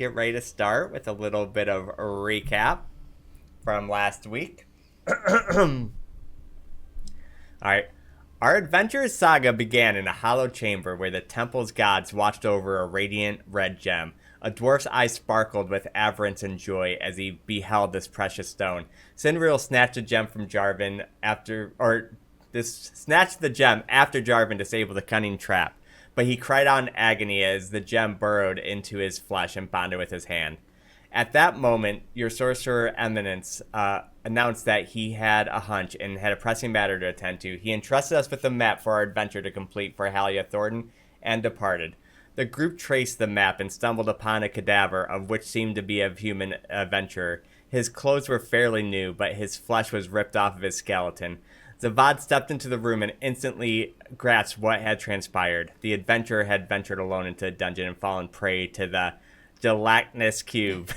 get ready to start with a little bit of a recap from last week. All right. Our adventurous saga began in a hollow chamber where the temple's gods watched over a radiant red gem. A dwarf's eyes sparkled with avarice and joy as he beheld this precious stone. Cinderil snatched the gem from Jarvan snatched the gem after Jarvan disabled the cunning trap, but he cried out in agony as the gem burrowed into his flesh and bonded with his hand. At that moment, your sorcerer eminence announced that he had a hunch and had a pressing matter to attend to. He entrusted us with a map for our adventure to complete for Halia Thornton and departed. The group traced the map and stumbled upon a cadaver of which seemed to be a human adventurer. His clothes were fairly new, but his flesh was ripped off of his skeleton. Zavad stepped into the room and instantly grasped what had transpired. The adventurer had ventured alone into the dungeon and fallen prey to the gelatinous cube.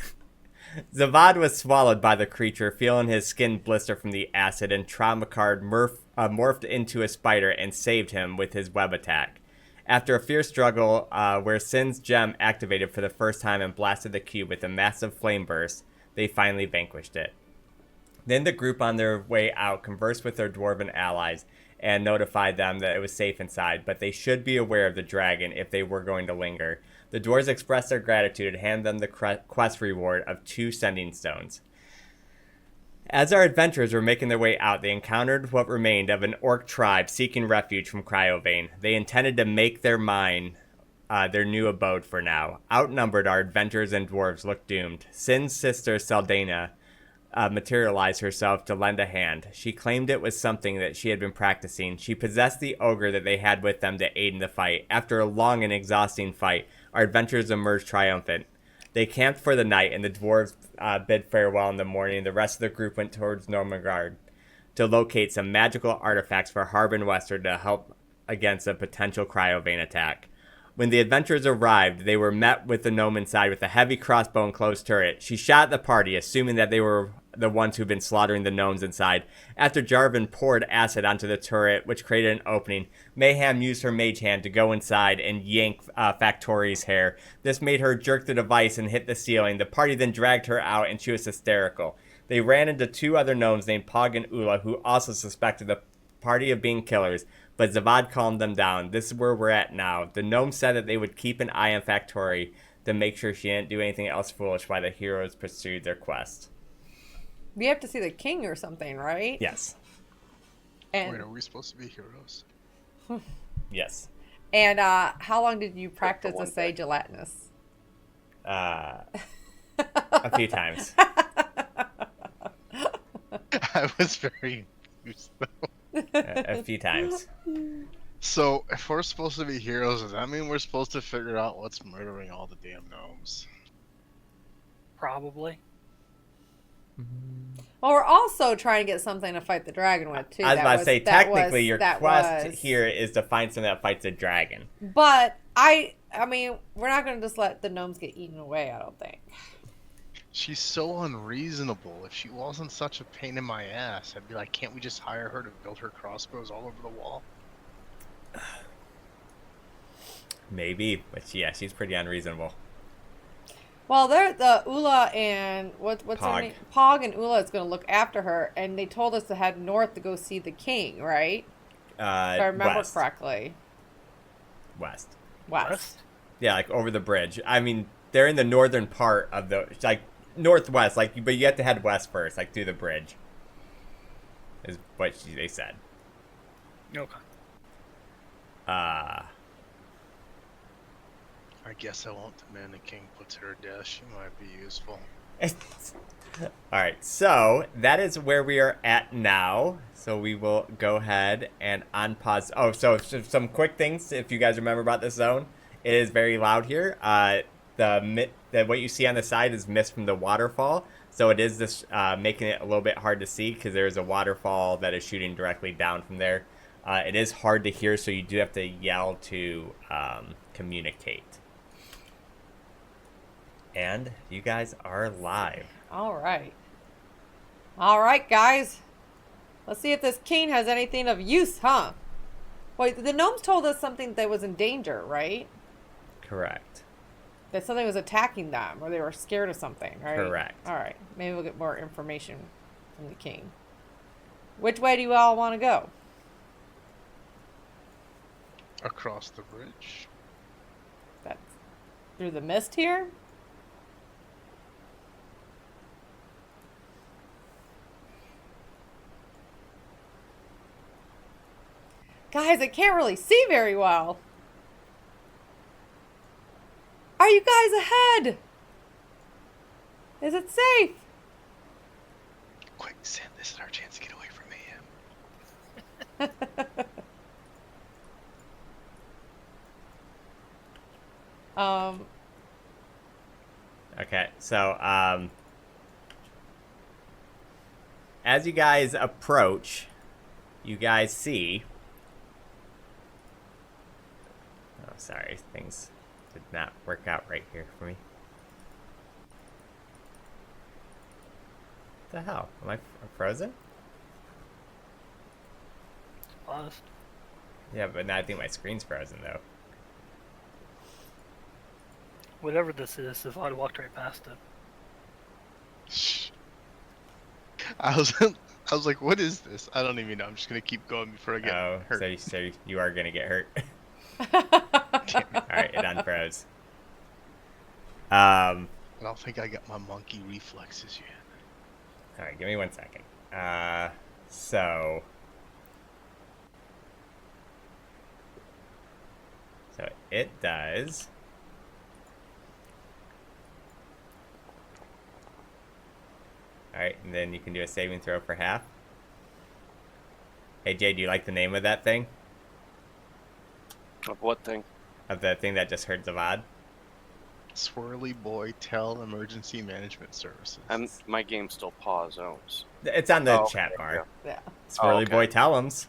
Zavad was swallowed by the creature, feeling his skin blister from the acid, and Traumacard morphed into a spider and saved him with his web attack. After a fierce struggle, where Sin's gem activated for the first time and blasted the cube with a massive flame burst, they finally vanquished it. Then the group on their way out conversed with their dwarven allies and notified them that it was safe inside, but they should be aware of the dragon if they were going to linger. The dwarves expressed their gratitude and handed them the quest reward of 2 sending stones. As our adventurers were making their way out, they encountered what remained of an orc tribe seeking refuge from Cryovane. They intended to make their mine their new abode for now. Outnumbered, our adventurers and dwarves looked doomed. Sin's sister, Saldana, materialized herself to lend a hand. She claimed it was something that she had been practicing. She possessed the ogre that they had with them to aid in the fight. After a long and exhausting fight, our adventurers emerged triumphant. They camped for the night, and the dwarves bid farewell in the morning. The rest of the group went towards Normangard to locate some magical artifacts for Harbin Wester to help against a potential Cryovane attack. When the adventurers arrived, they were met with the gnome inside with a heavy crossbow and closed turret. She shot at the party, assuming that they were the ones who'd been slaughtering the gnomes inside. After Jarvan poured acid onto the turret, which created an opening, Mayhem used her mage hand to go inside and yank Factori's hair. This made her jerk the device and hit the ceiling. The party then dragged her out, and she was hysterical. They ran into 2 other gnomes named Pog and Ula, who also suspected the party of being killers, but Zavad calmed them down. This is where we're at now. The gnomes said that they would keep an eye on Factori to make sure she didn't do anything else foolish while the heroes pursued their quest. We have to see the king or something, right? Yes. And wait, are we supposed to be heroes? Yes. And how long did you practice to say gelatinous? A few times. I was very confused though. A few times. So, if we're supposed to be heroes, does that mean we're supposed to figure out what's murdering all the damn gnomes? Probably. Well, we're also trying to get something to fight the dragon with, too. I was about to say, technically, your quest here is to find something that fights a dragon. But, I mean, we're not going to just let the gnomes get eaten away, I don't think. She's so unreasonable. If she wasn't such a pain in my ass, I'd be like, can't we just hire her to build her crossbows all over the wall? Maybe, but yeah, she's pretty unreasonable. Well, they're the Ula and what's Pog. her name? Pog and Ula is going to look after her, and they told us to head north to go see the king, right? If I remember west. correctly. West. Yeah, like over the bridge. I mean, they're in the northern part of the like northwest, like, but you have to head west first, like through the bridge. Is what they said. Okay. I guess I won't demand the king puts her to death. She might be useful. Alright, so that is where we are at now. So we will go ahead and unpause. Oh, so some quick things if you guys remember about this zone. It is very loud here. What you see on the side is mist from the waterfall. So it is this making it a little bit hard to see because there is a waterfall that is shooting directly down from there. It is hard to hear, so you do have to yell to communicate. And you guys are live. All right. All right, guys. Let's see if this king has anything of use, huh? Wait, the gnomes told us something that was in danger, right? Correct. that something was attacking them, or they were scared of something, right? Correct. All right. Maybe we'll get more information from the king. Which way do you all want to go? Across the bridge. That's through the mist here? Guys, I can't really see very well. Are you guys ahead? Is it safe? Quick, Sam, this is our chance to get away from Mayhem. Okay, so as you guys approach, you guys see. Oh, sorry, things did not work out right here for me. What the hell? Am I frozen? Paused. Yeah, but now I think my screen's frozen though. Whatever this is, the VOD walked right past it. Shh. I was like, what is this? I don't even know. I'm just gonna keep going before I get hurt. So you are gonna get hurt. Damn it. Alright, it unfroze. I don't think I got my monkey reflexes yet. Alright, give me 1 second. So it does. Alright, and then you can do a saving throw for half. Hey Jay, do you like the name of that thing? Of what thing? Of the thing that just hurt the VOD? Swirly Boy Tell Emergency Management Services. My game's still paused. It's on the Oh, chat there bar. Yeah. Swirly okay. Boy Tellums.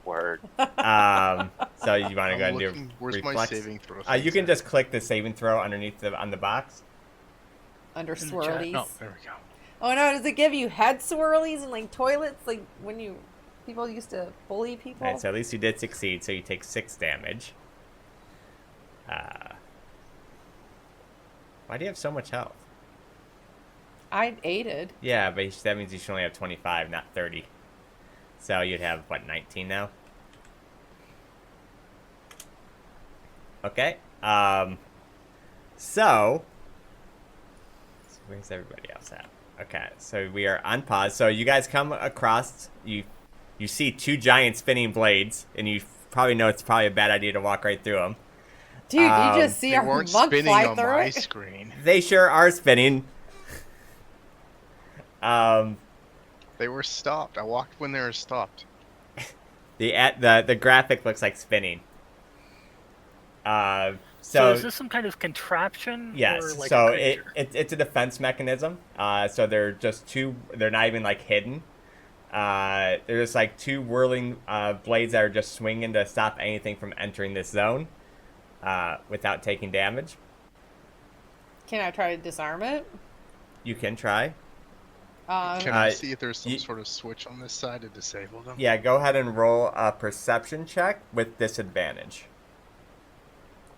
Word. So you want to go and do Where's reflex? my saving throw? You can just click the saving throw underneath on the box. Under In the chat. swirlies. No, there we go. Oh no, does it give you head swirlies and like toilets? Like when people used to bully people? Alright, so at least you did succeed, so you take 6 damage. Why do you have so much health? I aided. Yeah, but that means you should only have 25, not 30. So you'd have, what, 19 now? Okay. So where's everybody else at? Okay, so we are on pause. So you guys come across, you see 2 giant spinning blades, and you probably know it's probably a bad idea to walk right through them. Dude, you just see They our weren't monk spinning fly on through my it? screen. They sure are spinning. They were stopped. I walked when they were stopped. The graphic looks like spinning. So So is this some kind of contraption? yes, Or like so a creature? it's a defense mechanism. So they're just 2. They're not even like hidden. They're just like 2 whirling blades that are just swinging to stop anything from entering this zone without taking damage. Can I try to disarm it? You can try. Can I see if there's some sort of switch on this side to disable them? Yeah, go ahead and roll a perception check with disadvantage.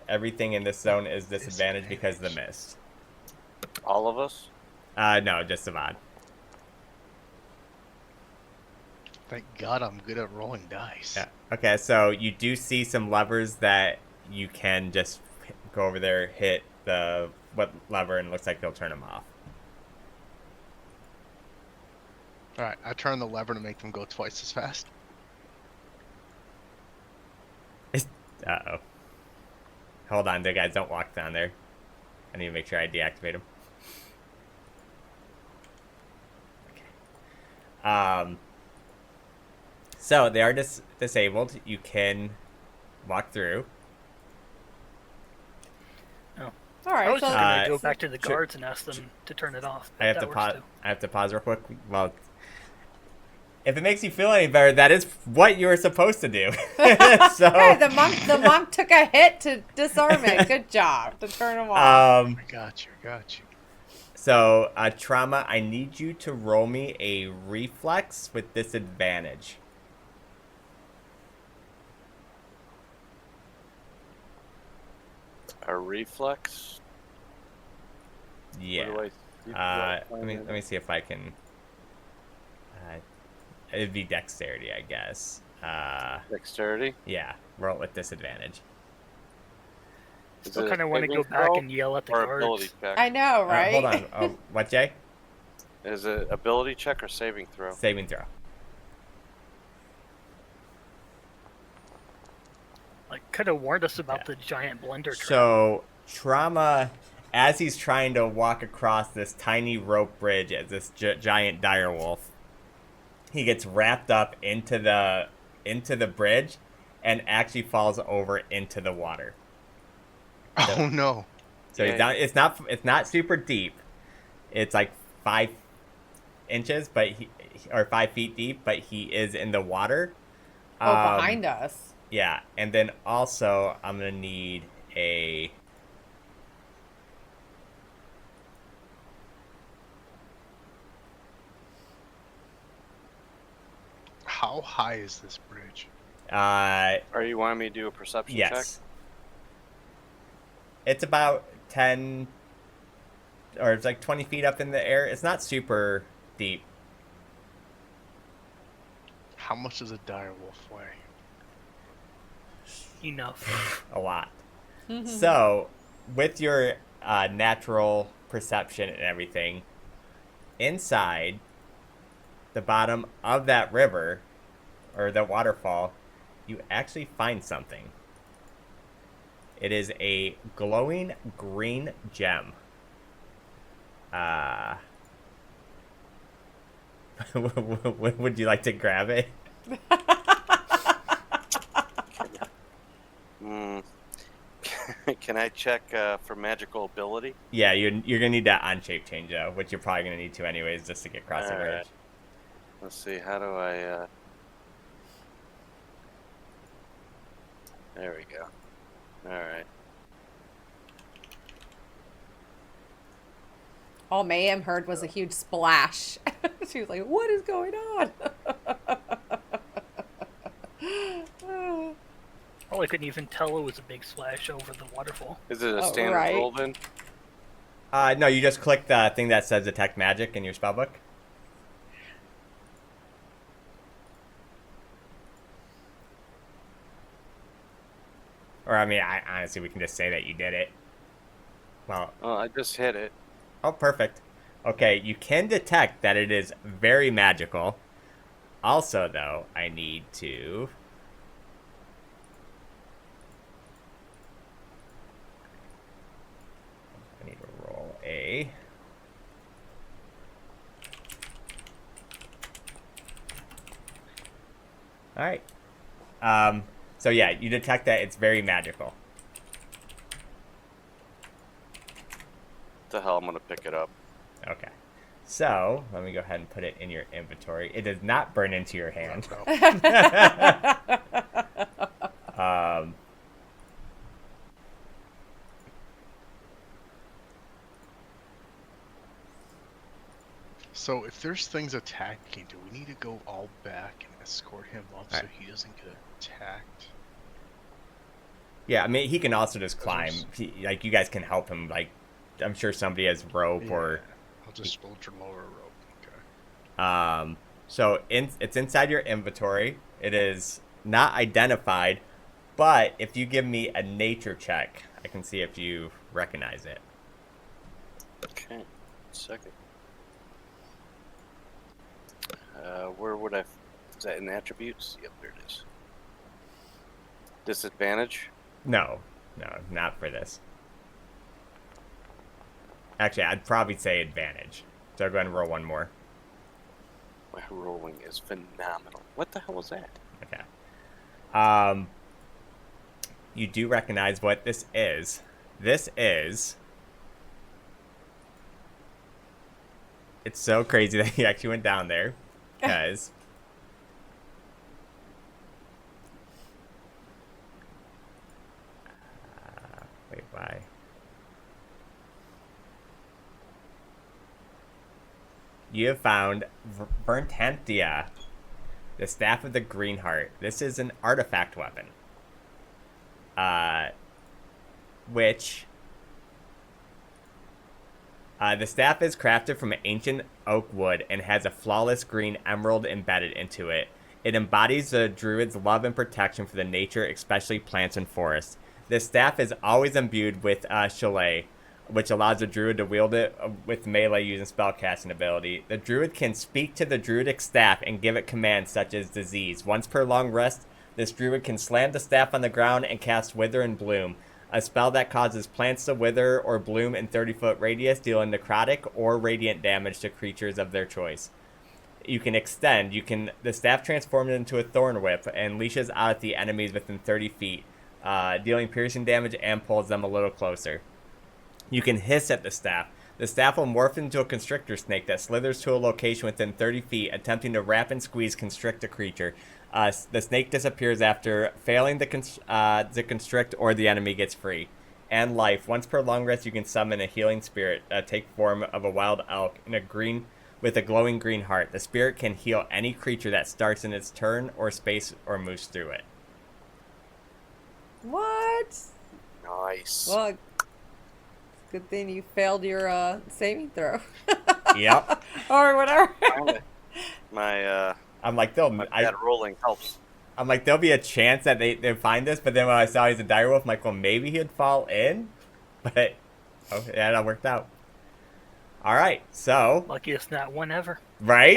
Everything in this zone is disadvantaged because of the mist. All of us? No, just the VOD. Thank God I'm good at rolling dice. Yeah. Okay, so you do see some levers that you can just go over there, hit the lever, and it looks like they'll turn them off. Alright, I turn the lever to make them go twice as fast. Uh-oh. Hold on, guys, don't walk down there. I need to make sure I deactivate them. Okay. So they are disabled. You can walk through. All right. I was So just gonna go so- back to the sure. guards and ask them to turn it off. I have That to works pause. too. I have to pause real quick. Well, if it makes you feel any better, that is what you were supposed to do. So hey, the monk took a hit to disarm it. Good job to turn him off. I got you. So trauma. I need you to roll me a reflex with disadvantage. A reflex? Yeah. Where do I Let me see if I can. It'd be dexterity, I guess. Dexterity? Yeah. Roll it with disadvantage. Is Still it a kind of want to saving go back throw and yell at the or ability guards. check? I know, right? Hold on. Oh, what, Jay? Is it ability check or saving throw? Saving throw. Like, could have warned us about Yeah. the giant blender trap. So, Trauma, as he's trying to walk across this tiny rope bridge as this giant direwolf, he gets wrapped up into the bridge and actually falls over into the water. Oh no. So he's down, it's not super deep. It's like 5 inches, but or 5 feet deep, but he is in the water. Behind us. Yeah, and then also I'm gonna need a. How high is this bridge? Or you want me to do a perception check? Yes. It's about 10, or it's like 20 feet up in the air. It's not super deep. How much does a direwolf weigh? Enough. A lot. So, with your natural perception and everything, inside the bottom of that river, or the waterfall, you actually find something. It is a glowing green gem. Would you like to grab it? Can I check for magical ability? Yeah, you're gonna need that on shape change though, which you're probably gonna need to anyways, just to get across the bridge. Alright. Let's see, how do I... There we go. Alright. All Mayhem heard was a huge splash. She was like, what is going on? Oh, I couldn't even tell it was a big splash over the waterfall. Is it a Oh, standard right. roll then? No, you just click the thing that says detect magic in your spellbook. Or, I mean, honestly, we can just say that you did it. Well, Oh, I just hit it. oh, perfect. Okay, you can detect that it is very magical. Also, though, I need to... I need to roll a... Alright. So yeah, you detect that it's very magical. The hell, I'm gonna pick it up. Okay. So, let me go ahead and put it in your inventory. It does not burn into your hand. So if there's things attacking, do we need to go all back and escort him up so he doesn't get attacked? Yeah, I mean, he can also just climb. Like, you guys can help him. Like, I'm sure somebody has rope or... I'll just ultra lower rope. Okay. So it's inside your inventory. It is not identified, but if you give me a nature check, I can see if you recognize it. Okay, second. Where would I... Is that in attributes? Yep, there it is. Disadvantage? No, not for this. Actually, I'd probably say advantage. So go ahead and roll one more. My rolling is phenomenal. What the hell was that? Okay. You do recognize what this is. This is... It's so crazy that he actually went down there. Because... wait, why? You have found Verntantia, the Staff of the Green Heart. This is an artifact weapon. which the staff is crafted from ancient oak wood and has a flawless green emerald embedded into it. It embodies the druid's love and protection for the nature, especially plants and forests. The staff is always imbued with Shillelagh, which allows the druid to wield it with melee using spellcasting ability. The druid can speak to the druidic staff and give it commands such as disease. Once per long rest, this druid can slam the staff on the ground and cast Wither and Bloom, a spell that causes plants to wither or bloom in 30-foot radius, dealing necrotic or radiant damage to creatures of their choice. You can extend. The staff transforms into a thorn whip and leashes out at the enemies within 30 feet, dealing piercing damage and pulls them a little closer. You can hiss at the staff. The staff will morph into a constrictor snake that slithers to a location within 30 feet, attempting to wrap and squeeze constrict a creature. The snake disappears after failing to constrict, or the enemy gets free. And life. Once per long rest, you can summon a healing spirit take form of a wild elk with a glowing green heart. The spirit can heal any creature that starts in its turn or space or moves through it. What? Nice. Well, good thing you failed your saving throw. Yep. Or whatever. I'm like, bad rolling helps. I'm like, there'll be a chance that they find this, but then when I saw he's a direwolf, I'm like, well, maybe he'd fall in. But, okay, yeah, that worked out. All right, so. Luckiest nat one ever. Right?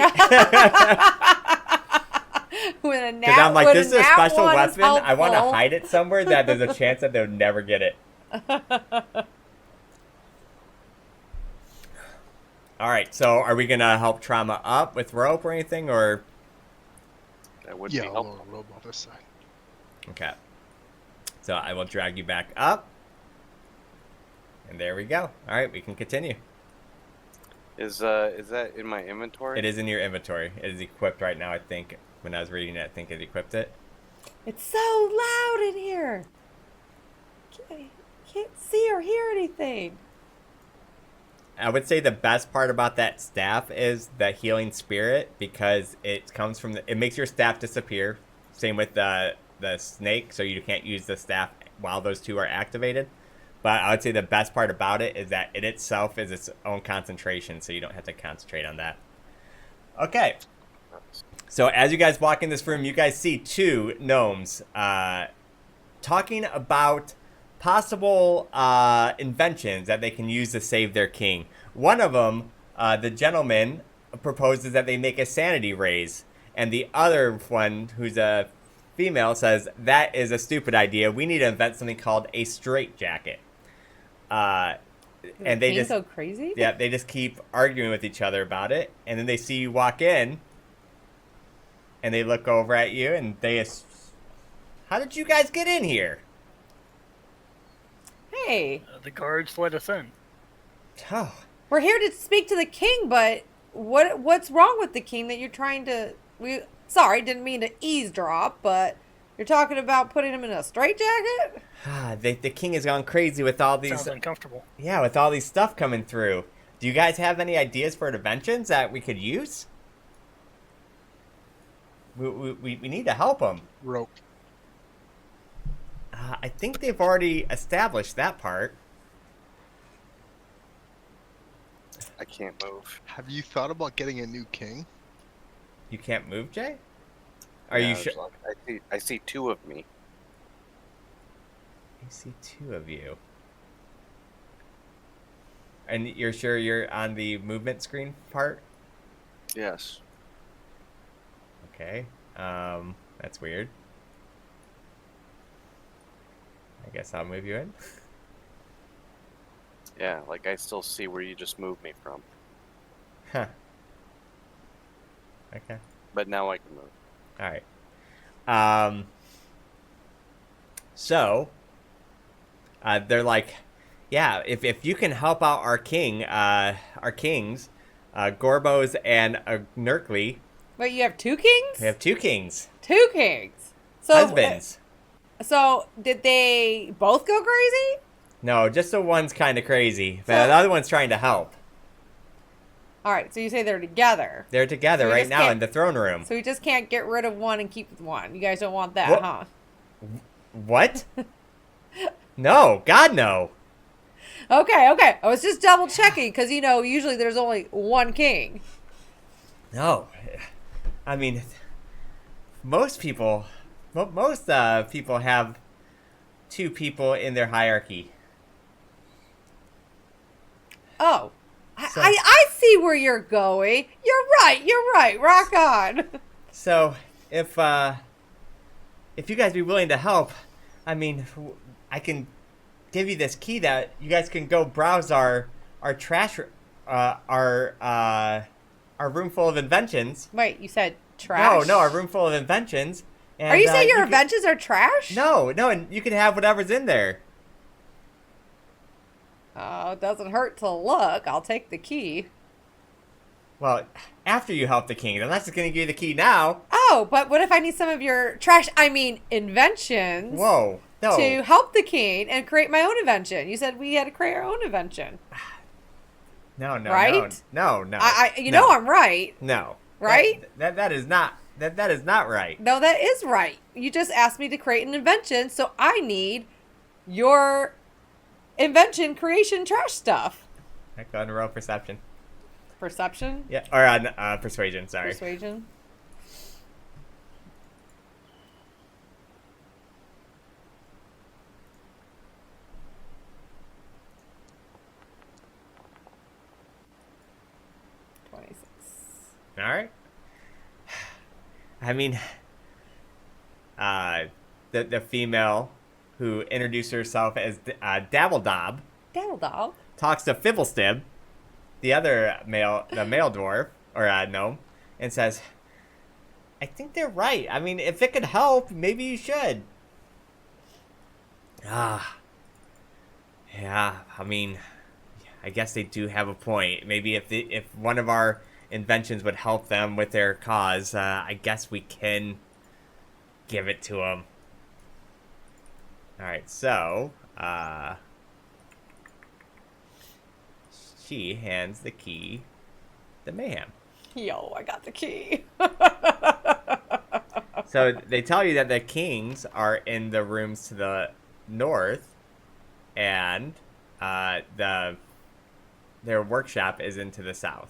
Because Because I'm like, this is a special weapon. I want to hide it somewhere that there's a chance that they'll never get it. All right, so are we going to help Trauma up with rope or anything, or? That would be helpful. Lower rope on this side. Okay. So I will drag you back up. And there we go. All right, we can continue. Is that in my inventory? It is in your inventory. It is equipped right now, I think. When I was reading it, I think it equipped it. It's so loud in here. Can't see or hear anything. I would say the best part about that staff is the healing spirit, because it comes from it makes your staff disappear. Same with the snake, so you can't use the staff while those two are activated. But I would say the best part about it is that it itself is its own concentration, so you don't have to concentrate on that. Okay. So as you guys walk in this room, you guys see two gnomes talking about possible inventions that they can use to save their king. One of them, the gentleman, proposes that they make a sanity raise. And the other one, who's a female, says, that is a stupid idea. We need to invent something called a straitjacket. And they just so crazy. Yeah, they just keep arguing with each other about it, and then they see you walk in, and they look over at you, and how did you guys get in here? Hey, The guards let us in. Oh, we're here to speak to the king, but what's wrong with the king that you're trying to? Sorry, didn't mean to eavesdrop, but you're talking about putting him in a straitjacket? the king has gone crazy with all these. Sounds uncomfortable. Yeah, with all these stuff coming through. Do you guys have any ideas for inventions that we could use? We need to help him. Rope. I think they've already established that part. I can't move. Have you thought about getting a new king? You can't move, Jay? Are Yeah, you sure? I see two of me. I see two of you. And you're sure you're on the movement screen part? Yes. Okay. That's weird. I guess I'll move you in. Yeah, like I still see where you just moved me from. Huh. Okay. But now I can move. All right. So, they're like, yeah, if you can help out our kings, Gorbos and Nerkly. Wait, you have two kings? We have two kings. Two kings. So, Husbands. So, did they both go crazy? No, just the one's kind of crazy. But the other one's trying to help. All right, so you say they're together. They're together So we right just now can't- in the throne room. So we just can't get rid of one and keep one. You guys don't want that, What? huh? What? No, God, no. Okay, okay. I was just double checking because, usually there's only one king. No. I mean, most people have two people in their hierarchy. Oh, So- I see where you're going. You're right. Rock on. So, if you guys be willing to help, I mean, I can give you this key that you guys can go browse our trash, our room full of inventions. Wait, you said trash? No, our room full of inventions. And, Are you saying your can- inventions are trash? No, and you can have whatever's in there. Oh, it doesn't hurt to look. I'll take the key. Well, after you help the king, I'm not just gonna give you the key now. Oh, but what if I need some of your inventions? Whoa, no. To help the king and create my own invention. You said we had to create our own invention. No, Right? no. know no. I'm right. No. Right? That is not right. No, that is right. You just asked me to create an invention, so I need your invention creation trash stuff. I go ahead and roll perception. Perception? Yeah, or persuasion. Sorry. Persuasion? All right. I mean, the female who introduced herself as Dabbledob Daddle dog. talks to Fibblestib, the male dwarf or gnome, and says, "I think they're right. I mean, if it could help, maybe you should." Yeah. I mean, I guess they do have a point. Maybe if one of our inventions would help them with their cause, I guess we can give it to them. All right, so she hands the key to Mayhem. Yo, I got the key. So they tell you that the kings are in the rooms to the north, and their workshop is into the south.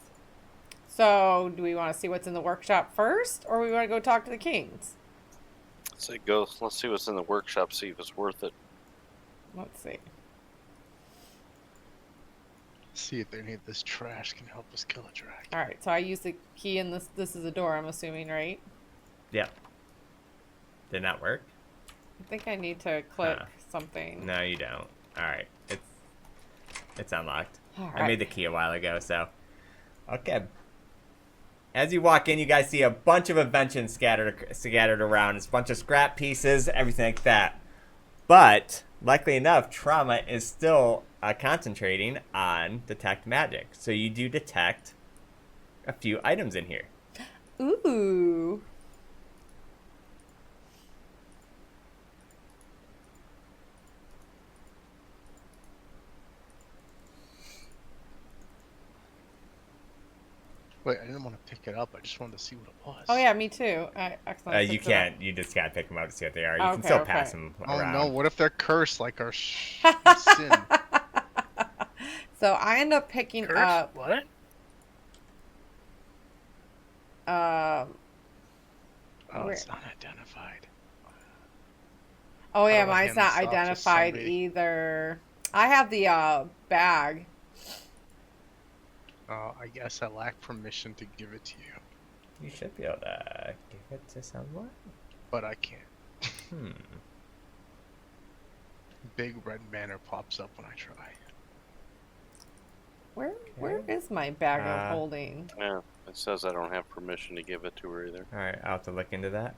So, do we want to see what's in the workshop first, or we want to go talk to the kings? So let's see what's in the workshop, see if it's worth it. Let's see. See if any of this trash can help us kill a dragon. All right, so I use the key in this. This is a door, I'm assuming, right? Yep. Did not work? I think I need to click something. No, you don't. All right, it's unlocked. All I right. made the key a while ago, so okay. As you walk in, you guys see a bunch of inventions scattered around. It's a bunch of scrap pieces, everything like that. But luckily enough, Trauma is still concentrating on detect magic. So you do detect a few items in here. Ooh. Wait, I didn't want to pick it up. I just wanted to see what it was. Oh yeah, me too. I accidentally You picked it up. can't. You just gotta pick them up to see what they are. You Okay, can still okay. pass them Oh around. no, what if they're cursed like our sin? So I end up picking Curse? up. What? Oh, Where- it's unidentified. Oh yeah, How do I mine's hand not this off to identified somebody? either. I have the bag. I guess I lack permission to give it to you, You should be able to give it to someone. but I can't. Hmm. Big red banner pops up when I try. Where is my bag of Uh, holding? Yeah, it says I don't have permission to give it to her either. All right, I'll have to look into that.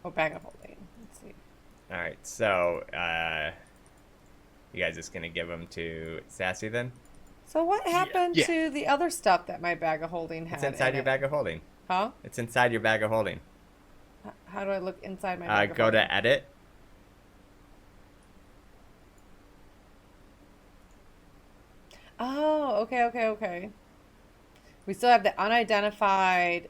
Oh, bag of holding. Let's see. All right, so you guys just gonna give them to Sassy then? So what happened Yeah. to the other stuff that my bag of holding had? It's inside in your it? bag of holding. Huh? It's inside your bag of holding. How do I look inside my bag of Go holding? to edit. Oh, okay. We still have the unidentified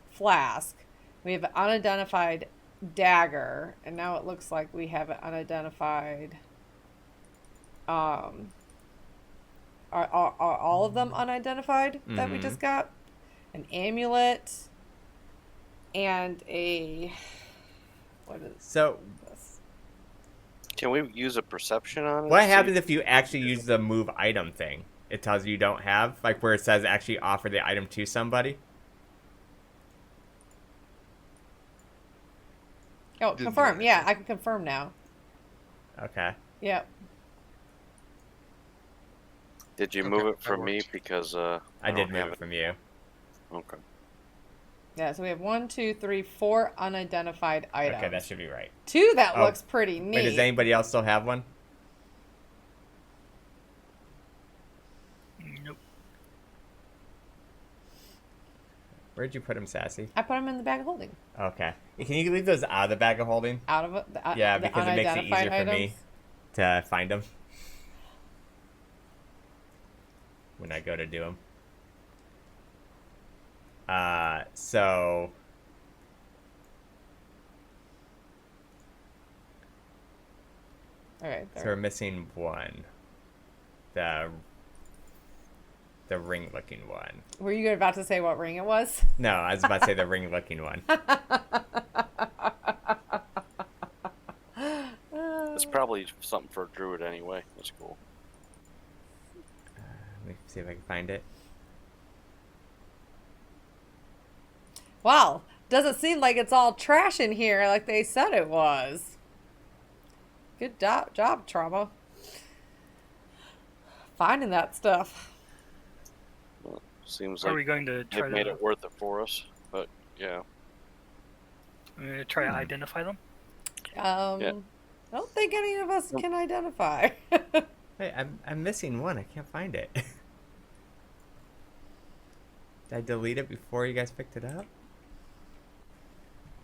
flask. We have an unidentified dagger, and now it looks like we have it unidentified. Are all of them unidentified that we just got? An amulet and a... What is So, this? Can we use a perception on it? what See- happens if you actually use the move item thing? It tells you don't have, like where it says actually offer the item to somebody. Oh, Didn't confirm. do Yeah, anything. I can confirm now. Okay. Yep. Did you Okay, move it that from me works. because I don't did move have it from you. Okay. Yeah, so we have 1, 2, 3, 4 unidentified items. Okay, that should be right. 2 that Oh, looks pretty neat. Wait, does anybody else still have one? Nope. Where'd you put him, Sassy? I put them in the bag of holding. Okay. Can you leave those out of the bag of holding? Out of it. Yeah, the because it makes it unidentified easier for me items. to find them when I go to do them. So Okay. we're missing one. The ring-looking one. Were you about to say what ring it was? No, I was about to say the ring-looking one. It's probably something for a druid anyway. That's cool. Let me see if I can find it. Wow, doesn't seem like it's all trash in here like they said it was. Good job, Trauma. Finding that stuff. Well, seems Are like we going to try they've made to it worth it for us. But yeah, try to identify them? Hmm. I don't think any of us can identify. Wait, I'm missing one. I can't find it. Did I delete it before you guys picked it up?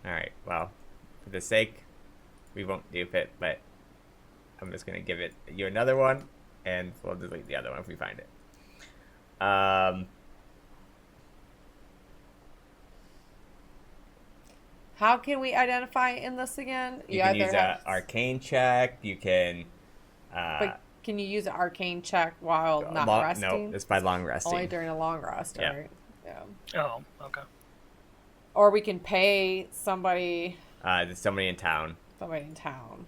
Alright, well, for the sake, we won't dupe it, but I'm just going to give you another one, and we'll delete the other one if we find it. How can we identify in this again? You can use either an have- arcane check, you can... But can you use an arcane check while not no, resting? it's by long resting. Only during a long rest, Yeah. right? Yeah. Oh, okay. Or we can pay somebody There's somebody in town. in town.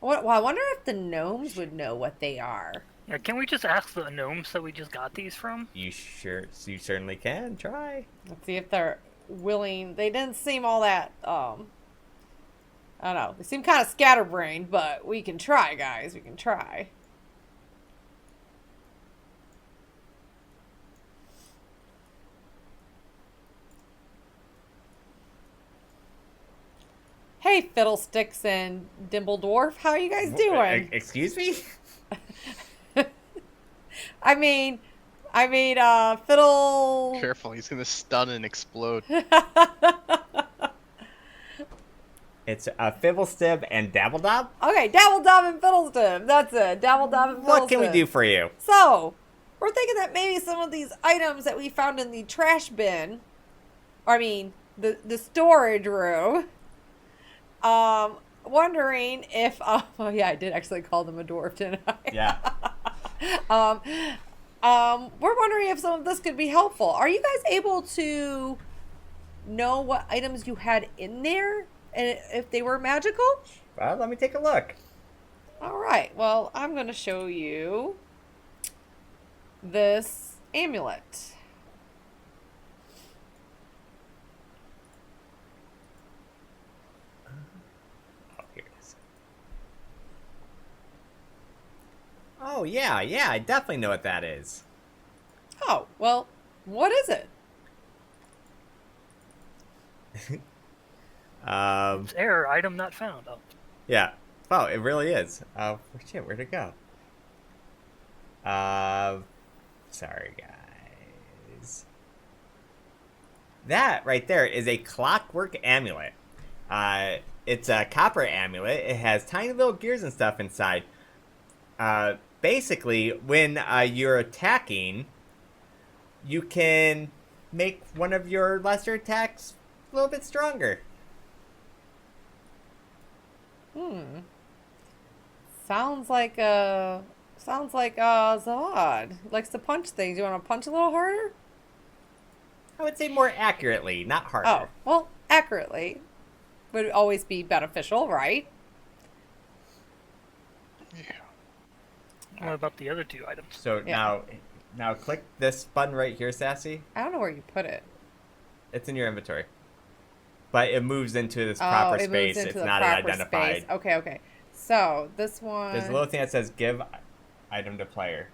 Well, I wonder if the gnomes would know what they are. Yeah, can we just ask the gnomes that we just got these from? You certainly can. Try. Let's see if they're willing. They didn't seem all that, I don't know. They seem kind of scatterbrained, but we can try, guys. We can try. Hey, Fiddlesticks and Dimbledorf, how are you guys doing? Excuse me? I mean, Fiddle. Careful, he's gonna stun and explode. It's Fibblestib and Dabbledob. Okay, Dabbledob and Fiddlestim. That's it. Dabbledob and Fiddlestim. What can we do for you? So, we're thinking that maybe some of these items that we found in the trash bin, or I mean, the storage room, wondering if, oh yeah, I did actually call them a dwarf, didn't I? Yeah. We're wondering if some of this could be helpful. Are you guys able to know what items you had in there and if they were magical? Well, let me take a look. All right. Well, I'm going to show you this amulet. Oh, here it is. Oh, yeah, I definitely know what that is. Oh, well, what is it? It's error, item not found. Oh. Yeah. Oh, it really is. Shit, where'd it go? Sorry, guys. That right there is a clockwork amulet. It's a copper amulet. It has tiny little gears and stuff inside. Basically, when you're attacking, you can make one of your lesser attacks a little bit stronger. Sounds like Zod likes to punch things. You want to punch a little harder? I would say more accurately, not harder. Oh, well, accurately would always be beneficial, right? Yeah. What about the other 2 items? So Yeah. now click this button right here, Sassy. I don't know where you put it. It's in your inventory. But it moves into this proper it space. moves into It's the not proper identified. space. Okay. So this one. There's a little thing that says give item to player.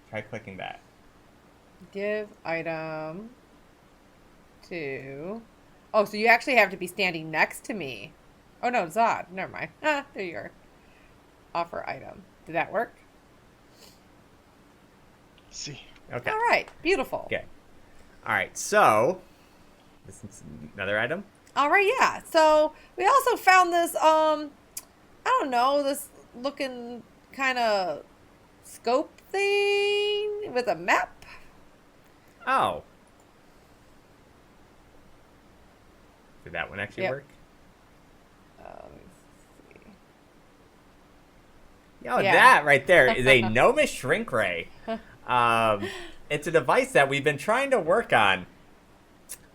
Try clicking that. Give item to. Oh, so you actually have to be standing next to me. Oh no, Zod. Never mind. There you are. Offer item. Did that work? See. Okay. All right. Beautiful. Okay. All right. So this is another item. All right. Yeah. So we also found this. I don't know. This looking kind of scope thing with a map. Oh. Did that one actually Yep. work? Let me see. Oh, Yeah. that right there is a gnomish shrink ray. It's a device that we've been trying to work on,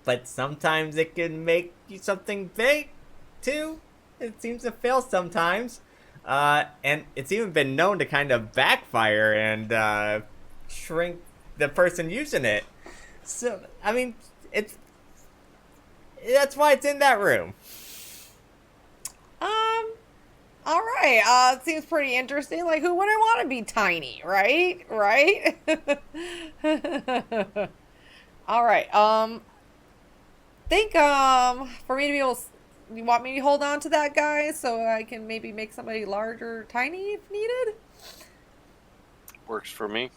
but sometimes it can make you something big, too. It seems to fail sometimes, and it's even been known to kind of backfire and shrink the person using it. So, I mean, that's why it's in that room. All right. It seems pretty interesting. Like, who wouldn't want to be tiny, right? Right? All right. Think for me to be able, you want me to hold on to that guy so I can maybe make somebody larger, or tiny if needed? Works for me.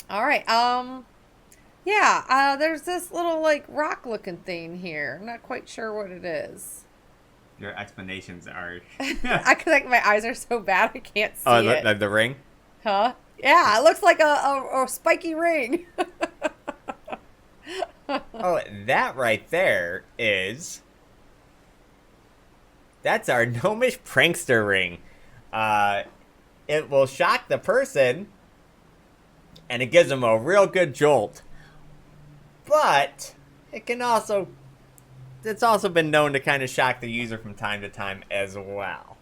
All right. Yeah. There's this little like rock looking thing here. I'm not quite sure what it is. Your explanations are. I could like my eyes are so bad I can't see Oh, it. the ring? Huh? Yeah, it looks like a spiky ring. Oh, that right there is. That's our gnomish prankster ring. It will shock the person, and it gives them a real good jolt. But it can also. It's also been known to kind of shock the user from time to time as well.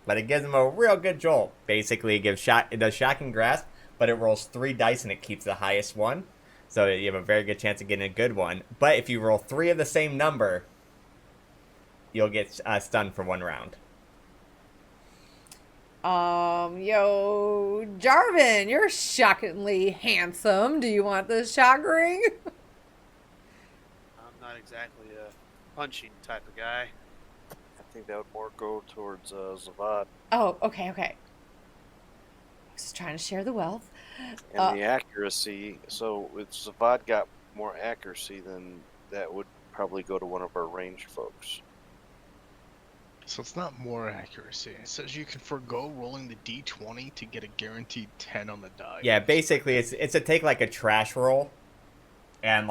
But it gives them a real good jolt. Basically, it does shocking grasp, but it rolls 3 dice and it keeps the highest one. So you have a very good chance of getting a good one. But if you roll 3 of the same number, you'll get stunned for 1 round. Yo, Jarvan, you're shockingly handsome. Do you want this shock ring? I'm not exactly a punching type of guy. I think that would more go towards Zavad. Oh, okay. Just trying to share the wealth. And the accuracy. So if Zavad got more accuracy, then that would probably go to one of our ranged folks. So it's not more accuracy. It says you can forego rolling the d20 to get a guaranteed 10 on the die. Yeah, basically, it's to take like a trash roll, and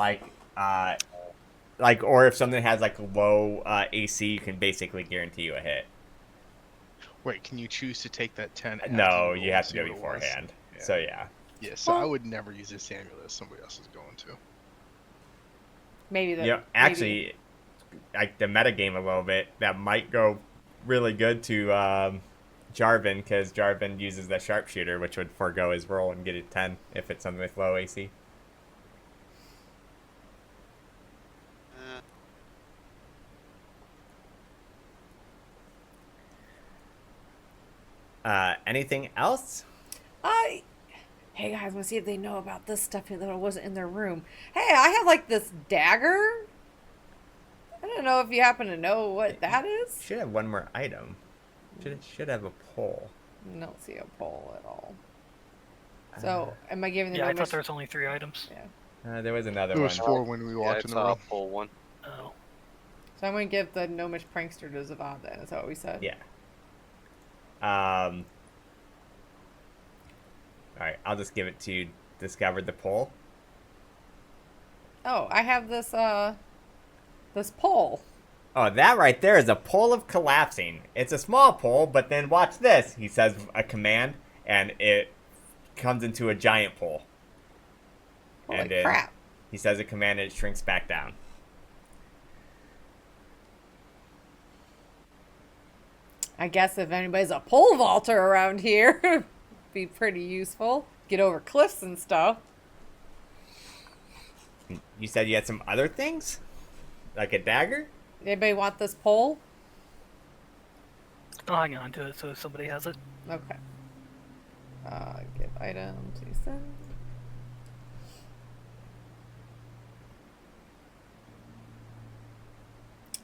or if something has like low AC, you can basically guarantee you a hit. Wait, can you choose to take that 10? after No, you you roll have and to see do what it it was? beforehand. Yeah. So yeah. Yeah, so I Well- would never use this amulet. Somebody else is going to. Maybe the. Yeah, actually, like the metagame a little bit, that might go really good to Jarvan, because Jarvan uses the sharpshooter, which would forego his roll and get a 10 if it's something with low AC. Anything else? Hey guys, want to see if they know about this stuff that wasn't in their room. Hey, I have like this dagger. I don't know if you happen to know what that is. Should have one more item. Should have a pole. I don't see a pole at all. So, am I giving them? Yeah, I a thought there was only 3 items. Yeah. There was another There was one. 4 when we Yeah, walked it's in the room. a full one. Oh. So I'm gonna give the gnomish prankster to Zavad. Then is that what we said? Yeah. Alright, I'll just give it to you. Discovered the pole. Oh, I have this this pole. Oh, that right there is a pole of collapsing. It's a small pole, but then watch this. He says a command, and it comes into a giant pole. Holy And then crap. he says a command, and it shrinks back down. I guess if anybody's a pole vaulter around here, be pretty useful. Get over cliffs and stuff. You said you had some other things? Like a dagger? Anybody want this pole? I'll hang on to it so if somebody has it. Okay. Give items. You said.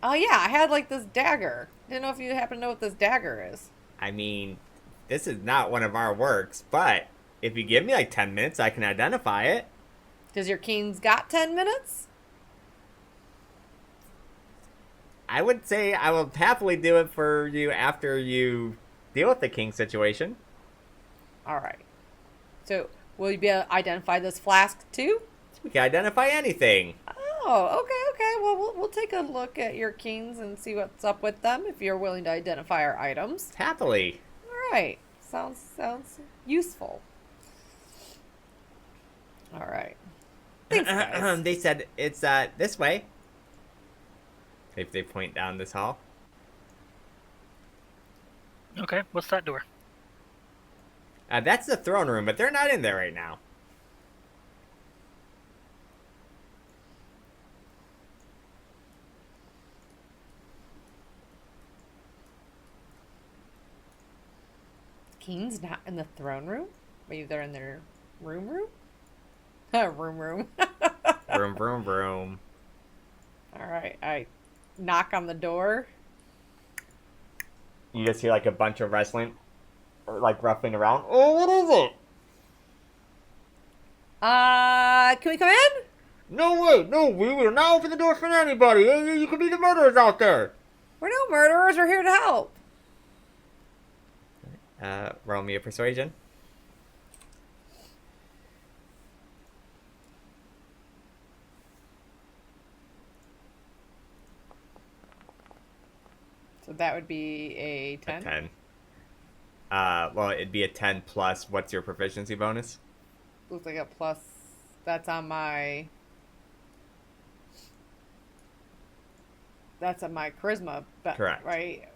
Oh yeah, I had like this dagger. Didn't know if you happen to know what this dagger is. I mean, this is not one of our works, but if you give me like 10 minutes, I can identify it. Does your king's got 10 minutes? I would say I will happily do it for you after you deal with the king situation. All right. So, will you be able to identify this flask too? We can identify anything. Oh, okay. Well, we'll take a look at your kings and see what's up with them if you're willing to identify our items. Happily. All right. Sounds useful. All right. Thanks, guys. They said it's this way. If they point down this hall. Okay, what's that door? That's the throne room, but they're not in there right now. King's not in the throne room? Maybe they're in their room? Room. Vroom, vroom, vroom. All right. I knock on the door. You just hear like a bunch of wrestling, or like ruffling around. Oh, what is it? Can we come in? No way, no, we will not open the door for anybody. You could be the murderers out there. We're no murderers. We're here to help. Roll me a persuasion. So that would be a 10? A 10. Well, it'd be a 10 plus, what's your proficiency bonus? Looks like a plus. That's on my... That's on my charisma. Correct. Right?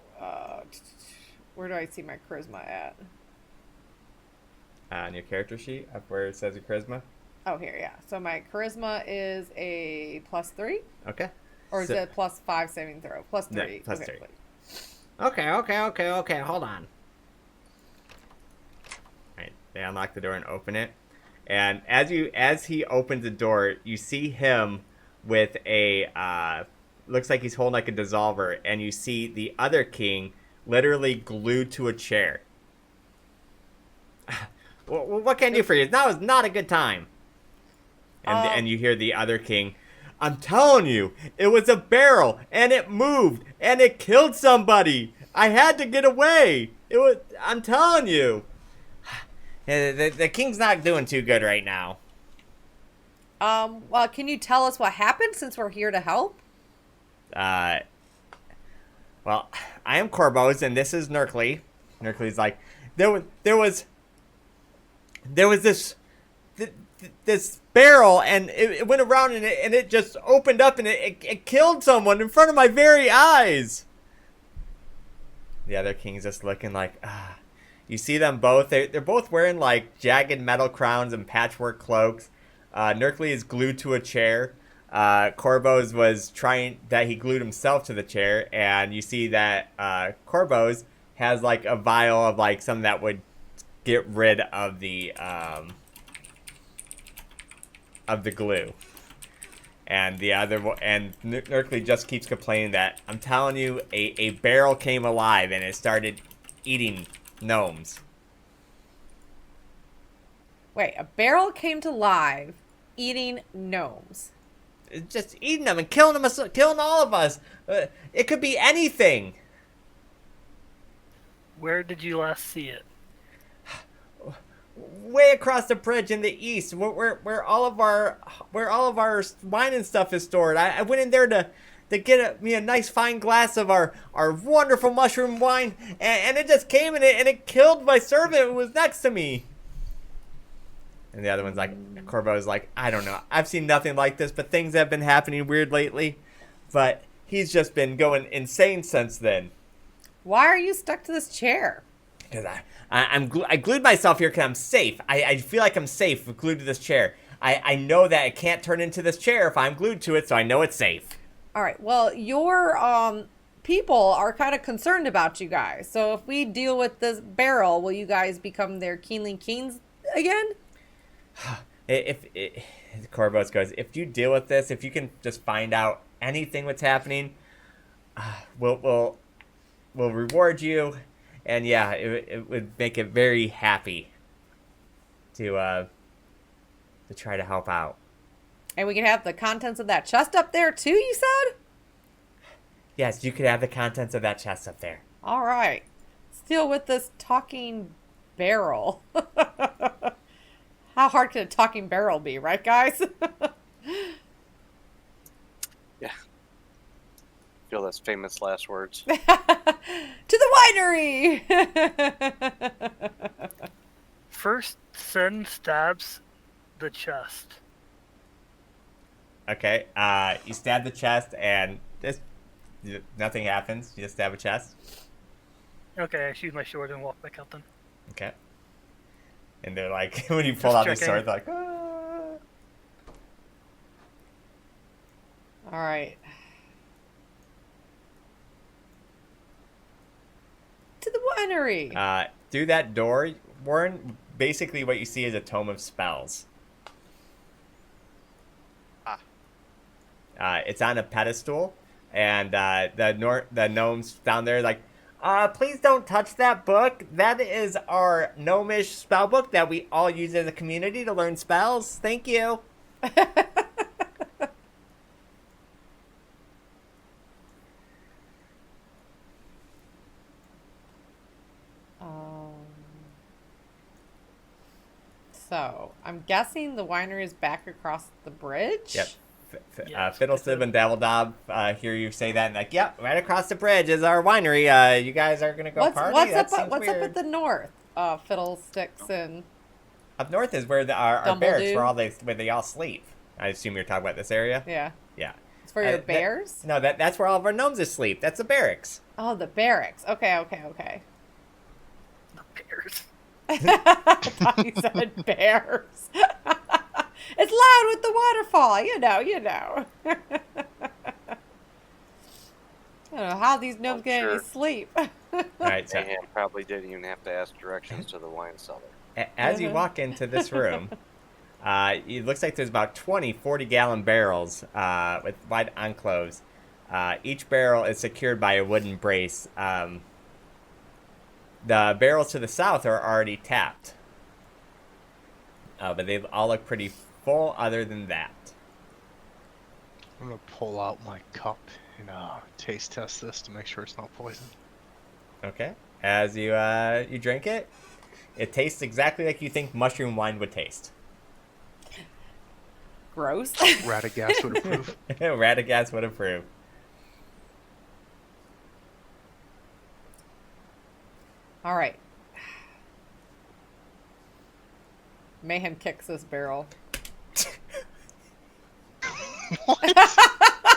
Where do I see my charisma at? On your character sheet, up where it says your charisma. Oh, here, yeah. So my charisma is a +3? Okay. Or is So- it +5 saving throw? +3. Yeah, plus okay, 3. please. Okay, hold on. Alright, they unlock the door and open it. And as he opens the door, you see him with a, looks like he's holding like a dissolver, and you see the other king literally glued to a chair. What can I do for you? Now is not a good time. And you hear the other king, I'm telling you, it was a barrel, and it moved, and it killed somebody. I had to get away. I'm telling you. The king's not doing too good right now. Well, can you tell us what happened since we're here to help? Well, I am Corbos, and this is Nerkly. Nerkly's like, there was this barrel, and it went around, and it just opened up, and it killed someone in front of my very eyes. The other king's just looking like, ah. You see them both. They're both wearing like jagged metal crowns and patchwork cloaks. Nerkly is glued to a chair. Corbos he glued himself to the chair, and you see that Corbos has like a vial of like something that would get rid of the glue. And Nerkly just keeps complaining that, I'm telling you, a barrel came alive and it started eating gnomes. Wait, a barrel came to life eating gnomes. It's just eating them and killing all of us. It could be anything. Where did you last see it? Way across the bridge in the east, where all of our wine and stuff is stored. I went in there to get me a nice fine glass of our wonderful mushroom wine, and it just came and it killed my servant who was next to me. And the other one's like, Corvo's like, I don't know. I've seen nothing like this, but things have been happening weird lately. But he's just been going insane since then. Why are you stuck to this chair? Because I glued myself here because I'm safe. I feel like I'm safe glued to this chair. I know that it can't turn into this chair if I'm glued to it, so I know it's safe. All right. Well, your people are kind of concerned about you guys. So if we deal with this barrel, will you guys become their Keenly Keens again? Corvos goes, if you deal with this, if you can just find out anything what's happening, we'll reward you. And yeah, it would make it very happy to try to help out. And we can have the contents of that chest up there too, you said? Yes, you could have the contents of that chest up there. All right. Let's deal with this talking barrel. How hard can a talking barrel be, right, guys? Yeah. Feel those famous last words. To the winery! First, Sen stabs the chest. Okay, you stab the chest and just nothing happens. You just stab a chest. Okay, I shoot my sword and walk back out then. Okay. And they're like, when you pull Just out the checking. sword, they're like, ah. All right. To the winery. Through that door, Warren, basically what you see is a tome of spells. It's on a pedestal, and the gnomes down there like, please don't touch that book. That is our gnomish spell book that we all use as a community to learn spells. Thank you. So, I'm guessing the winery is back across the bridge? Yep. Yes, Fiddlesib and Dabbledob hear you say that and like, yep, right across the bridge is our winery. You guys are gonna go party? What's That up seems up weird. at the north? Fiddlesticks and... Up north is where our barracks, Dumbledore. where they all sleep. I assume you're talking about this area? Yeah. Yeah. It's for your bears? No, that's where all of our gnomes asleep. That's the barracks. Oh, the barracks. Okay. The bears. I thought you said bears. It's loud with the waterfall. You know. I don't know how these gnomes get any Sure. sleep. All right, so Mayhem probably didn't even have to ask directions to the wine cellar. as you walk into this room, it looks like there's about 20 40-gallon barrels with wide encloves. Each barrel is secured by a wooden brace. The barrels to the south are already tapped. But they all look pretty full other than that. I'm gonna pull out my cup and taste test this to make sure it's not poison. Okay. As you drink it, it tastes exactly like you think mushroom wine would taste. Gross. Radagast would approve. Radagast would approve. All right. Mayhem kicks this barrel. What?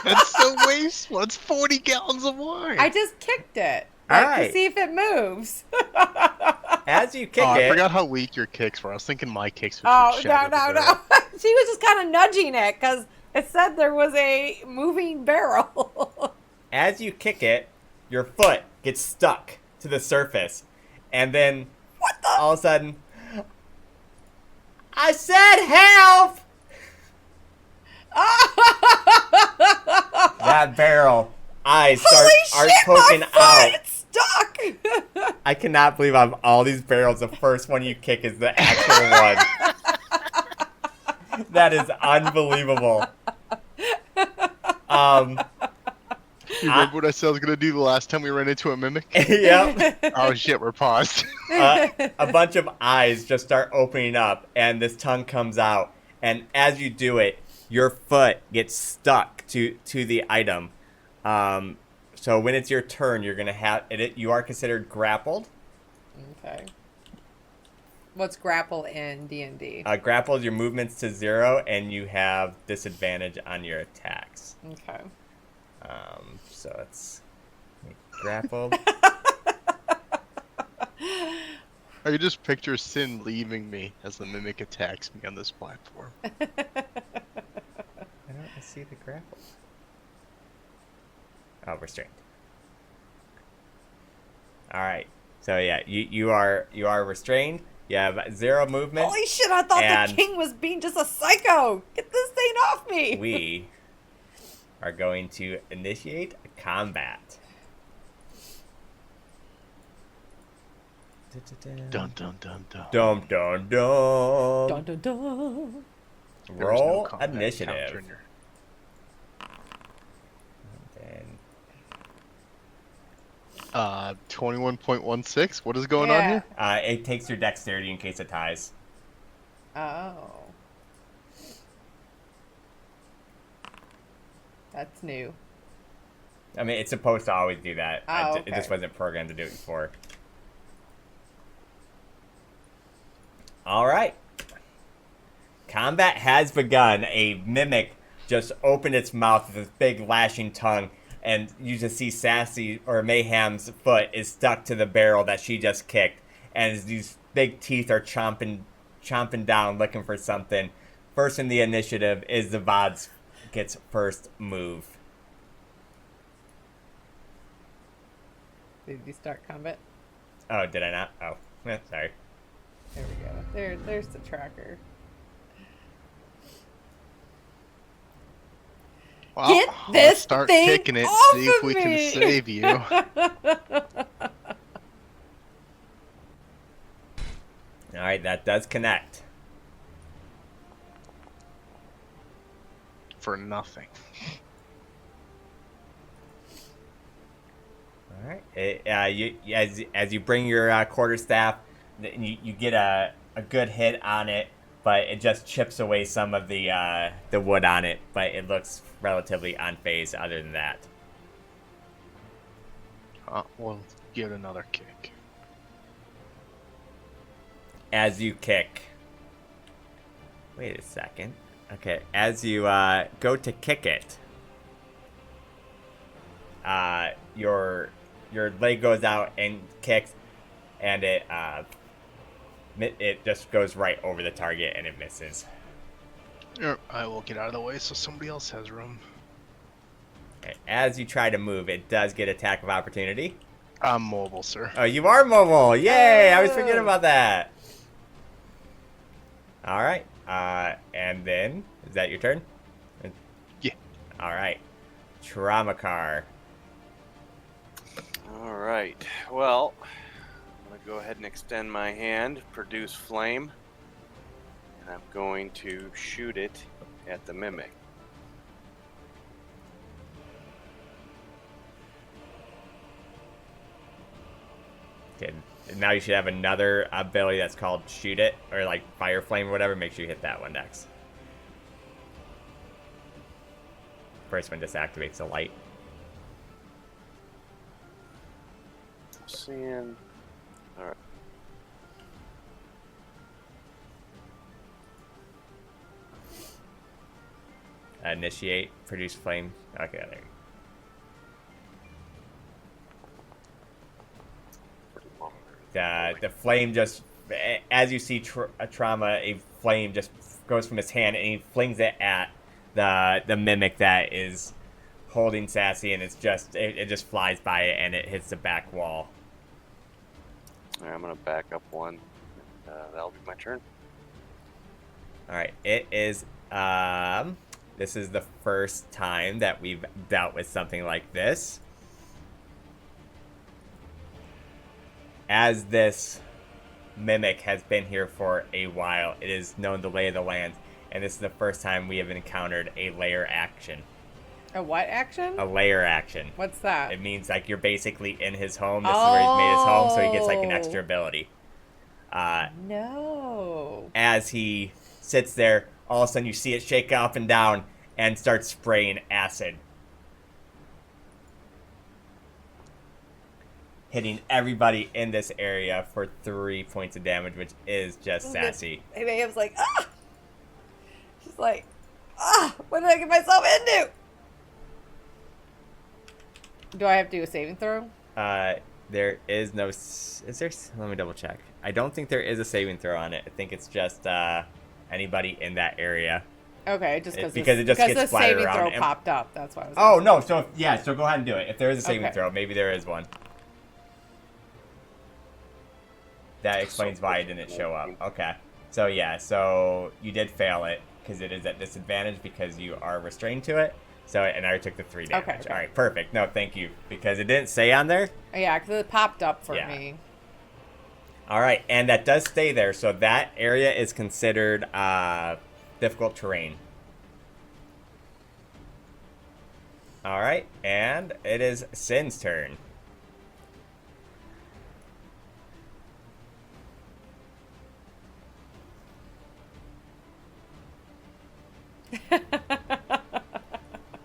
That's so wasteful. It's 40 gallons of wine. I just kicked it. All To right. see if it moves. As you kick I it, forgot how weak your kicks were. I was thinking my kicks would Oh, just shatter the no. barrel. She was just kind of nudging it because it said there was a moving barrel. as you kick it, your foot gets stuck to the surface, and then What the? all of a sudden, I said help! That barrel, eyes Holy are shit, poking my out. foot! It's stuck! I cannot believe out of all these barrels, the first one you kick is the actual one. That is unbelievable. You remember what I said I was gonna do the last time we ran into a mimic? Yep. Oh shit, we're paused. A bunch of eyes just start opening up, and this tongue comes out. And as you do it, your foot gets stuck to the item. So when it's your turn, you're gonna have it. You are considered grappled. Okay. What's grapple in D&D? Grappled, your movement's to 0, and you have disadvantage on your attacks. Okay. So it's grappled. I could just picture Sin leaving me as the mimic attacks me on this platform. I don't see the grapple. Oh, restrained. All right. So yeah, you are restrained. You have 0 movement. Holy shit, I thought And- the king was being just a psycho. Get this thing off me. We are going to initiate combat. Dun dun dun dun. Dum dum dum. Dun, dun, dun. There was no Roll combat initiative. encounter in your- And 21.16. What is going on Yeah. here? it takes your dexterity in case it ties. Oh. That's new. I mean, it's supposed to always do that. Oh, It just okay. wasn't programmed to do it before. All right. Combat has begun. A mimic just opened its mouth with its big lashing tongue, and you just see Sassy or Mayhem's foot is stuck to the barrel that she just kicked, and these big teeth are chomping down, looking for something. First in the initiative is the Vods gets first move. Did you start combat? Oh, did I not? Oh, sorry. There we go. There's the tracker. Well, Get let's this start thing kicking it. off See if of we me. can save you. All right, that does connect. For nothing. All right. You as you bring your quarterstaff, you get a good hit on it, but it just chips away some of the wood on it. But it looks relatively unfazed. Other than that, We'll give it another kick. as you kick. Wait a second. Okay, as you go to kick it, your leg goes out and kicks, and it just goes right over the target and it misses. I will get out of the way so somebody else has room. Okay, as you try to move, it does get attack of opportunity. I'm mobile, sir. Oh, you are mobile! Yay! I was forgetting Oh. about that. All right. And then is that your turn? Yeah. All right. Trauma car. All right. Well, I'm going to go ahead and extend my hand, produce flame, and I'm going to shoot it at the mimic. Okay. Now you should have another ability that's called shoot it or like fire flame or whatever. Make sure you hit that one next. First one just activates the light. Seeing. All right. Initiate, produce flame. Okay, there you go. The flame just, as you see a trauma, a flame just goes from his hand and he flings it at the mimic that is holding Sassy, and it's just it just flies by it and it hits the back wall. All right, I'm going to back up one. That'll be my turn. All right, it is. This is the first time that we've dealt with something like this. As this mimic has been here for a while, it is known the lay of the land, and this is the first time we have encountered a layer action. A what action? A layer action. What's that? It means like you're basically in his home. This is where he's made his home, so he gets like an extra Oh. ability. No. As he sits there, all of a sudden you see it shake up and down and start spraying acid. hitting everybody in this area for 3 points of damage, which is just sassy. Hey, Mayhem's like, ah! She's like, ah! What did I get myself into? Do I have to do a saving throw? There is no... Is there... Let me double check. I don't think there is a saving throw on it. I think it's just anybody in that area. Okay, just because it just gets the splattered saving around. throw popped up. That's why I was Oh, asking. no. So, yeah. So go ahead and do it. If there is a saving Okay. throw, maybe there is one. That explains why it didn't show up. Okay. So, yeah. So you did fail it because it is at disadvantage because you are restrained to it. So, and I took the 3 damage. Okay. All right. Perfect. No, thank you. Because it didn't say on there. Yeah, because it popped up for Yeah. me. All right. And that does stay there. So that area is considered difficult terrain. All right. And it is Sin's turn.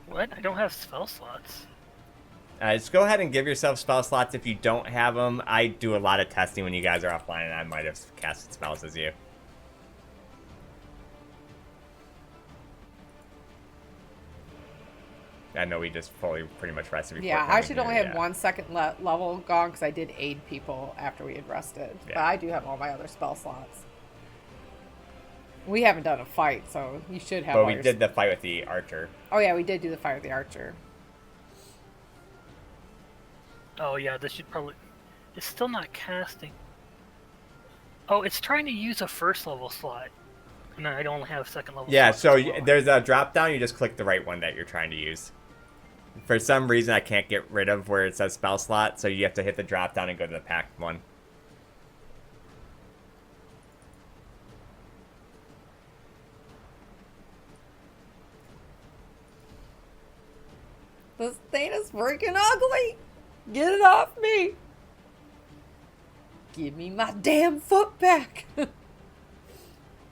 What? I don't have spell slots. Just go ahead and give yourself spell slots if you don't have them. I do a lot of testing when you guys are offline, and I might have casted spells as you. I know we just fully pretty much rested before Yeah, I coming should only here, have yeah. 1 second level gone because I did aid people after we had rested. But Yeah. I do have all my other spell slots. We haven't done a fight, so you should have But all we your did the fight with the archer. Oh, yeah, we did do the fight with the archer. Oh yeah, this should probably... It's still not casting. Oh, it's trying to use a first level slot. And I don't have second level Yeah, slots so as well. there's a drop down. You just click the right one that you're trying to use. For some reason, I can't get rid of where it says spell slot, so you have to hit the drop down and go to the packed one. This thing is freaking ugly. Get it off me. Give me my damn foot back.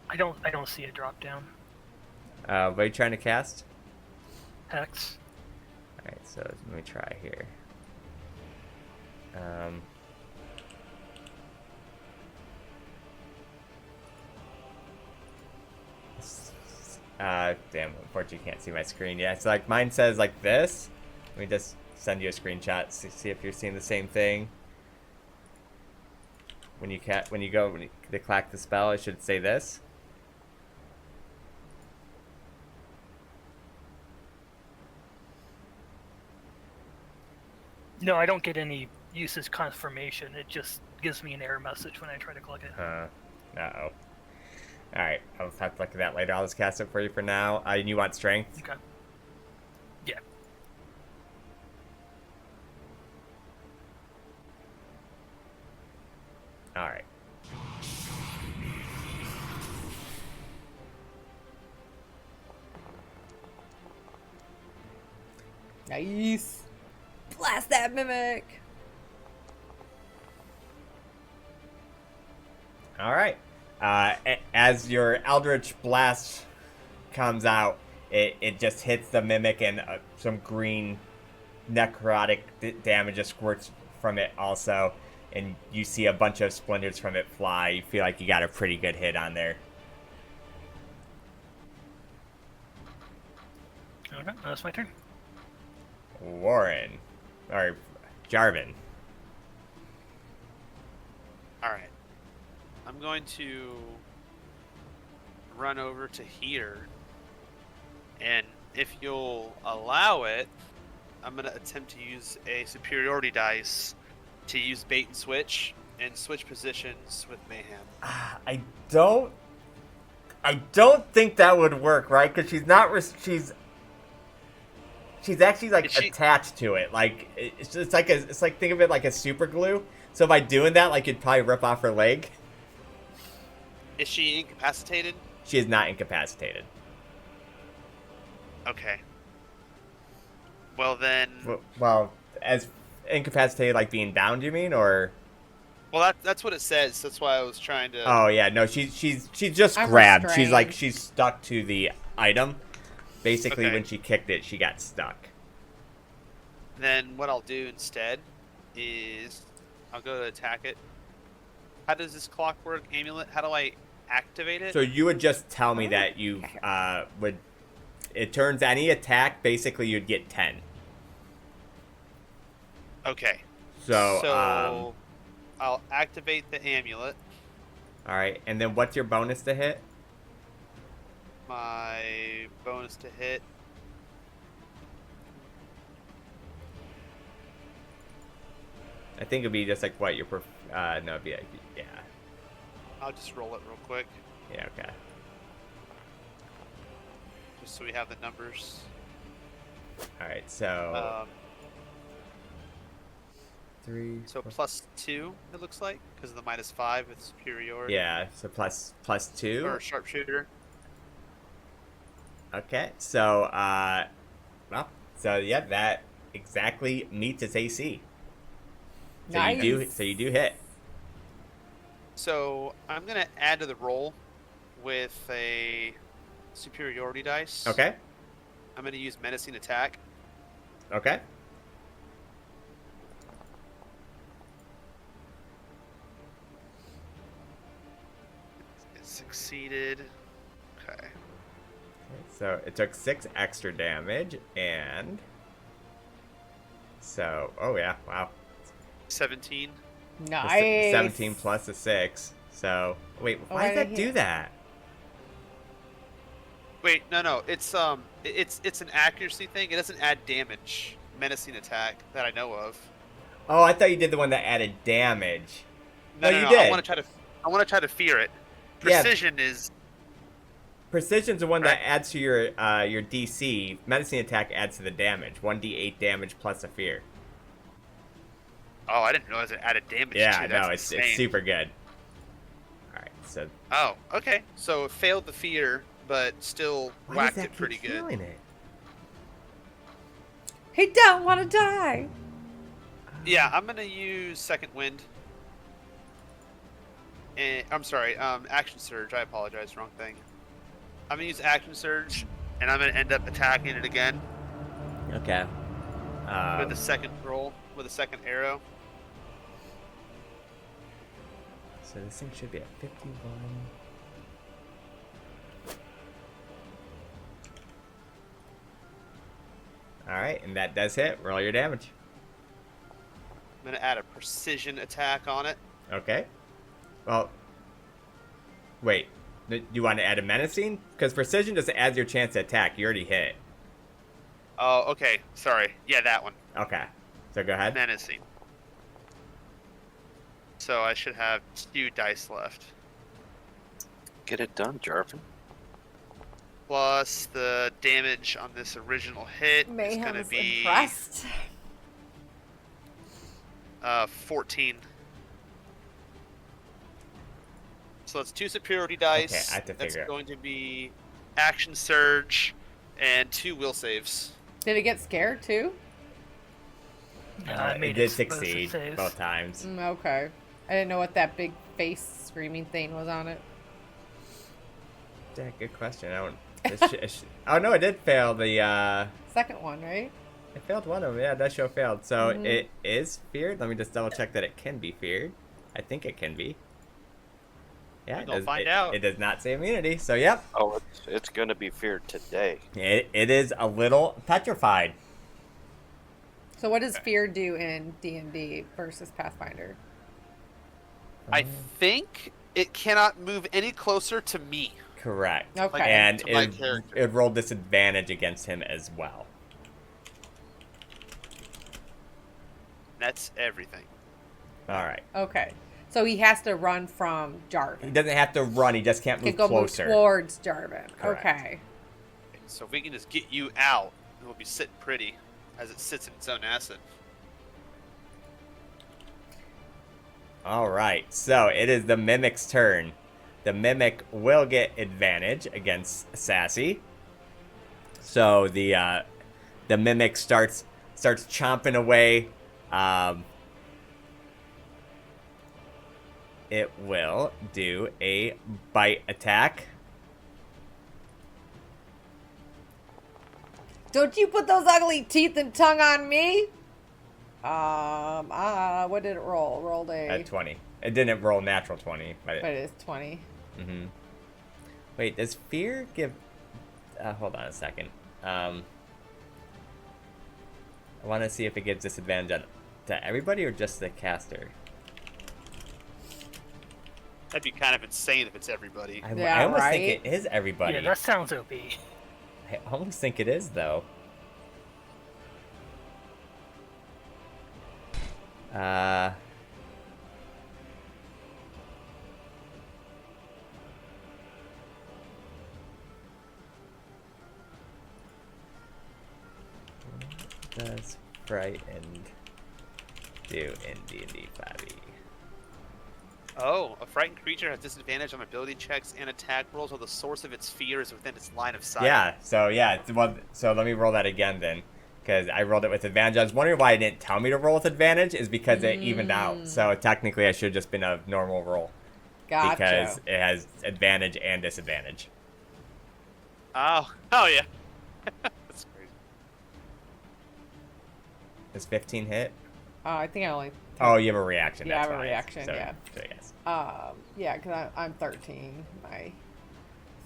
I don't see a drop down. What are you trying to cast? Hex. Alright, so let me try here. Damn, unfortunately you can't see my screen. Yeah, so like mine says like this. Let me just send you a screenshot, see if you're seeing the same thing. When you clack the spell, it should say this. No, I don't get any usage confirmation. It just gives me an error message when I try to click it. Uh-oh. Alright, I'll have to look at that later. I'll just cast it for you for now. And you want strength? Okay. Yeah. Alright. Nice. Blast that mimic. Alright. As your Eldritch Blast comes out, it just hits the mimic and some green necrotic damage just squirts from it also. And you see a bunch of splinters from it fly. You feel like you got a pretty good hit on there. Okay, that's my turn. Warren. Or Jarvan. Alright. I'm going to run over to here. And if you'll allow it, I'm going to attempt to use a superiority dice to use bait and switch positions with Mayhem. I don't think that would work, right? Because she's not. She's actually like attached to it. Like it's like think of it like a super glue. So by doing that, like you'd probably rip off her leg. Is she incapacitated? She is not incapacitated. Okay. Well then. Well, as incapacitated, like being bound, you mean, or? Well, that's what it says. That's why I was trying to. Oh yeah, no, she's just I'm grabbed. restrained. She's stuck to the item. Basically, Okay. when she kicked it, she got stuck. Then what I'll do instead is I'll go to attack it. How does this clockwork amulet? How do I activate it? So you would just tell me that you would. It turns any attack. Basically, you'd get 10. Okay. So I'll activate the amulet. all right, and then what's your bonus to hit? My bonus to hit. I think it'd be just like what your no, it'd be like, yeah, I'll just roll it real quick, yeah, okay. just so we have the numbers. All right, so 3. So +2, it looks like, because of the -5 with superiority. Yeah, so plus 2. Or sharpshooter. Okay, so well, so yeah, that exactly meets its AC. So Nice. you do hit. So I'm gonna add to the roll with a superiority dice. Okay. I'm gonna use menacing attack. Okay. It succeeded. Okay. So it took 6 extra damage, and so yeah, wow. 17. Nice. 17 plus a 6. So wait, why why does did that I do hit? that? Wait, no, it's an accuracy thing. It doesn't add damage. Menacing attack that I know of. Oh, I thought you did the one that added damage. No, you no, did. I want to try to fear it. Yeah. Precision is Precision's the one that Right. adds to your DC. Medicine attack adds to the damage. 1d8 damage plus a fear. Oh, I didn't realize it added damage. Yeah, too. That's no, it's insane. super good. All right, so Oh, okay. So it failed the fear, but still why whacked does that it pretty keep good. feeling it? He don't want to die. Yeah, I'm gonna use second wind. And I'm sorry, action surge. I apologize, wrong thing. I'm gonna use action surge, and I'm gonna end up attacking it again Okay. with the second roll with a second arrow. So this thing should be at 51. All right, and that does hit. Roll your damage. I'm gonna add a precision attack on it. Okay. Well, wait. Do you want to add a menacing? Because precision just adds your chance to attack. You already hit. Oh, okay. Sorry. Yeah, that one. Okay. So go ahead. Menacing. So I should have 2 dice left. Get it done, Jarvan. Plus the damage on this original hit is Mayhem gonna is be impressed. 14. So that's 2 superiority dice. Okay, I have to That's figure it. going to be action surge and 2 will saves. Did it get scared too? I It made did both succeed saves. both times. Okay. I didn't know what that big face screaming thing was on it. Yeah, good question. I don't. Oh no, it did fail the. Second one, right? It failed one of them. Yeah, that show failed. So Mhm. it is feared. Let me just double check that it can be feared. I think it can be. Yeah, We'll find out. It does not say immunity. So yep, Oh, it's gonna be feared today. it is a little petrified. So what does fear do in D&D versus Pathfinder? I think it cannot move any closer to me. Correct. Okay. And To my it, character. it rolled disadvantage against him as well. That's everything. All right. Okay. So he has to run from He Jarvan. doesn't have to run. He just can't Can move go closer. move towards Jarvan. Correct. Okay. So if we can just get you out, it will be sitting pretty as it sits in its own acid. All right. So it is the Mimic's turn. The Mimic will get advantage against Sassy. So the Mimic starts chomping away. It will do a bite attack. Don't you put those ugly teeth and tongue on me? What did it roll? Rolled a. At 20. It didn't roll natural 20, but But it is 20. Mm-hmm. Wait, does fear give... hold on a second. I want to see if it gives disadvantage to everybody or just the caster. That'd be kind of insane if it's everybody. I almost think it is everybody. Yeah, that sounds OP. I almost think it is, though. What does frightened do in D&D 5e? Oh, a frightened creature has disadvantage on ability checks and attack rolls while the source of its fear is within its line of sight. Yeah, so so let me roll that again then. Because I rolled it with advantage. I was wondering why it didn't tell me to roll with advantage, is because it evened out. So technically I should have just been a normal roll. Gotcha. Because it has advantage and disadvantage. Oh yeah. That's crazy. Does 15 hit? I think I only. Oh, you have a reaction. Yeah, I That's have a why. reaction, So, yeah. So yes. Yeah, because I'm 13.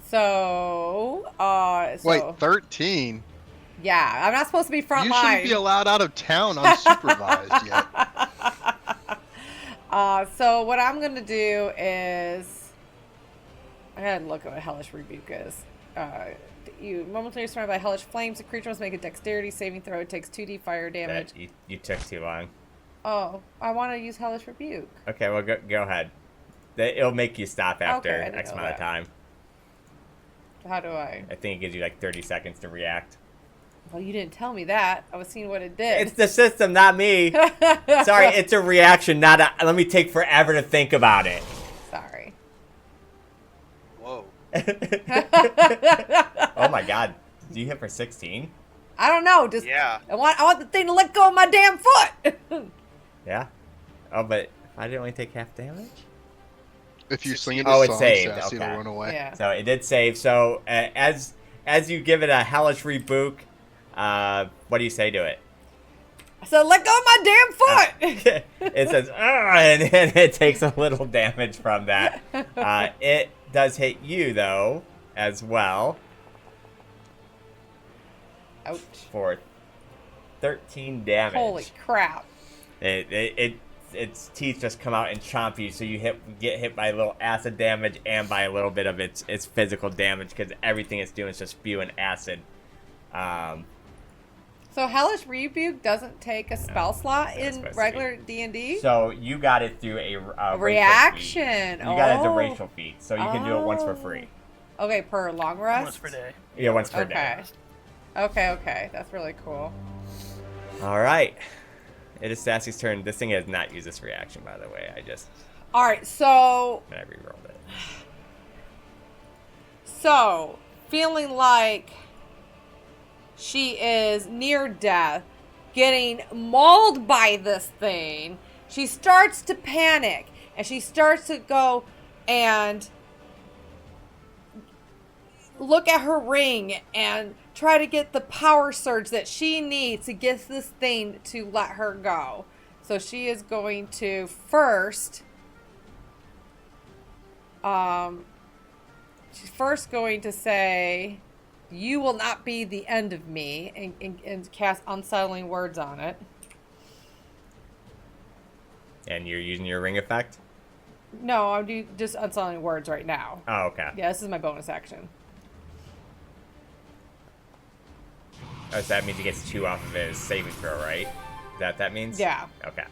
So. Wait, 13? Yeah, I'm not supposed to be front You line. shouldn't be allowed out of town unsupervised yet. So what I'm gonna do is, I gotta look at what Hellish Rebuke is. You momentarily surrounded by hellish flames. The creature must make a dexterity saving throw. It takes 2d fire damage. You took too long. Oh, I want to use Hellish Rebuke. Okay, well go ahead. It'll make you stop after Okay, I didn't X know amount of that. time. How do I? I think it gives you like 30 seconds to react. Well, you didn't tell me that. I was seeing what it did. It's the system, not me. Sorry, it's a reaction, not a... Let me take forever to think about it. Sorry. Whoa. Oh my god. Did you hit for 16? I don't know. Just Yeah. I want the thing to let go of my damn foot. Yeah. Oh, but I didn't only take half damage? If you sing it Oh, a it's song, saved, Sassy will okay. run away. Yeah. So it did save. So as you give it a hellish rebuke, what do you say to it? So let go of my damn foot. It says, and it takes a little damage from that. It does hit you, though, as well, Ouch. for 13 damage. Holy crap. Its teeth just come out and chomp you, so you get hit by a little acid damage and by a little bit of its physical damage, because everything it's doing is just spewing acid. So Hellish Rebuke doesn't take a spell slot in supposed to regular D&D? So you got it through a racial reaction. feat. You got it as a Oh. racial feat, so you can do it once for free. Okay, per long rest? Once per day. Yeah, once per day. Okay. That's really cool. All right. It is Sassy's turn. This thing has not used this reaction, by the way. All right, so I re-rolled it. feeling like she is near death, getting mauled by this thing, she starts to panic, and she starts to go and look at her ring and try to get the power surge that she needs to get this thing to let her go. So she is going to first, she's first going to say, "You will not be the end of me," and cast unsettling words on it. And you're using your ring effect? No, I'm doing just unsettling words right now. Oh, okay. Yeah, this is my bonus action. Oh, so that means he gets 2 off of his saving throw, right? Is that what that means? Yeah. Okay.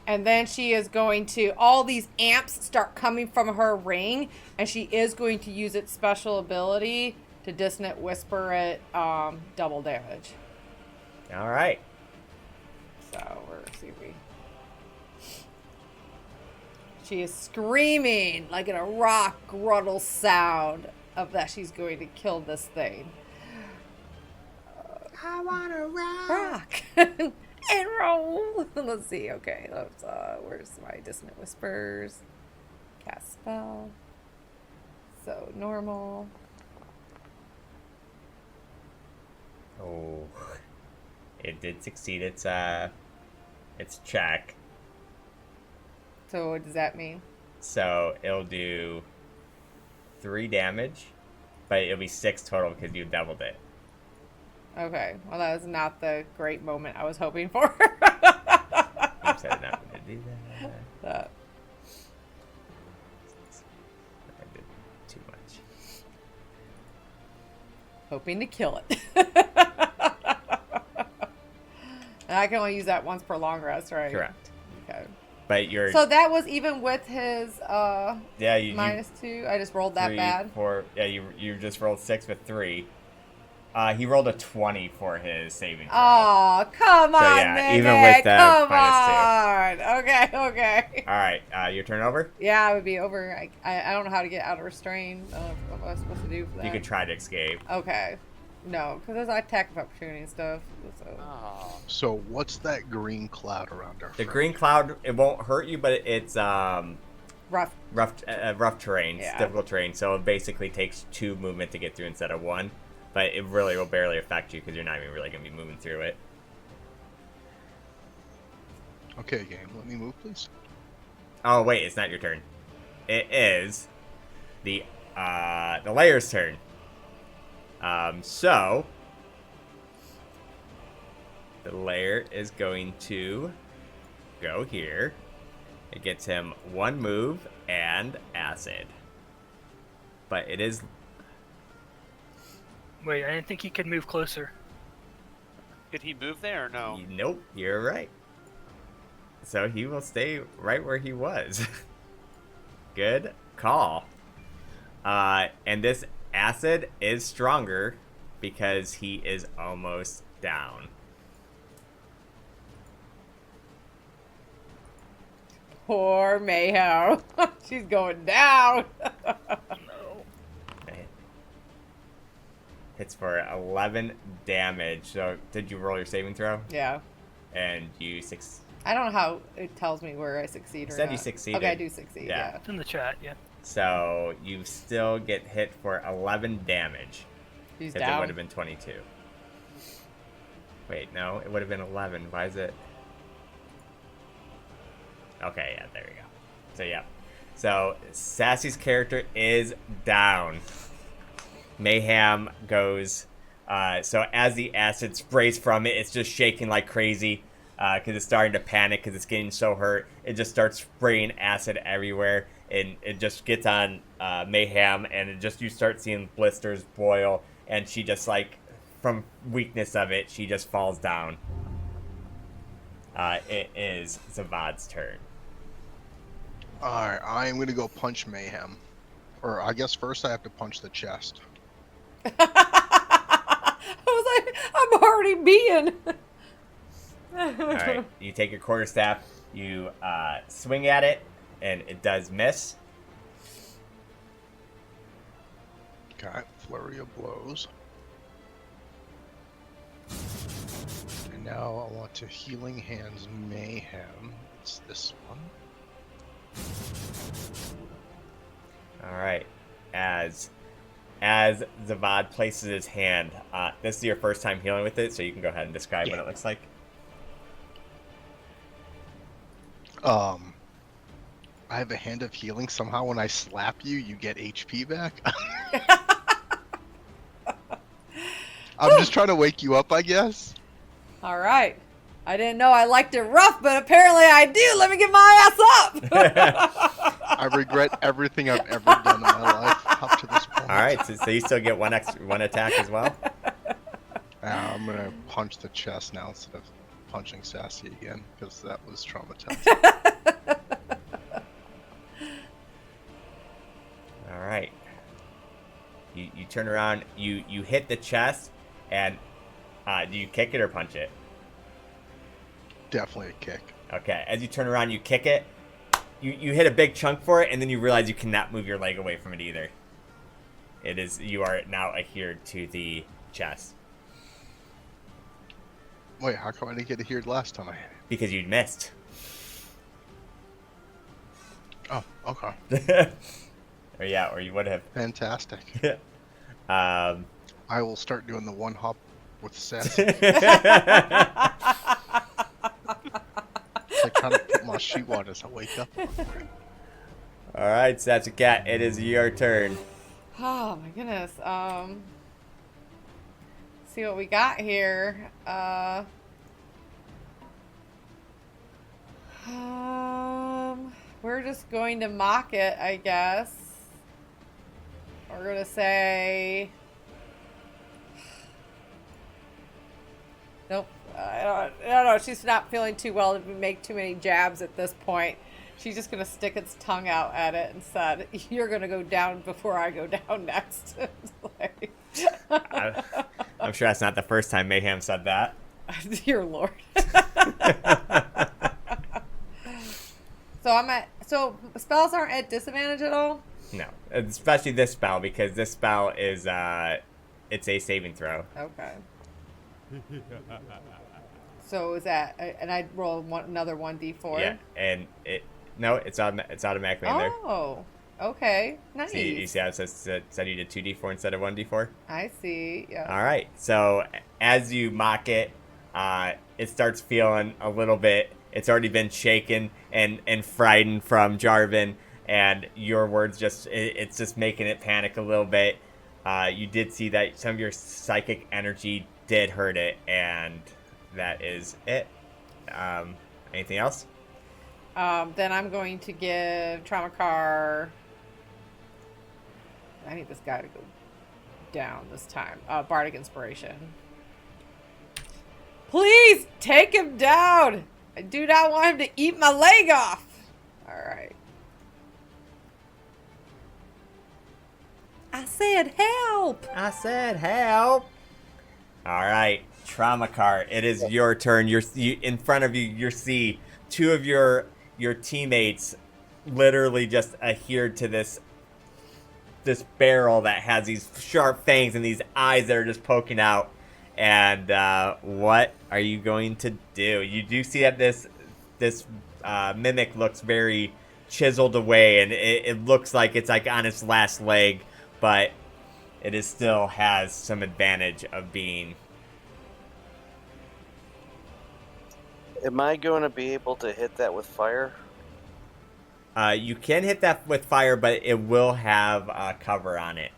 And then she is going to, all these amps start coming from her ring, and she is going to use its special ability to Dissonant Whisper it double damage. All right. So, let's see if we... She is screaming like in a rock gruttle sound of that she's going to kill this thing. I want to rock and roll. Let's see. Okay, let's, where's my Dissonant Whispers? Cast spell. So normal. Oh, it did succeed its its check. So what does that mean? So it'll do 3 damage, but it'll be 6 total because you doubled it. Okay. Well, that was not the great moment I was hoping for. You said not going to do that. I did too much. Hoping to kill it. And I can only use that once per long rest, right? Correct. Okay. But you're So that was even with his yeah you -2. I just rolled that 3, bad. 4. Yeah, you just rolled 6 with 3. He rolled a 20 for his saving throw. Oh, come So, on, yeah, Nick. even with that, Come on. Okay. All right, your turn over. Yeah, it would be over. I don't know how to get out of restraint. I don't know what I was supposed to do for that. You could try to escape. Okay. No, because there's attack of opportunity and stuff. So. Oh. So what's that green cloud around our The friend? green cloud, it won't hurt you, but it's Rough. rough terrain. It's Yeah. difficult terrain, so it basically takes 2 movement to get through instead of 1. But it really will barely affect you because you're not even really going to be moving through it. Okay, game. Let me move, please. Oh wait, it's not your turn. It is the layer's turn. So the layer is going to go here. It gets him 1 move and acid. But it is. Wait, I didn't think he could move closer. Could he move there or no? Nope, you're right. So he will stay right where he was. Good call. And this acid is stronger because he is almost down. Poor Mayhem. She's going down. No. Hits for 11 damage. So did you roll your saving throw? Yeah. And you I don't know how it tells me where I succeed or said not. you succeeded. Okay, I do succeed. Yeah. Yeah. It's in the chat, yeah. So you still get hit for 11 damage. He's Because it down. would have been 22. Wait, no, it would have been 11. Why is it? Okay, yeah, there we go. So, yeah. So, Sassy's character is down. Mayhem goes. So, as the acid sprays from it, it's just shaking like crazy. Because it's starting to panic because it's getting so hurt. It just starts spraying acid everywhere. And it just gets on Mayhem. And you start seeing blisters boil. And she just, like, from weakness of it, she just falls down. It is Zavad's turn. Alright, I am going to go punch Mayhem. Or I guess first I have to punch the chest. I was like, I'm already being. Alright, you take your quarterstaff, you swing at it, and it does miss. Okay, flurry of blows. And now I want to Healing Hands Mayhem. It's this one. Alright, as Zavad places his hand, this is your first time healing with it, so you can go ahead and describe what it looks like. I have a hand of healing. Somehow when I slap you, you get HP back. I'm just trying to wake you up, I guess. All right. I didn't know I liked it rough, but apparently I do. Let me get my ass up. I regret everything I've ever done in my life up to this point. Alright, so you still get one attack as well? I'm gonna punch the chest now instead of punching Sassy again, because that was traumatizing. Alright. You turn around, you hit the chest, and do you kick it or punch it? Definitely a kick. Okay, as you turn around, you kick it. You hit a big chunk for it, and then you realize you cannot move your leg away from it either. You are now adhered to the chest. Wait, how come I didn't get adhered last time I hit it? Because you missed. Oh, okay. Or you would have. Fantastic. I I will start doing the one hop with Sassy. while she watches. I wake up. All right, Satsukat, it is your turn. Oh my goodness. See what we got here. We're just going to mock it, I guess. We're gonna say. Nope. I don't know. She's not feeling too well to make too many jabs at this point. She's just gonna stick its tongue out at it and said, "You're gonna go down before I go down next." Like, I'm sure that's not the first time Mayhem said that. dear Lord. So spells aren't at disadvantage at all? No, especially this spell, because this spell is it's a saving throw. Okay. So is that, and I roll another 1d4? Yeah, and it's automatically in there. Oh, okay. Nice. See, you see how it said you did 2d4 instead of 1d4? I see, yeah. All right, so as you mock it, it starts feeling a little bit, it's already been shaken and frightened from Jarvan, and your words it's just making it panic a little bit. You did see that some of your psychic energy did hurt it, and that is it. Anything else? Then I'm going to give Traumacar. I need this guy to go down this time. Bardic Inspiration. Please take him down. I do not want him to eat my leg off. All right. I said help. I said help. All right, Traumacar, it is your turn. You in front of you. You see two of your teammates literally just adhered to this barrel that has these sharp fangs and these eyes that are just poking out. And what are you going to do? You do see that this mimic looks very chiseled away, and it looks like it's like on its last leg, but it still has some advantage of being. Am I going to be able to hit that with fire? You can hit that with fire, but it will have cover on it.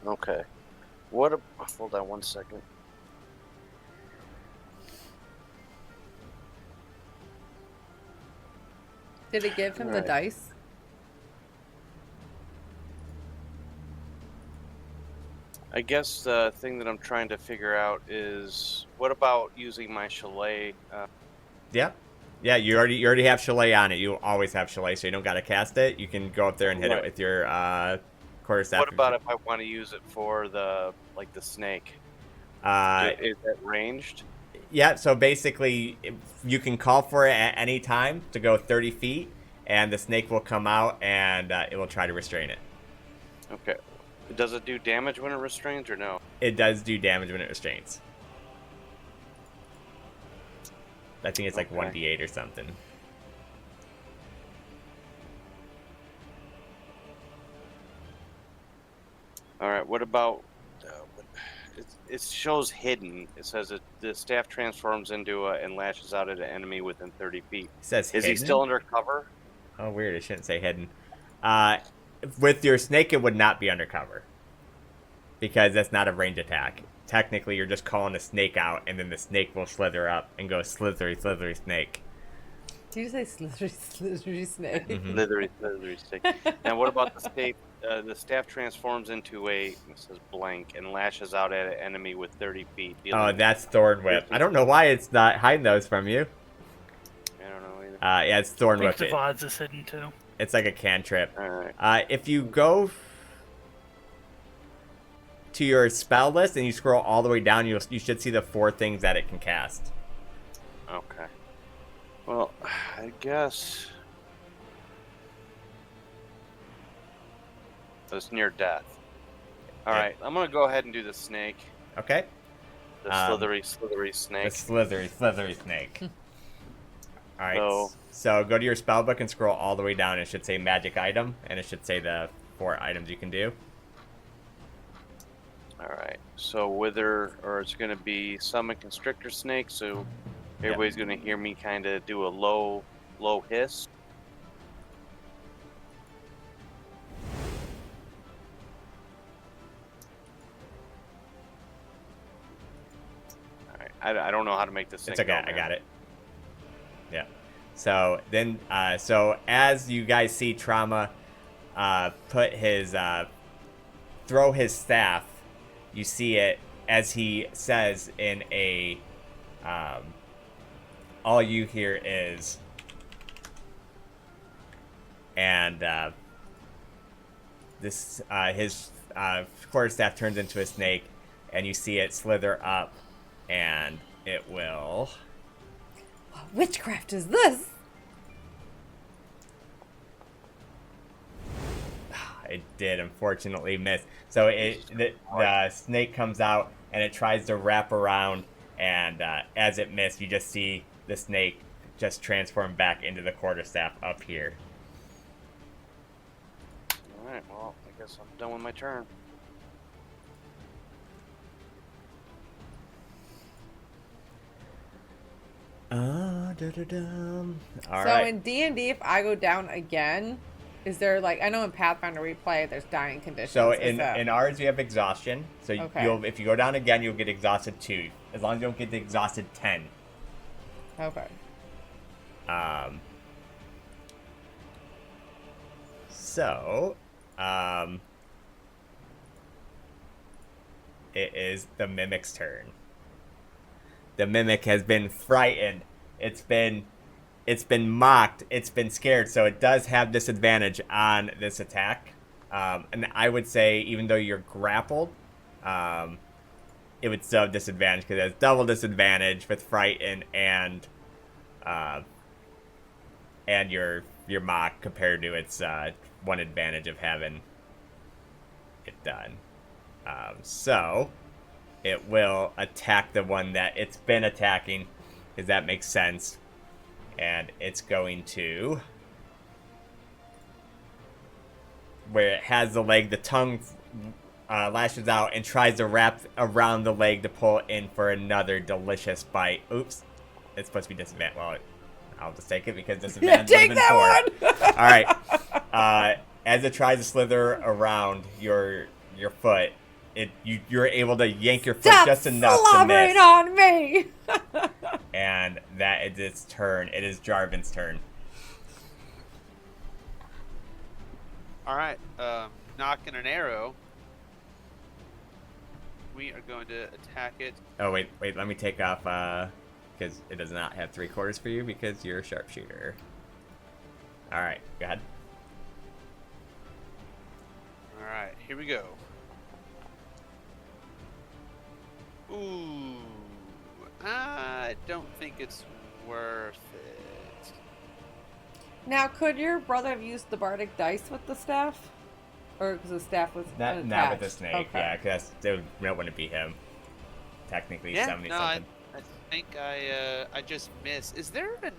Okay. Hold on 1 second. Did it give him the Alright. dice? I guess the thing that I'm trying to figure out is, what about using my chalet? Yeah, you already have chalet on it. You always have chalet, so you don't gotta cast it. You can go up there and hit it Right. with your quarterstaff. What about if I want to use it for the snake? Is that ranged? Yeah, so basically, you can call for it at any time to go 30 feet, and the snake will come out, and it will try to restrain it. Okay. Does it do damage when it restrains or no? It does do damage when it restrains. I think it's like Okay. 1d8 or something. All right. What about? It shows hidden. It says the staff transforms into and lashes out at an enemy within 30 feet. It says Is he hidden? still under cover? Oh, weird. It shouldn't say hidden. With your snake, it would not be undercover. Because that's not a range attack. Technically, you're just calling a snake out, and then the snake will slither up and go slithery, slithery snake. Did you say slithery, slithery snake? Mhm. Slithery snake. And what about the staff? The staff transforms into it says blank and lashes out at an enemy with 30 feet. Oh, that's Thorn Whip. I don't know why it's not hiding those from you. I don't know either. Yeah, it's Thorn Whip. Rings of Odds is hidden too. It's like a cantrip. All right. If you go to your spell list and you scroll all the way down, you should see the 4 things that it can cast. Okay. Well, I guess it's near death. All Yeah. right, I'm gonna go ahead and do the snake, Okay? the slithery snake. The slithery snake. All right. So- So go to your spell book and scroll all the way down. It should say magic item, and it should say the 4 items you can do. All right. So wither, or it's gonna be summon constrictor snake. So everybody's gonna hear me kind of do a low low hiss. I don't know how to make this thing It's okay. go, I man. got it. Yeah. So then, so as you guys see Trauma put his throw his staff, you see it as he says in a all you hear is, and this his quarterstaff turns into a snake, and you see it slither up, and it will. What witchcraft is this? It did unfortunately miss. So the snake comes out and it tries to wrap around, and as it missed, you just see the snake just transform back into the quarterstaff up here. All right. Well, I guess I'm done with my turn. All So right. in D&D, if I go down again, is there like, I know in Pathfinder Replay there's dying conditions. So Is in that- ours you have exhaustion. So Okay. you'll if you go down again, you'll get exhausted 2. As long as you don't get exhausted 10. Okay. So, it is the Mimic's turn. The Mimic has been frightened. It's been mocked. It's been scared. So it does have disadvantage on this attack. And I would say, even though you're grappled, it would still have disadvantage because it has double disadvantage with frightened and your mock compared to its one advantage of having it done. So it will attack the one that it's been attacking, because that makes sense. And it's going to, where it has the leg, the tongue lashes out and tries to wrap around the leg to pull in for another delicious bite. Oops. It's supposed to be disadvantage. Well, I'll just take it because disadvantage Take would have been 4. that one! All right. As it tries to slither around your foot, you're able to yank your foot Stop just enough to slobbering miss. on me! And that is its turn. It is Jarvan's turn. All right, knocking an arrow. We are going to attack it. Oh, wait. Let me take off, because it does not have 3/4 for you because you're a sharpshooter. All right, go ahead. All right, here we go. Ooh, I don't think it's worth it. Now, could your brother have used the bardic dice with the staff? Or because the staff was Not with the unattached? snake, Okay. yeah, because that wouldn't be him. Technically, Yeah, 70 no, something. I think I just missed. Is there an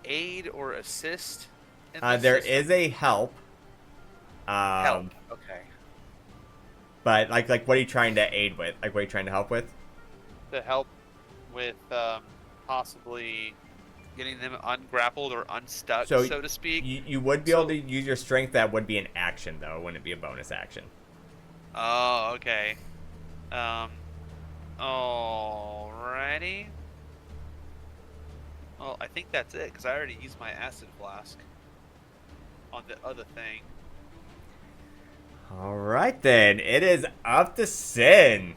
aid or assist? In this There system? is a help. Help. Okay. But like what are you trying to aid with? Like what are you trying to help with? To help with possibly getting them ungrappled or unstuck, So so to speak. You would be able to use your strength. That would be an action though. It wouldn't be a bonus action. Oh, okay. Alrighty. Well, I think that's it because I already used my acid flask on the other thing. All right then. It is up to Sin.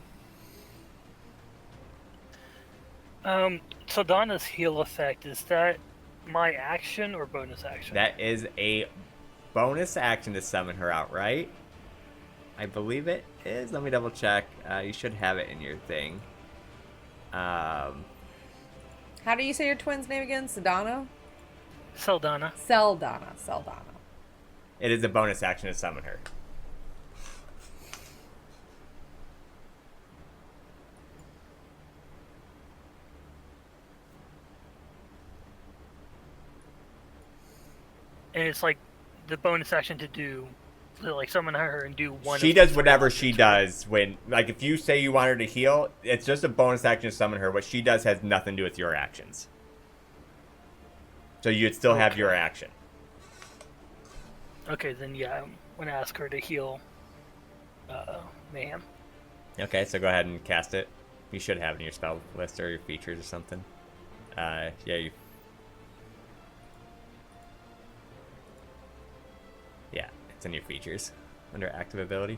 Saldana's heal effect, is that my action or bonus action? That is a bonus action to summon her out, right? I believe it is. Let me double check. You should have it in your thing. How do you say your twin's name again? Sedano? Saldana. Seldana. It is a bonus action to summon her. And it's like the bonus action to do, to like summon her and do one. She of does the whatever three she options. does when, like, if you say you want her to heal, it's just a bonus action to summon her. What she does has nothing to do with your actions. So you'd still have your action. Okay, then yeah, I'm gonna ask her to heal Mayhem. Okay, so go ahead and cast it. You should have it in your spell list or your features or something. Yeah, yeah, it's in your features under active ability.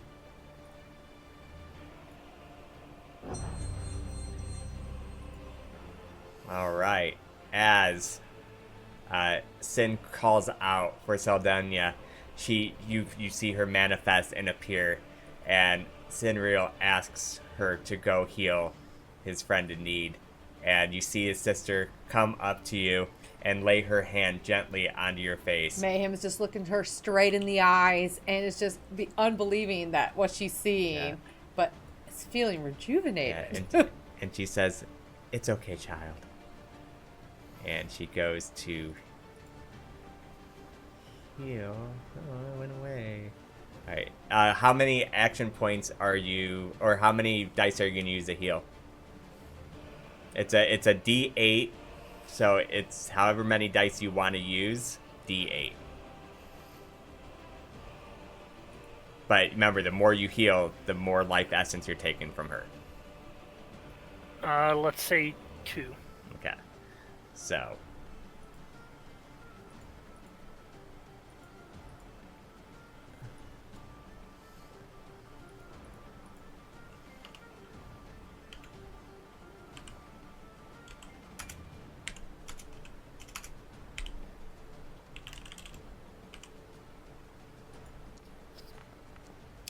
All right, as Sin calls out for Saldania, you see her manifest and appear, and Sinriel asks her to go heal his friend in need, and you see his sister come up to you and lay her hand gently onto your face. Mayhem is just looking her straight in the eyes and is just unbelieving that what she's seeing, but it's feeling rejuvenated. Yeah, and she says, "It's okay, child." And she goes to heal. Oh, it went away. All right. How many action points are you, or how many dice are you gonna use to heal? It's a D8, so it's however many dice you want to use. D8. But remember, the more you heal, the more life essence you're taking from her. Let's say 2. Okay. So.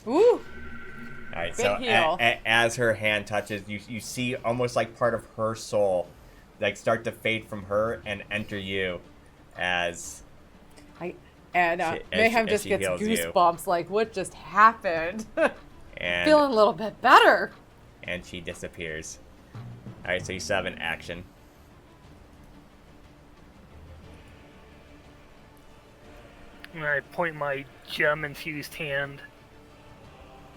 Ooh. All right, so Big heal. as her hand touches, you see almost like part of her soul like start to fade from her and enter you as Mayhem just she gets heals you. goosebumps, like, what just happened? And, Feeling a little bit better. and she disappears. All right, so you still have an action. And I point my gem-infused hand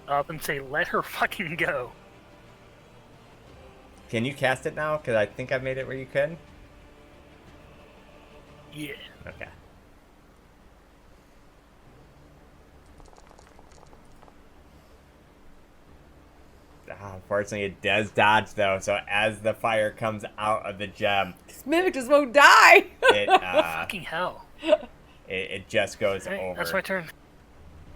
up and say, let her fucking go. Can you cast it now? Because I think I made it where you could. Yeah. Okay. Unfortunately, it does dodge, though. So as the fire comes out of the gem, This mimic just won't die. it Fucking hell. it just goes Alright, over. that's my turn.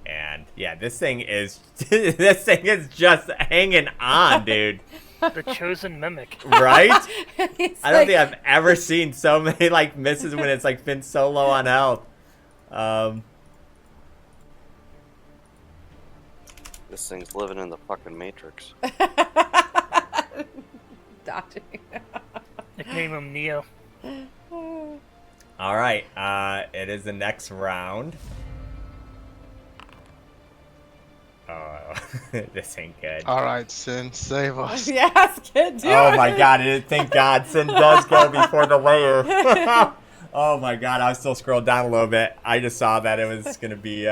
And yeah, this thing is just hanging on, dude. The chosen mimic. Right? It's I don't like- think I've ever seen so many like misses when it's like been so low on health. This thing's living in the fucking Matrix. Dodging. Nickname him Neo. All right, it is the next round. Oh, this ain't good. All right, Sin, save us. Yes, kid, do Oh it. my god, thank God Sin does go before the layer. Oh my god, I was still scrolled down a little bit. I just saw that it was going to be...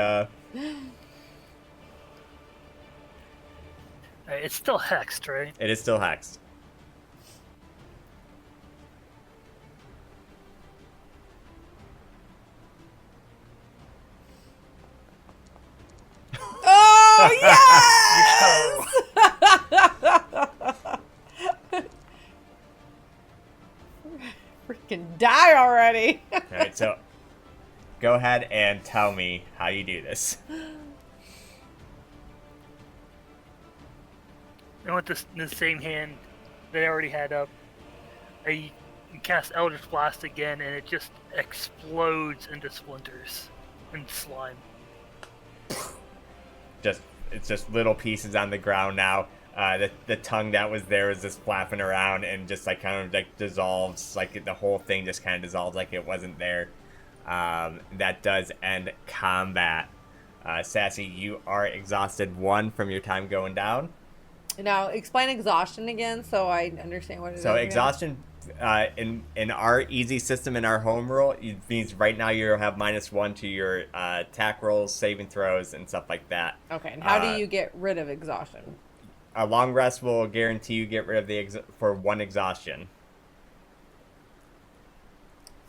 It's still hexed, right? It is still hexed. Oh, yes! Freaking die already. All right, so go ahead and tell me how you do this. And with the same hand that I already had up, I cast Eldritch Blast again, and it just explodes into splinters and slime. It's just little pieces on the ground now. The tongue that was there is just flapping around and just like kind of like dissolves, like the whole thing just kind of dissolves like it wasn't there. That does end combat. Sassy, you are exhausted 1 from your time going down. Now, explain exhaustion again so I understand what it is. So again. exhaustion in our easy system in our home rule, it means right now you have -1 to your attack rolls, saving throws, and stuff like that. Okay, and how do you get rid of exhaustion? A long rest will guarantee you get rid of for 1 exhaustion.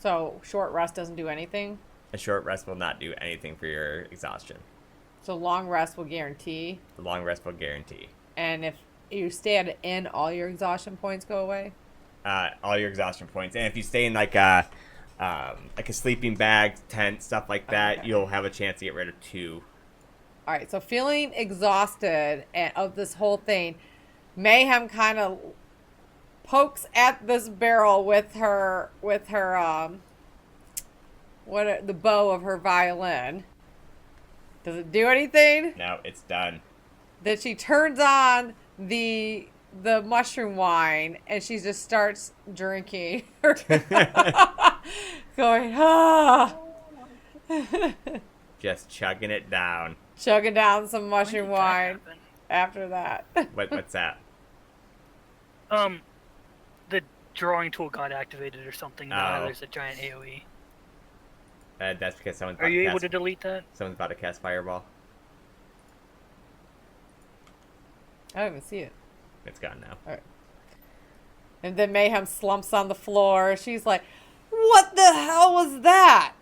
So short rest doesn't do anything. A short rest will not do anything for your exhaustion. So long rest will guarantee. The long rest will guarantee. And if you stay at an inn, all your exhaustion points go away. All your exhaustion points, and if you stay in like a sleeping bag, tent, stuff like that, Okay. you'll have a chance to get rid of 2. All right. So feeling exhausted of this whole thing, Mayhem kind of pokes at this barrel with her the bow of her violin. Does it do anything? No, it's done. Then she turns on the mushroom wine and she just starts drinking. Going, Just chugging it down. chugging down some mushroom When did that wine happen? after that. What's that? The drawing tool got activated or something. Oh. There's a giant AoE. That's because someone's Are about you to able cast, to delete that? someone's about to cast Fireball. I don't even see it. It's gone now. All right. And then Mayhem slumps on the floor. She's like, "What the hell was that?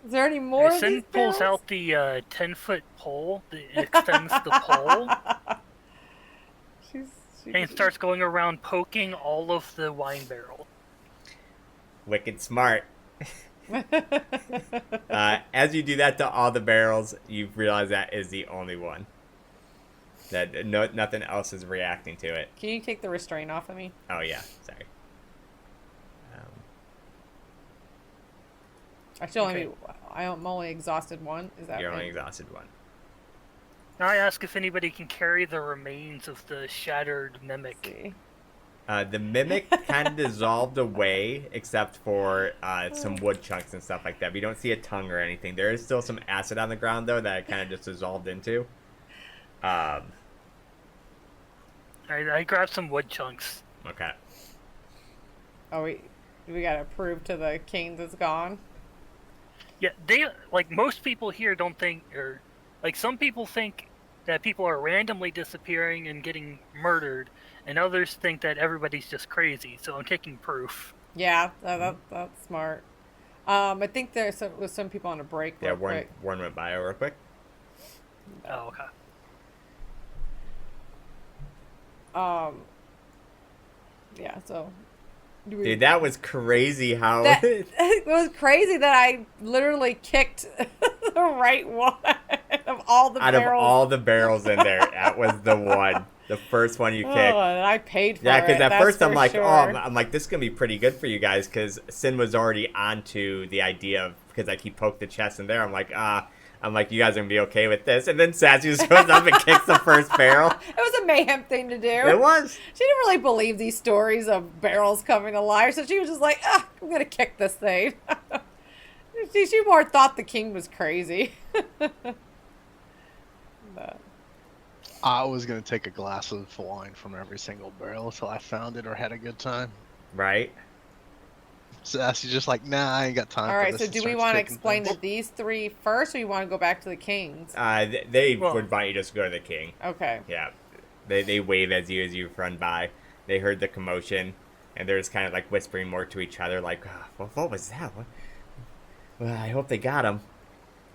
Is there any more of these Sin pulls barrels?" out the 10-foot pole that extends the pole and starts going around poking all of the wine barrel. Wicked smart. As you do that to all the barrels, you realize that is the only one. That nothing else is reacting to it. Can you take the restraint off of me? Oh yeah, sorry. Actually, I'm only exhausted one. Is that You're right? only exhausted one. Now I ask if anybody can carry the remains of the shattered mimic. See. The mimic kind of dissolved away, except for some wood chunks and stuff like that. We don't see a tongue or anything. There is still some acid on the ground though that it kind of just dissolved into. I grabbed some wood chunks. Okay. Oh, we gotta prove to the king that's gone. Yeah, they like most people here don't think, or like some people think that people are randomly disappearing and getting murdered, and others think that everybody's just crazy. So I'm taking proof. Yeah, that's smart. I think there was some people on a break. Yeah, Real quick. Warren went by real quick. Oh, okay. Yeah. So. Dude, that was crazy how... That, it was crazy that I literally kicked the right one of all the Out barrels. of all the barrels in there, that was the one. The first one you kicked. Oh, and I paid for it. Yeah, because at that's first I'm for like, sure. oh, I'm like, this is going to be pretty good for you guys, because Sin was already onto the idea of, because like he poked the chest in there, I'm like, you guys are going to be okay with this. And then Sassy just goes up and kicks the first barrel. It was a Mayhem thing to do. It was. She didn't really believe these stories of barrels coming alive, so she was just like, I'm going to kick this thing. she more thought the king was crazy. But, I was gonna take a glass of wine from every single barrel until I found it or had a good time. Right? Sassy just like, nah, I ain't got time all for right, this. so and do we starts want to taking explain things. to these three first, or you want to go back to the kings? They Well- would want you to just go to the king. Okay. Yeah. They wave as you run by. They heard the commotion, and they're just kind of like whispering more to each other, like, what was that? Well, I hope they got him.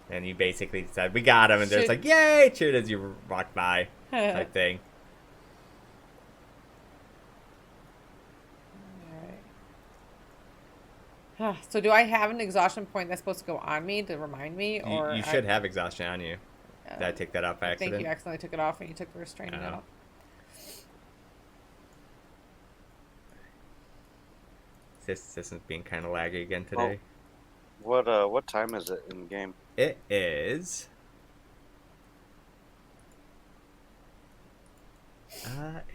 And you basically said, we got him, and they're just Should- like, yay, cheered as you walk by, type thing. All right. So do I have an exhaustion point that's supposed to go on me to remind me, or You should have exhaustion on you. uh, Did I take that off by I think accident? you accidentally took it off and you took the restraint Oh. out. System's being kind of laggy again today. What time is it in the game? It is...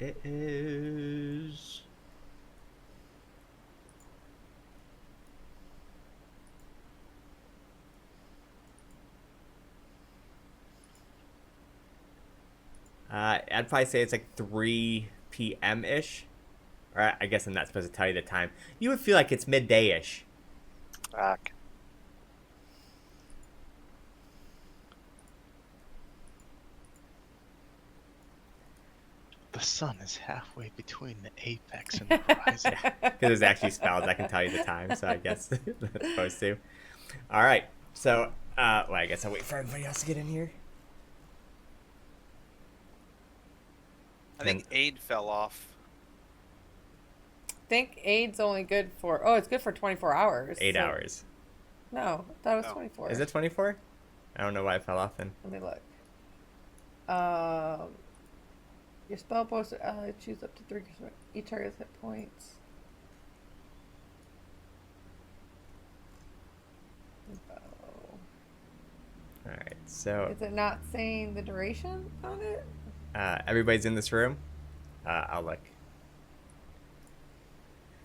it is... I'd probably say it's like 3 p.m.-ish. Or I guess I'm not supposed to tell you the time. You would feel like it's midday-ish. Fuck. The sun is halfway between the apex and the horizon. Because there's actually spells that can tell you the time, so I guess that's supposed to. All right, so well, I guess I'll wait for everybody else to get in here. I think aid fell off. I think aid's only good for. Oh, it's good for 24 hours. 8 so- hours. No, that was Oh. 24. Is it 24? I don't know why it fell off then. Let me look. Your spell booster choose up to 3% each target's hit points. All right, so Is it not saying the duration on it? everybody's in this room. I'll look.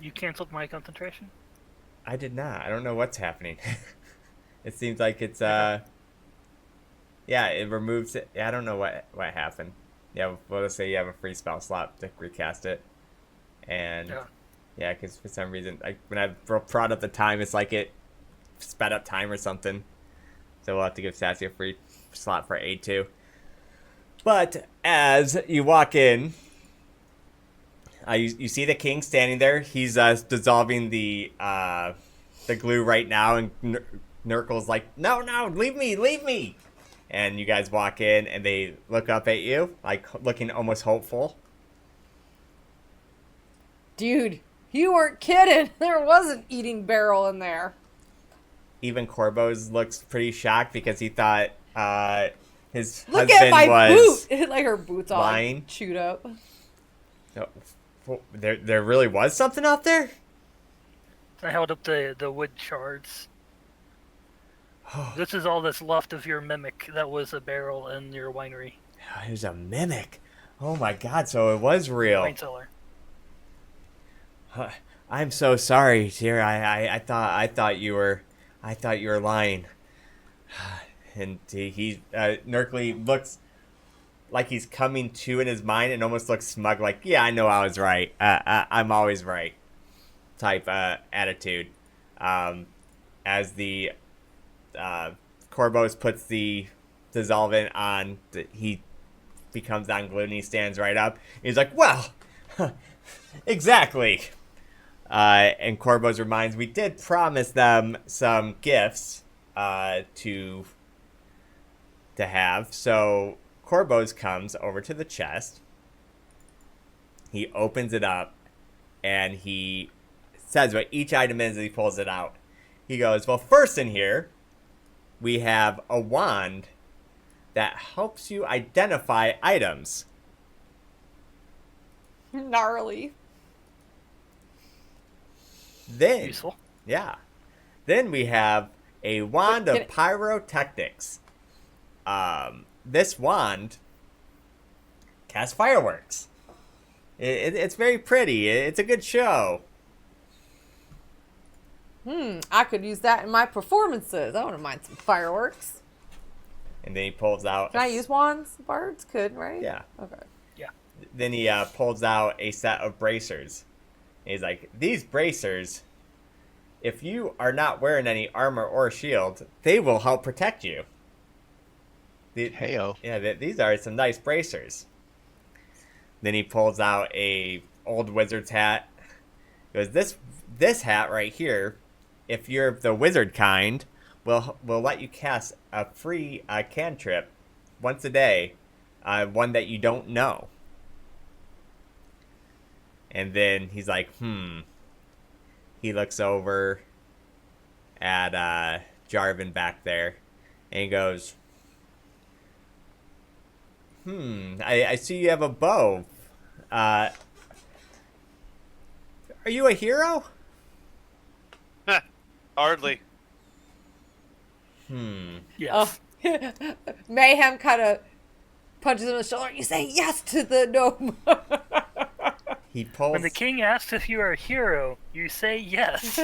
You canceled my concentration? I did not. I don't know what's happening. It seems like it's yeah, it removes it. I don't know what happened. Yeah, well, let's say you have a free spell slot to recast it, and yeah, because for some reason, like when I brought up the time, it's like it sped up time or something. So we'll have to give Sassy a free slot for aid too. But as you walk in, you see the king standing there. He's dissolving the glue right now, and Nurkle's like, no, leave me. And you guys walk in, and they look up at you, like looking almost hopeful. Dude, you weren't kidding. There was an eating barrel in there. Even Corbo's looks pretty shocked because he thought his Look husband at my was boot. Like her boot's all lying. chewed up. No, there really was something out there? I held up the wood shards. This is all that's left of your mimic that was a barrel in your winery. It was a mimic. Oh my god, so it was real. Wine cellar. I'm so sorry, dear. I thought you were lying. And he Nurkle looks like he's coming to in his mind and almost looks smug, like, yeah, I know I was right. I'm always right. Type attitude. As the Corbos puts the dissolvent on, he becomes unglued and he stands right up. He's like, well, exactly. And Corbos reminds, we did promise them some gifts to have. So Corbos comes over to the chest. He opens it up and he says what each item is as he pulls it out. He goes, well, first in here, we have a wand that helps you identify items. Gnarly. Then, Useful. yeah. Then we have a wand of pyrotechnics. This wand casts fireworks. It's very pretty. It's a good show. I could use that in my performances. I wouldn't mind some fireworks. And then he pulls out... Can I use wands? Bards could, right? Yeah. Okay. Then he pulls out a set of bracers. And he's like, these bracers, if you are not wearing any armor or shield, they will help protect you. Heyo. Yeah, these are some nice bracers. Then he pulls out a old wizard's hat. He goes, this hat right here, if you're the wizard kind, will let you cast a free cantrip once a day, one that you don't know. And then he's like, He looks over at Jarvan back there, and he goes, I see you have a bow. Are you a hero? Hardly. Yes. Oh. Mayhem kind of punches him in the shoulder. You say yes to the gnome. He pulls. When the king asks if you are a hero, you say yes.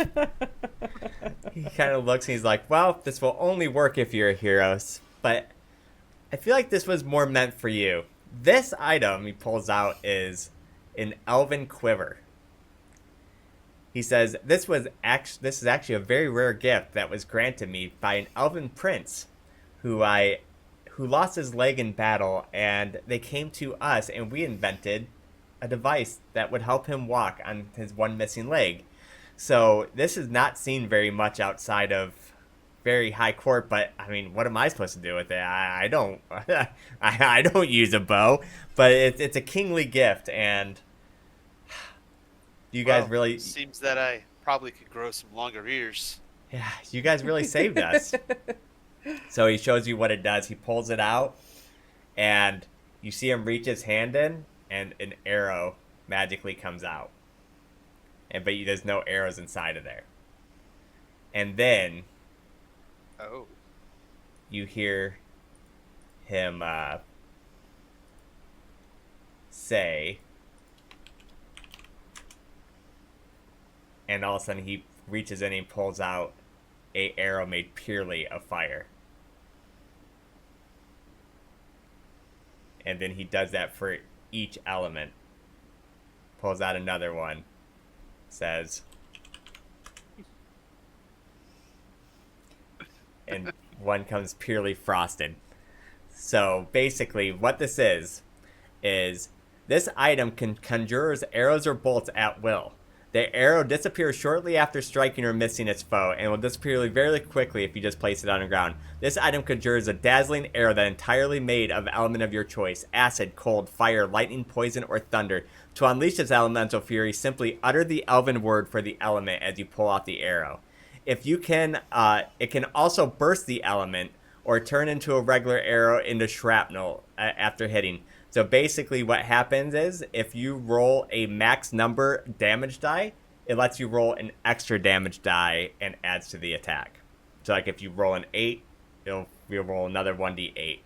He kind of looks and he's like, well, this will only work if you're a hero, but I feel like this was more meant for you. This item he pulls out is an elven quiver. He says, this is actually a very rare gift that was granted me by an elven prince who lost his leg in battle, and they came to us and we invented a device that would help him walk on his one missing leg. So this is not seen very much outside of very high court, but I mean, what am I supposed to do with it? I don't I don't use a bow, but it's a kingly gift, and you guys really seems that I probably could grow some longer ears. Yeah, you guys really saved us. So he shows you what it does. He pulls it out, and you see him reach his hand in, and an arrow magically comes out. But there's no arrows inside of there. And then you hear him say, and all of a sudden he reaches in and he pulls out a arrow made purely of fire. And then he does that for each element. Pulls out another one. Says, and one comes purely frosted. So basically what this is this item can conjure arrows or bolts at will. The arrow disappears shortly after striking or missing its foe, and will disappear very quickly if you just place it on the ground. This item conjures a dazzling arrow that entirely made of element of your choice: acid, cold, fire, lightning, poison, or thunder. To unleash its elemental fury, simply utter the elven word for the element as you pull out the arrow. If you can, it can also burst the element or turn into a regular arrow into shrapnel after hitting. So basically what happens is if you roll a max number damage die, it lets you roll an extra damage die and adds to the attack. So like if you roll an 8, you'll roll another 1d8.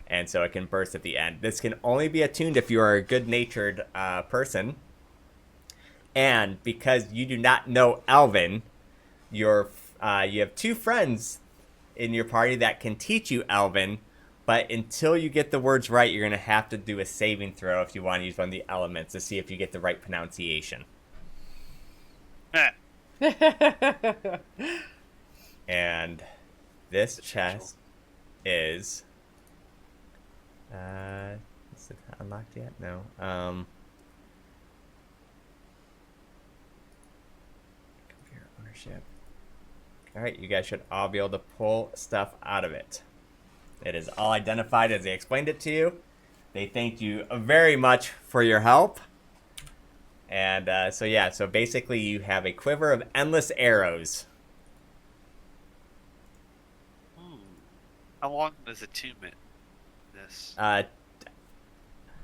And so it can burst at the end. This can only be attuned if you are a good-natured person. And because you do not know Elven, you have 2 friends in your party that can teach you Elven. But until you get the words right, you're going to have to do a saving throw if you want to use one of the elements to see if you get the right pronunciation. And this chest is... is it unlocked yet? No. Computer ownership. Alright, you guys should all be able to pull stuff out of it. It is all identified as they explained it to you. They thanked you very much for your help. And so basically you have a quiver of endless arrows. How long is attunement? This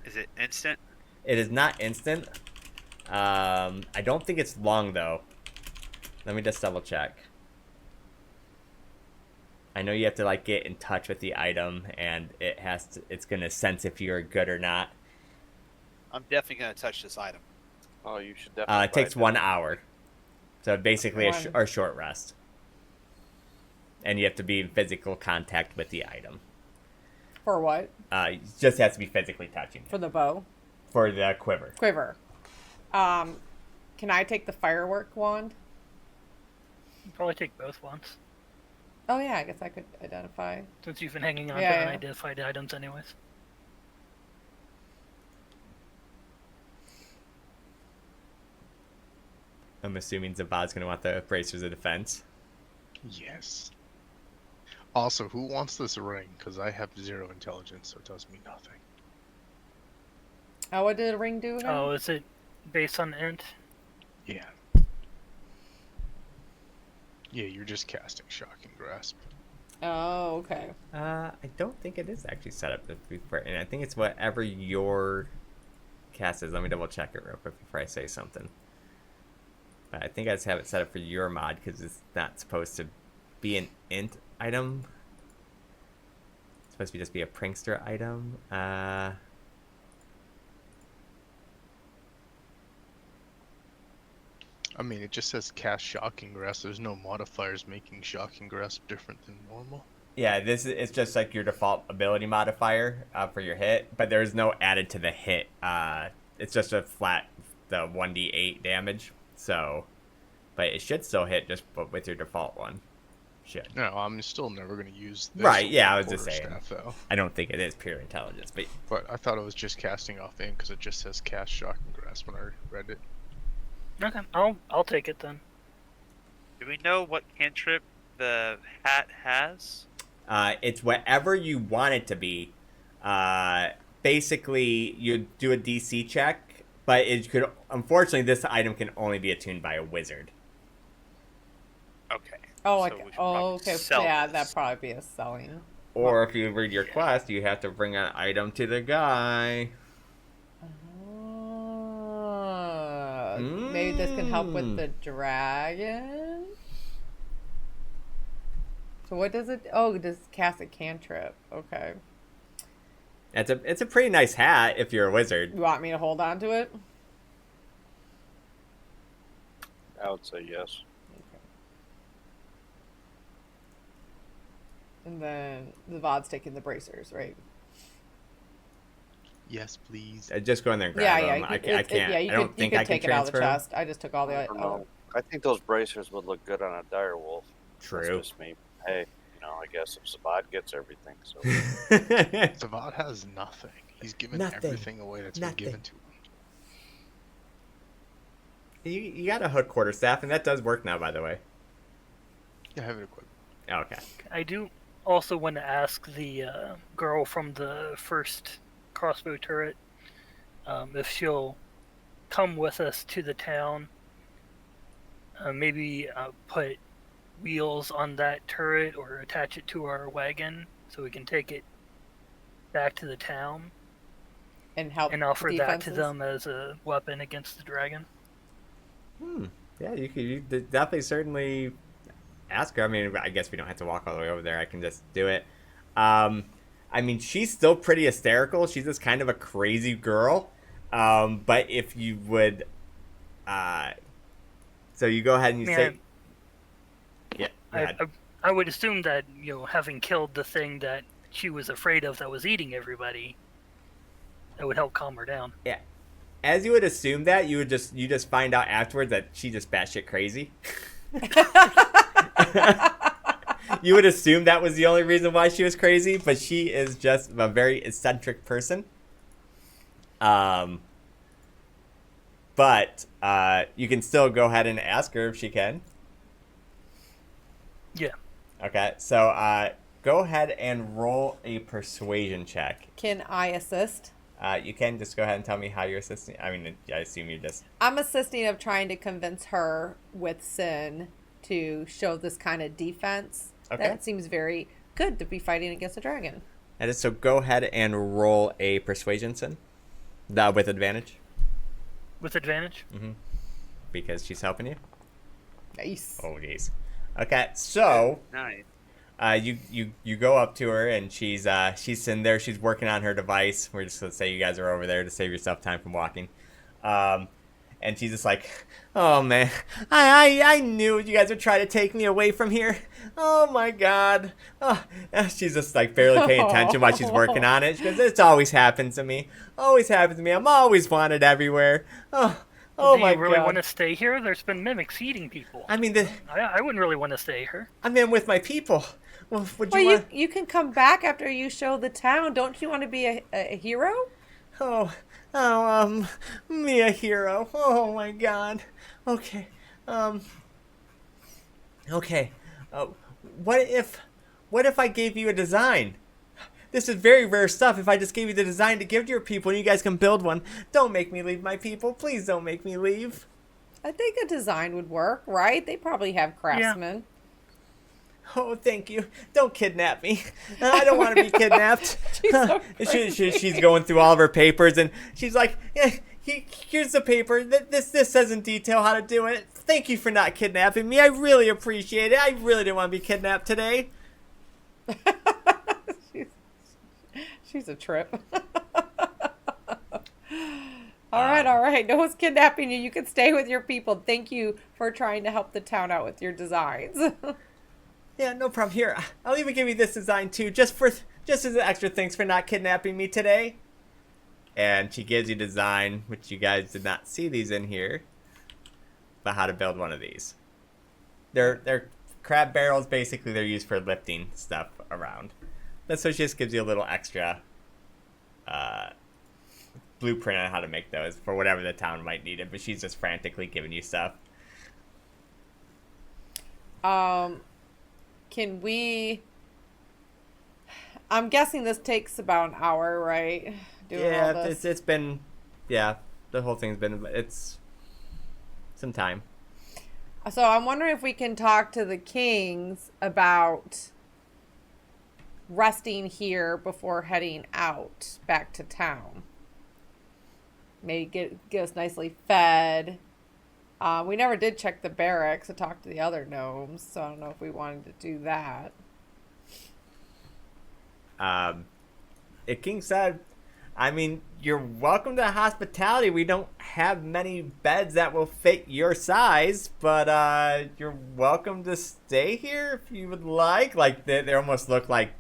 is it instant? It is not instant. I don't think it's long though. Let me just double check. I know you have to like get in touch with the item, and it's gonna sense if you're good or not. I'm definitely gonna touch this item. Oh, you should definitely. It takes 1 hour, so basically a short rest, and you have to be in physical contact with the item. For what? It just has to be physically touching it. For the bow? For the quiver. Quiver. Can I take the firework wand? Probably take both ones. Oh yeah, I guess I could identify. Since you've been hanging on to Yeah. unidentified items anyways. I'm assuming Zabad's going to want the bracers of defense. Yes. Also, who wants this ring? Because I have 0 intelligence, so it does me nothing. Oh, what did the ring do again? Oh, is it based on int? Yeah. Yeah, you're just casting Shocking Grasp. Oh, okay. I don't think it is actually set up to be for, and I think it's whatever your cast is. Let me double check it real quick before I say something. But I think I just have it set up for your mod because it's not supposed to be an int item. It's supposed to just be a prankster item. I mean, it just says cast Shocking Grasp. There's no modifiers making Shocking Grasp different than normal. Yeah, it's just like your default ability modifier for your hit, but there's no added to the hit. It's just a flat, the 1d8 damage. So, but it should still hit just with your default one. Should. No, I'm still never going to use this. Right, yeah, I was just saying. Staff, though. I don't think it is pure intelligence, but I thought it was just casting off in because it just says cast Shocking Grasp. asked when I read it. Okay, I'll take it then. Do we know what cantrip the hat has? It's whatever you want it to be. Basically, you do a DC check, but it could. Unfortunately, this item can only be attuned by a wizard. Okay. Oh, so okay. we should Oh, probably okay. sell Yeah, this. that'd probably be a selling. Or if you read your quest, you have to bring an item to the guy. Maybe this can help with the dragon. So what does it? Oh, it does cast a cantrip. Okay. It's a pretty nice hat if you're a wizard. You want me to hold on to it? I would say yes. And then the VOD's taking the bracers, right? Yes, please. Just go in there and grab Yeah, them. yeah. I can't. Yeah, you I don't could, think you I could can take it out of the transfer 'em. chest. I just took all the. I don't know. I think those bracers would look good on a dire wolf. True. That's just me. Hey, I guess if Sabad gets everything, so Savad has nothing. He's given Nothing. everything away that's Nothing. been given to him. You got a hook quarterstaff, and that does work now, by the way. Yeah, I have it equipped. Oh, okay. I do also want to ask the girl from the first crossbow turret if she'll come with us to the town. Maybe put wheels on that turret or attach it to our wagon so we can take it back to the town and help and offer that to defenses. them as a weapon against the dragon. Yeah, you definitely certainly ask her. I mean, I guess we don't have to walk all the way over there. I can just do it. I mean, she's still pretty hysterical. She's just kind of a crazy girl. But if you would, so you go ahead and you say, yeah. Go ahead. I would assume that, having killed the thing that she was afraid of that was eating everybody, that would help calm her down. Yeah. As you would assume that, you just find out afterwards that she's just batshit crazy. You would assume that was the only reason why she was crazy, but she is just a very eccentric person. But you can still go ahead and ask her if she can. Yeah. Okay, so go ahead and roll a persuasion check. Can I assist? You can just go ahead and tell me how you're assisting. I mean, I assume you're just... I'm assisting of trying to convince her with Sin to show this kind of defense. Okay. That seems very good to be fighting against a dragon. That is, so go ahead and roll a persuasion, Sin. With advantage. With advantage? Mm-hmm. Because she's helping you. Nice. Oh, jeez. Okay, so... Nice. You go up to her and she's sitting there. She's working on her device. We're just gonna say you guys are over there to save yourself time from walking. And she's just like, oh man, I knew you guys would try to take me away from here. Oh my god. Oh. And she's just like barely paying attention while she's working on it. She goes, it's always happened to me. Always happens to me. I'm always wanted everywhere. Oh Do my you really god. want to stay here? There's been mimics eating people. I mean, I wouldn't really want to stay here. I'm in with my people. Well, would you Well, want... you can come back after you show the town. Don't you want to be a hero? Me a hero. Oh my god. Okay. Okay. What if I gave you a design? This is very rare stuff. If I just gave you the design to give to your people and you guys can build one. Don't make me leave my people. Please don't make me leave. I think a design would work, right? They probably have craftsmen. Oh, thank you. Don't kidnap me. I don't want to be kidnapped. She's going through all of her papers, and she's like, yeah, here's the paper. This says in detail how to do it. Thank you for not kidnapping me. I really appreciate it. I really didn't want to be kidnapped today. She's a trip. All right. No one's kidnapping you. You can stay with your people. Thank you for trying to help the town out with your designs. Yeah, no problem. Here, I'll even give you this design too, just as an extra thanks for not kidnapping me today. And she gives you design, which you guys did not see these in here, but how to build one of these. They're crab barrels. Basically, they're used for lifting stuff around. But so she just gives you a little extra blueprint on how to make those for whatever the town might need it, but she's just frantically giving you stuff. Can we... I'm guessing this takes about an hour, right? Doing all this. it's been... Yeah, the whole thing's been... It's some time. So I'm wondering if we can talk to the kings about resting here before heading out back to town. Maybe get us nicely fed. We never did check the barracks to talk to the other gnomes, so I don't know if we wanted to do that. The king said, I mean, you're welcome to hospitality. We don't have many beds that will fit your size, but you're welcome to stay here if you would like. Like, they almost look like,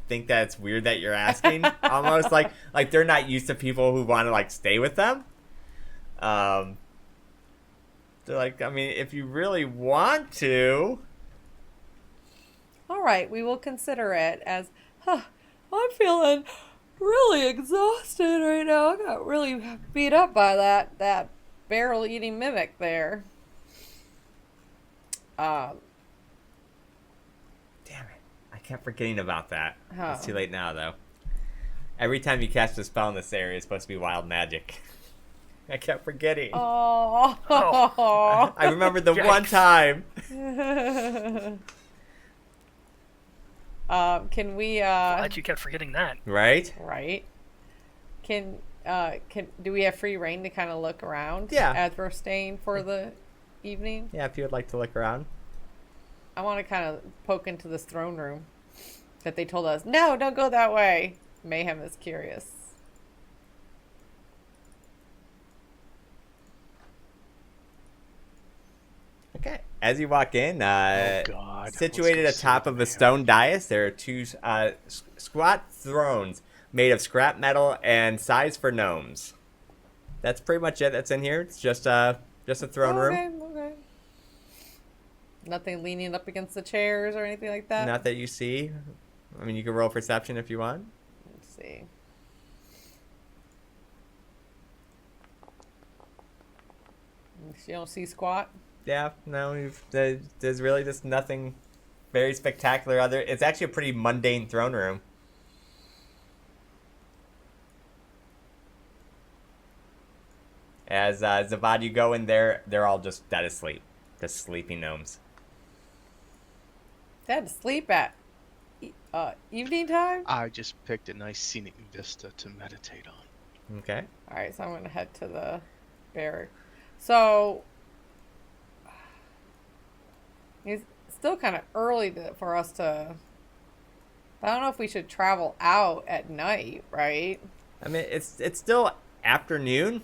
think that it's weird that you're asking. Almost like they're not used to people who want to, like, stay with them. They're like, I mean, if you really want to. All right, we will consider it as, I'm feeling really exhausted right now. I got really beat up by that barrel eating mimic there. Damn it. I kept forgetting about that. Oh. It's too late now, though. Every time you cast a spell in this area, it's supposed to be wild magic. I kept forgetting. Oh. I remember the Yikes. one time. Can we Glad you kept forgetting that. Right? right? Can do we have free reign to kind of look around? Yeah. As we're staying for the evening? Yeah, if you would like to look around. I want to kind of poke into this throne room that they told us, no, don't go that way. Mayhem is curious. Okay. As you walk in, God. situated Let's go atop see of what a they stone dais, there are two squat thrones made of scrap metal and size for gnomes. That's pretty much it that's in here. It's just a throne room. Okay. Nothing leaning up against the chairs or anything like that? Not that you see. I mean, you can roll perception if you want. Let's see. You don't see squat? Yeah, no, there's really just nothing very spectacular other. It's actually a pretty mundane throne room. As Zavad, you go in there, they're all just dead asleep. Just sleeping gnomes. They had to sleep at evening time? I just picked a nice scenic vista to meditate on. Okay. Alright, so I'm going to head to the barrack. So, it's still kind of early for us to... I don't know if we should travel out at night, right? I mean, it's still afternoon.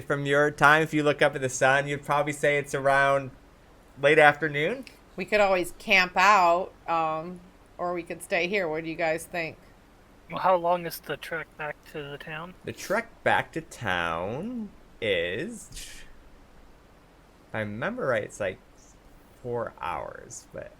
From your time, if you look up at the sun, you'd probably say it's around late afternoon. We could always camp out, or we could stay here. What do you guys think? Well, how long is the trek back to the town? The trek back to town is, if I remember right, it's like 4 hours, but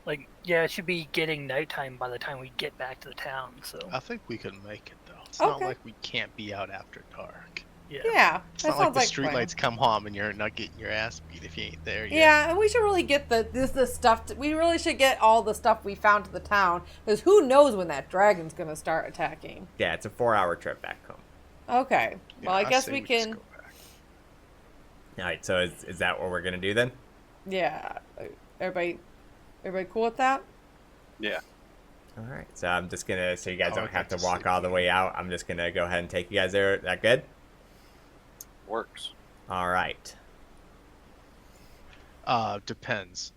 Like, yeah, it should be getting nighttime by the time we get back to the town, so... I think we can make it, though. It's Okay. not like we can't be out after dark. Yeah. Yeah, It's that not like sounds the like streetlights come home and you're not getting your ass beat if you ain't there yet. Yeah, and we should really get the stuff. We really should get all the stuff we found to the town, because who knows when that dragon's gonna start attacking. yeah, it's a 4-hour trip back home. Okay, Yeah, well I guess say we just can. go back. All right, so is that what we're gonna do then? Yeah, everybody cool with that? Yeah. All right, so I'm just gonna, so you guys I don't would have like to to walk sleep all the way out. I'm just gonna go ahead and take you guys there. That good? Works. All right. Depends.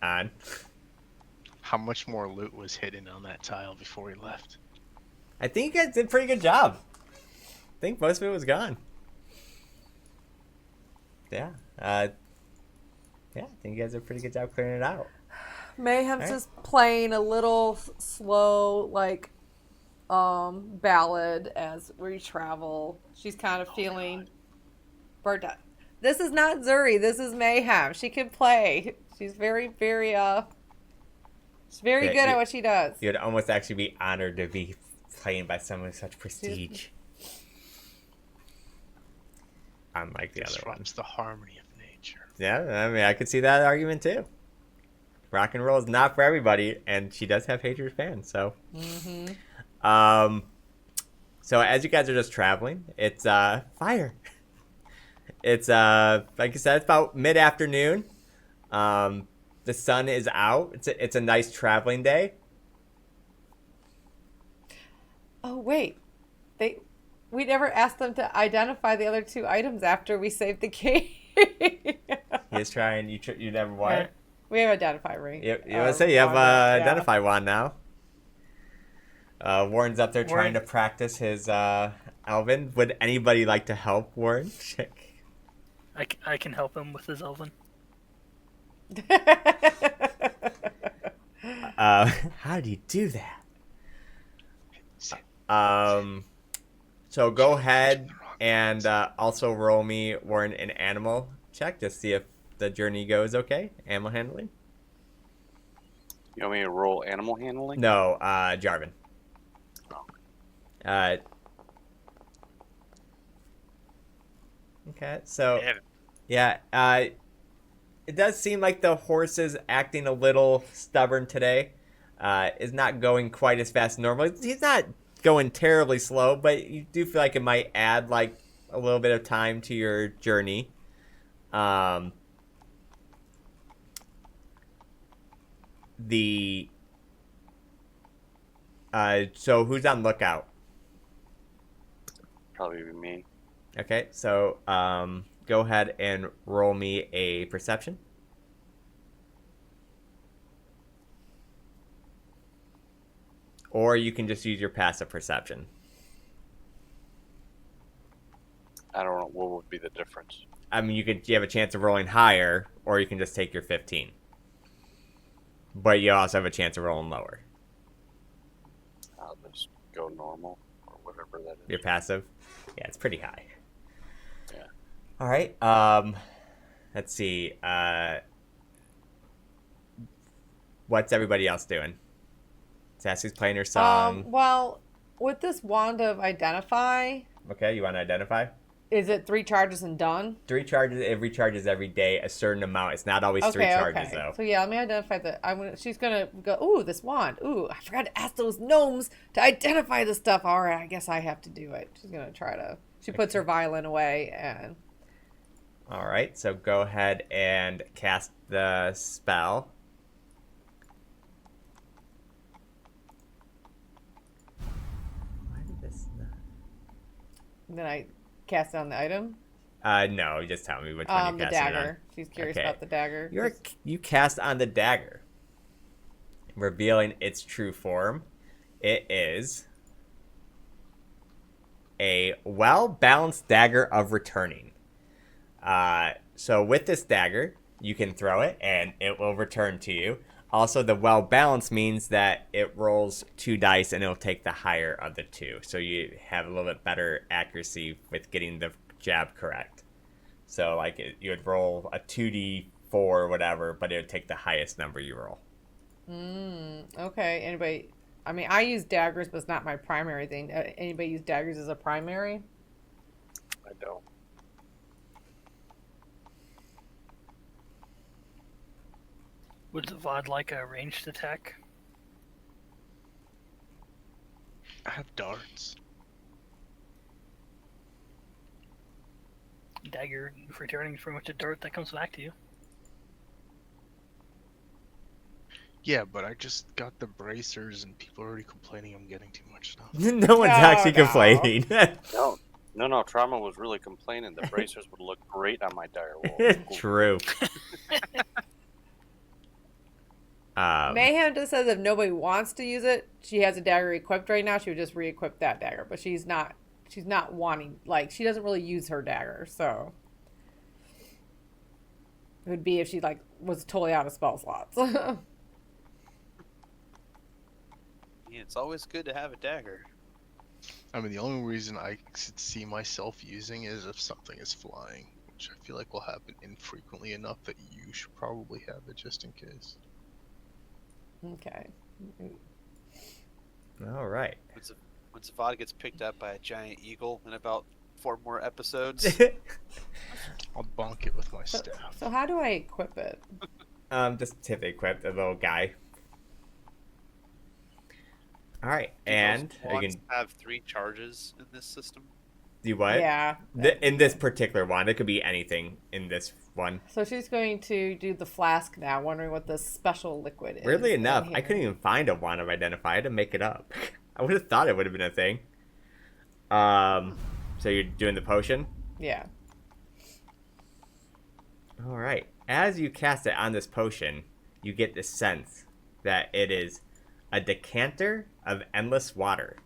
On. How much more loot was hidden on that tile before we left? I think you guys did a pretty good job. I think most of it was gone. Yeah. Yeah, I think you guys did a pretty good job clearing it out. Mayhem's Alright. just playing a little slow, like, ballad as we travel. She's kind of feeling burnt out. This is not Zuri. This is Mayhem. She can play. She's very, very, She's very Yeah, good you- at what she does. You'd almost actually be honored to be played by someone with such prestige. Unlike the other one. Disrupts the harmony of nature. Yeah, I mean, I could see that argument too. Rock and roll is not for everybody, and she does have hatred fans. So, so as you guys are just traveling, it's fire. It's like I said, it's about mid-afternoon. The sun is out. It's a nice traveling day. Oh wait, we never asked them to identify the other 2 items after we saved the game. He's trying. You never what? We have identify ring. You want to say you have identify wand now. Warren's up there trying to practice his Elven. Would anybody like to help Warren? I can help him with his Elven. How do you do that? So go ahead and also roll me, Warren, an animal check to see if the journey goes okay. Animal handling? You want me to roll animal handling? No, Jarvan. Okay, so yeah, it does seem like the horse is acting a little stubborn today. Is not going quite as fast as normally. He's not going terribly slow, but you do feel like it might add like a little bit of time to your journey. So who's on lookout? Probably be me. Okay, so go ahead and roll me a perception. Or you can just use your passive perception. I don't know what would be the difference. I mean, you have a chance of rolling higher, or you can just take your 15. But you also have a chance of rolling lower. I'll just go normal or whatever that is. Your passive? Yeah, it's pretty high. Yeah. All right. Let's see. What's everybody else doing? Sassy's playing her song. Well, with this wand of identify, Okay, you want to identify? is it 3 charges and done? 3 charges. It recharges every day, a certain amount. It's not always 3 charges, though. So yeah, let me identify she's gonna go, ooh, this wand. Ooh, I forgot to ask those gnomes to identify the stuff. All right, I guess I have to do it. She's gonna try to. She puts her violin away and. All right, so go ahead and cast the spell. Why did this not? Then I cast down the item. No, just tell me which one The you're casting dagger. on. She's curious Okay. about the dagger. You cast on the dagger, revealing its true form. It is a well-balanced dagger of returning. So with this dagger, you can throw it and it will return to you. Also, the well-balanced means that it rolls 2 dice and it'll take the higher of the 2. So you have a little bit better accuracy with getting the jab correct. So like you would roll a 2d4 or whatever, but it would take the highest number you roll. Okay. Anybody? I mean, I use daggers, but it's not my primary thing. Anybody use daggers as a primary? I don't. Would Zavad like a ranged attack? I have darts. Dagger returning is pretty much a dart that comes back to you. Yeah, but I just got the bracers and people are already complaining I'm getting too much stuff. No one's actually complaining. No, Trauma was really complaining. The bracers would look great on my dire wolf. True. Mayhem just says if nobody wants to use it, she has a dagger equipped right now. She would just re-equip that dagger, but she's not wanting, like, she doesn't really use her dagger, so it would be if she like was totally out of spell slots. Yeah, it's always good to have a dagger. I mean, the only reason I could see myself using is if something is flying, which I feel like will happen infrequently enough that you should probably have it just in case. Okay. All right. When Zavada gets picked up by a giant eagle in about 4 more episodes. I'll bonk it with my So, staff. so how do I equip it? Just tip equip the little guy. All right, Do and most you wands can have 3 charges in this system? do what? Yeah. In this particular one, it could be anything in this one. So she's going to do the flask now, wondering what this special liquid is. Weirdly in enough, I here. couldn't even find a wand of identify. I had to make it up. I would have thought it would have been a thing. So you're doing the potion? Yeah. All right. As you cast it on this potion, you get the sense that it is a decanter of endless water.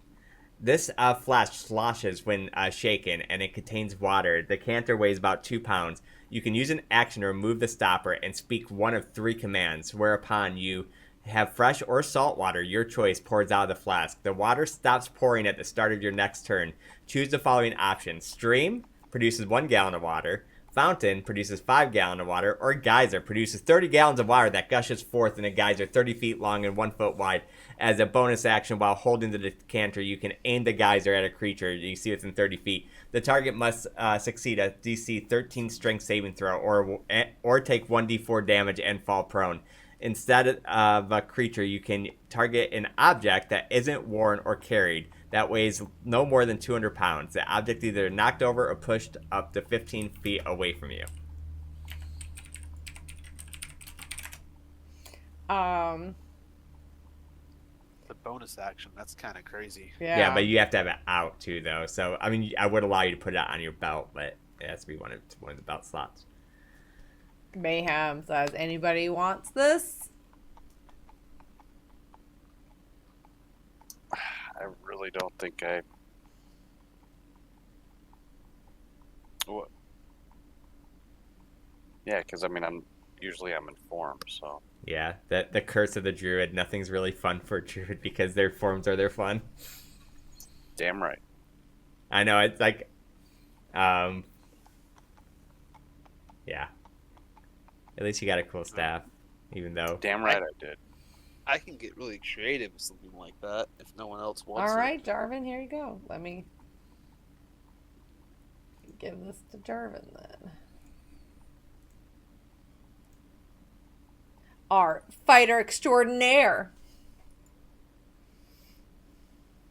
This flask sloshes when shaken, and it contains water. The decanter weighs about 2 pounds. You can use an action to remove the stopper and speak one of 3 commands, whereupon you have fresh or salt water, your choice, pours out of the flask. The water stops pouring at the start of your next turn. Choose the following options. Stream produces 1 gallon of water. Fountain produces 5 gallons of water, or geyser produces 30 gallons of water that gushes forth in a geyser 30 feet long and 1 foot wide. As a bonus action, while holding the decanter, you can aim the geyser at a creature you see within 30 feet. The target must succeed a DC 13 strength saving throw, or take 1d4 damage and fall prone. Instead of a creature, you can target an object that isn't worn or carried that weighs no more than 200 pounds. The object either knocked over or pushed up to 15 feet away from you. The bonus action, that's kind of crazy. Yeah, but you have to have it out too, though. So, I mean, I would allow you to put it on your belt, but it has to be one of the belt slots. Mayhem says, anybody wants this? I really don't think I. What? Yeah, because I mean, I'm informed, so. Yeah, the curse of the druid. Nothing's really fun for a druid because their forms are their fun. Damn right. I know, it's like, yeah. At least you got a cool staff, even though. Damn right I did. I can get really creative with something like that if no one else wants All it. right, Jarvan, here you go. Let me give this to Jarvan then. Our fighter extraordinaire.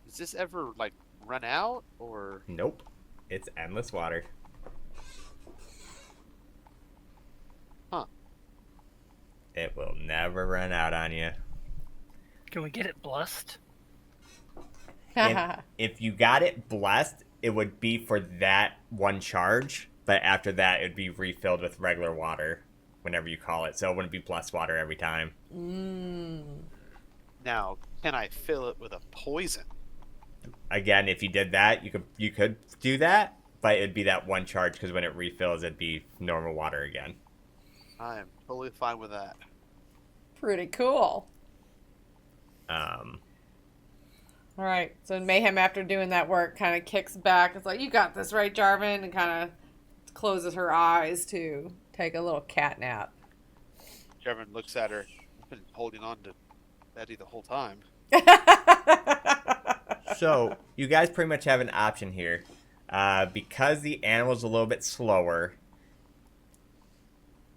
Does this ever, like, run out, or...? Nope. It's endless water. Huh. It will never run out on you. Can we get it blessed? If you got it blessed, it would be for that one charge, but after that, it would be refilled with regular water whenever you call it, so it wouldn't be blessed water every time. Now, can I fill it with a poison? Again, if you did that, you could do that, but it'd be that one charge, because when it refills, it'd be normal water again. I am totally fine with that. Pretty cool. All right, so Mayhem, after doing that work, kind of kicks back. It's like, you got this, right, Jarvan? And kind of closes her eyes to take a little cat nap. Jarvan looks at her. I've been holding on to Betty the whole time. So, you guys pretty much have an option here. Because the animal's a little bit slower,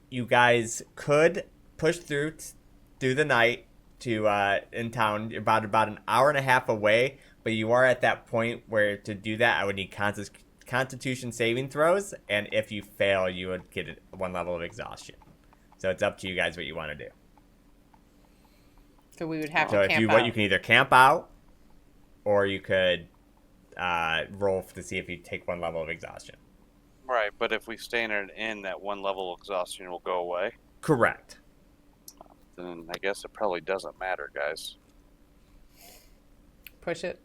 you guys could push through the night to in town. You're about an hour and a half away, but you are at that point where to do that, I would need Constitution saving throws, and if you fail, you would get 1 level of exhaustion. So it's up to you guys what you want to do. So we would have So to if camp you out. you can either camp out, or you could roll to see if you take 1 level of exhaustion. Right, but if we stay in an inn, that 1 level of exhaustion will go away. Correct. Then I guess it probably doesn't matter, guys. Push it.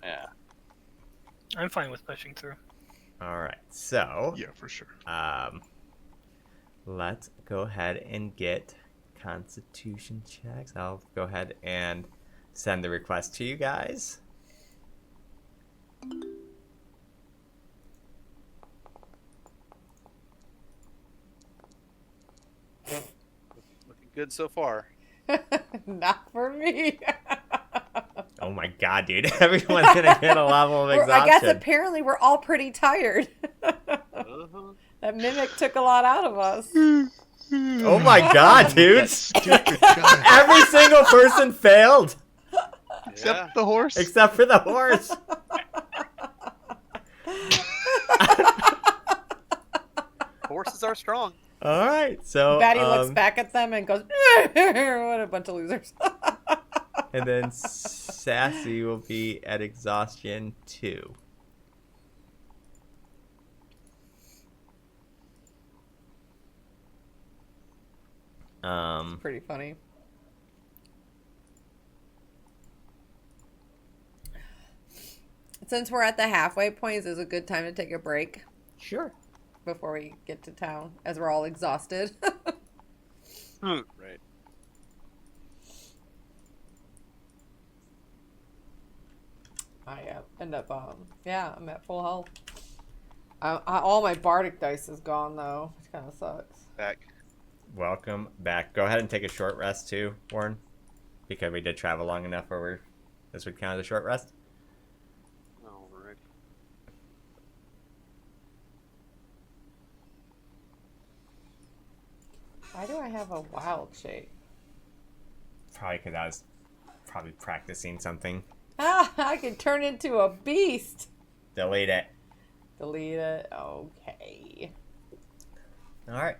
Yeah. I'm fine with pushing through. All right. So Yeah, for sure. let's go ahead and get Constitution checks. I'll go ahead and send the request to you guys. Looking good so far. Not for me. Oh my god, dude. Everyone's going to hit a level of exhaustion. I guess apparently we're all pretty tired. Uh-huh. That mimic took a lot out of us. Oh my god, dude. That stupid guy. Every single person failed. Except the horse. Except for the horse. Horses are strong. All right, so Batty looks back at them and goes, what a bunch of losers. and then Sassy will be at exhaustion 2. Pretty funny. Since we're at the halfway point, is this a good time to take a break Sure. before we get to town, as we're all exhausted? Right. I end up, I'm at full health. All my bardic dice is gone, though, which kind of sucks. Back. Welcome back. Go ahead and take a short rest too, Warren, because we did travel long enough where this would count as a short rest. Alright. Why do I have a wild shape? Probably because I was practicing something. Ah, I can turn into a beast. Delete it. Delete it. Okay. All right.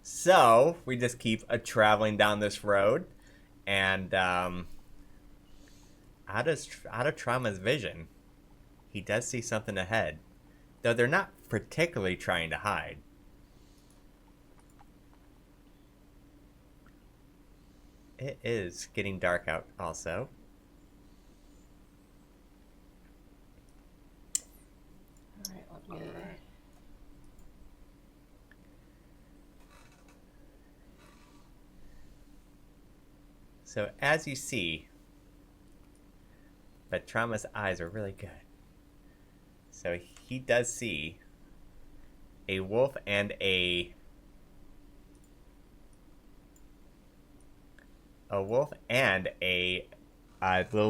So we just keep traveling down this road, and out of Trauma's vision, he does see something ahead, though they're not particularly trying to hide. It is getting dark out also. All right, let me... So as you see, but Trauma's eyes are really good. So he does see a wolf and a little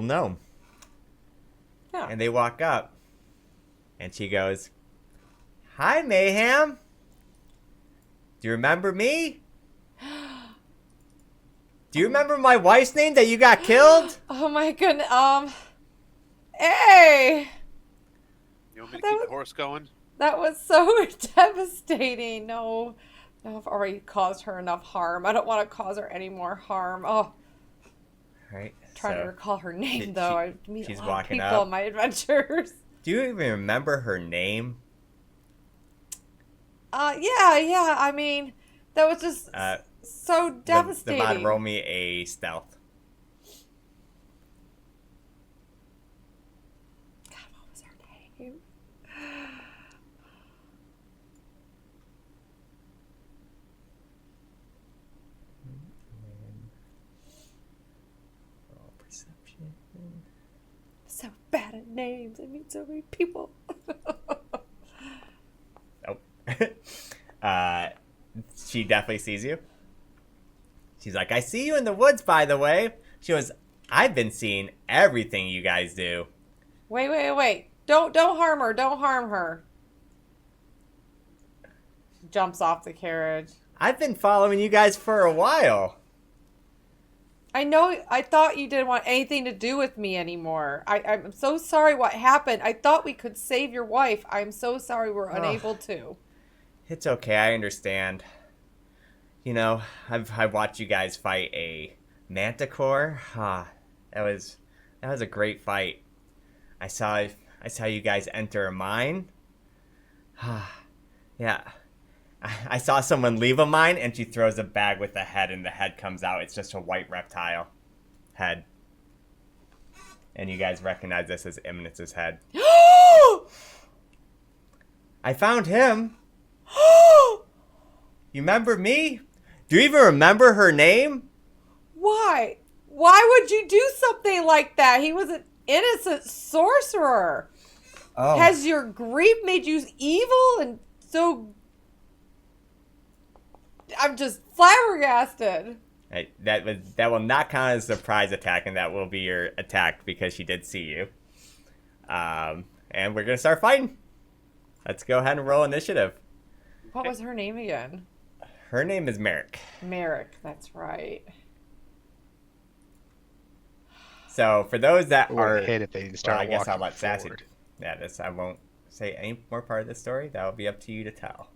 gnome. Yeah. And they walk up, and she goes, "Hi, Mayhem. Do you remember me? Do you remember my wife's name that you got killed?" Oh my goodness. Hey! You want me to keep the horse going? That was so devastating. No, I've already caused her enough harm. I don't want to cause her any more harm. Oh, All right. trying to so recall her name, she- though. she- I meet she's a lot of walking people up. on my adventures. Do you even remember her name? Yeah. I mean, that was just so devastating. The mod, roll me a stealth. God, what was her name? Roll perception. So bad at names. I meet so many people. Oh. She definitely sees you. She's like, "I see you in the woods, by the way." She goes, "I've been seeing everything you guys do." Wait. Don't harm her. Don't harm her. She jumps off the carriage. "I've been following you guys for a while." I know. I thought you didn't want anything to do with me anymore. I'm so sorry what happened. I thought we could save your wife. I'm so sorry we're unable to. It's okay, I understand. You know, I've watched you guys fight a manticore. That was a great fight. I saw you guys enter a mine. Yeah. I saw someone leave a mine, and she throws a bag with a head, and the head comes out. It's just a white reptile head. And you guys recognize this as Imminence's head. I found him. You remember me? Do you even remember her name? Why? Why would you do something like that? He was an innocent sorcerer. Oh. Has your grief made you evil and so... I'm just flabbergasted. Right, that will not count as a surprise attack, and that will be your attack because she did see you. And we're gonna start fighting. Let's go ahead and roll initiative. What was her name again? Her name is Merrick. Merrick, that's right. So for those that It would are, hit if they start I guess I'll walking let Sassy. forward. Yeah, I won't say any more part of the story. That will be up to you to tell.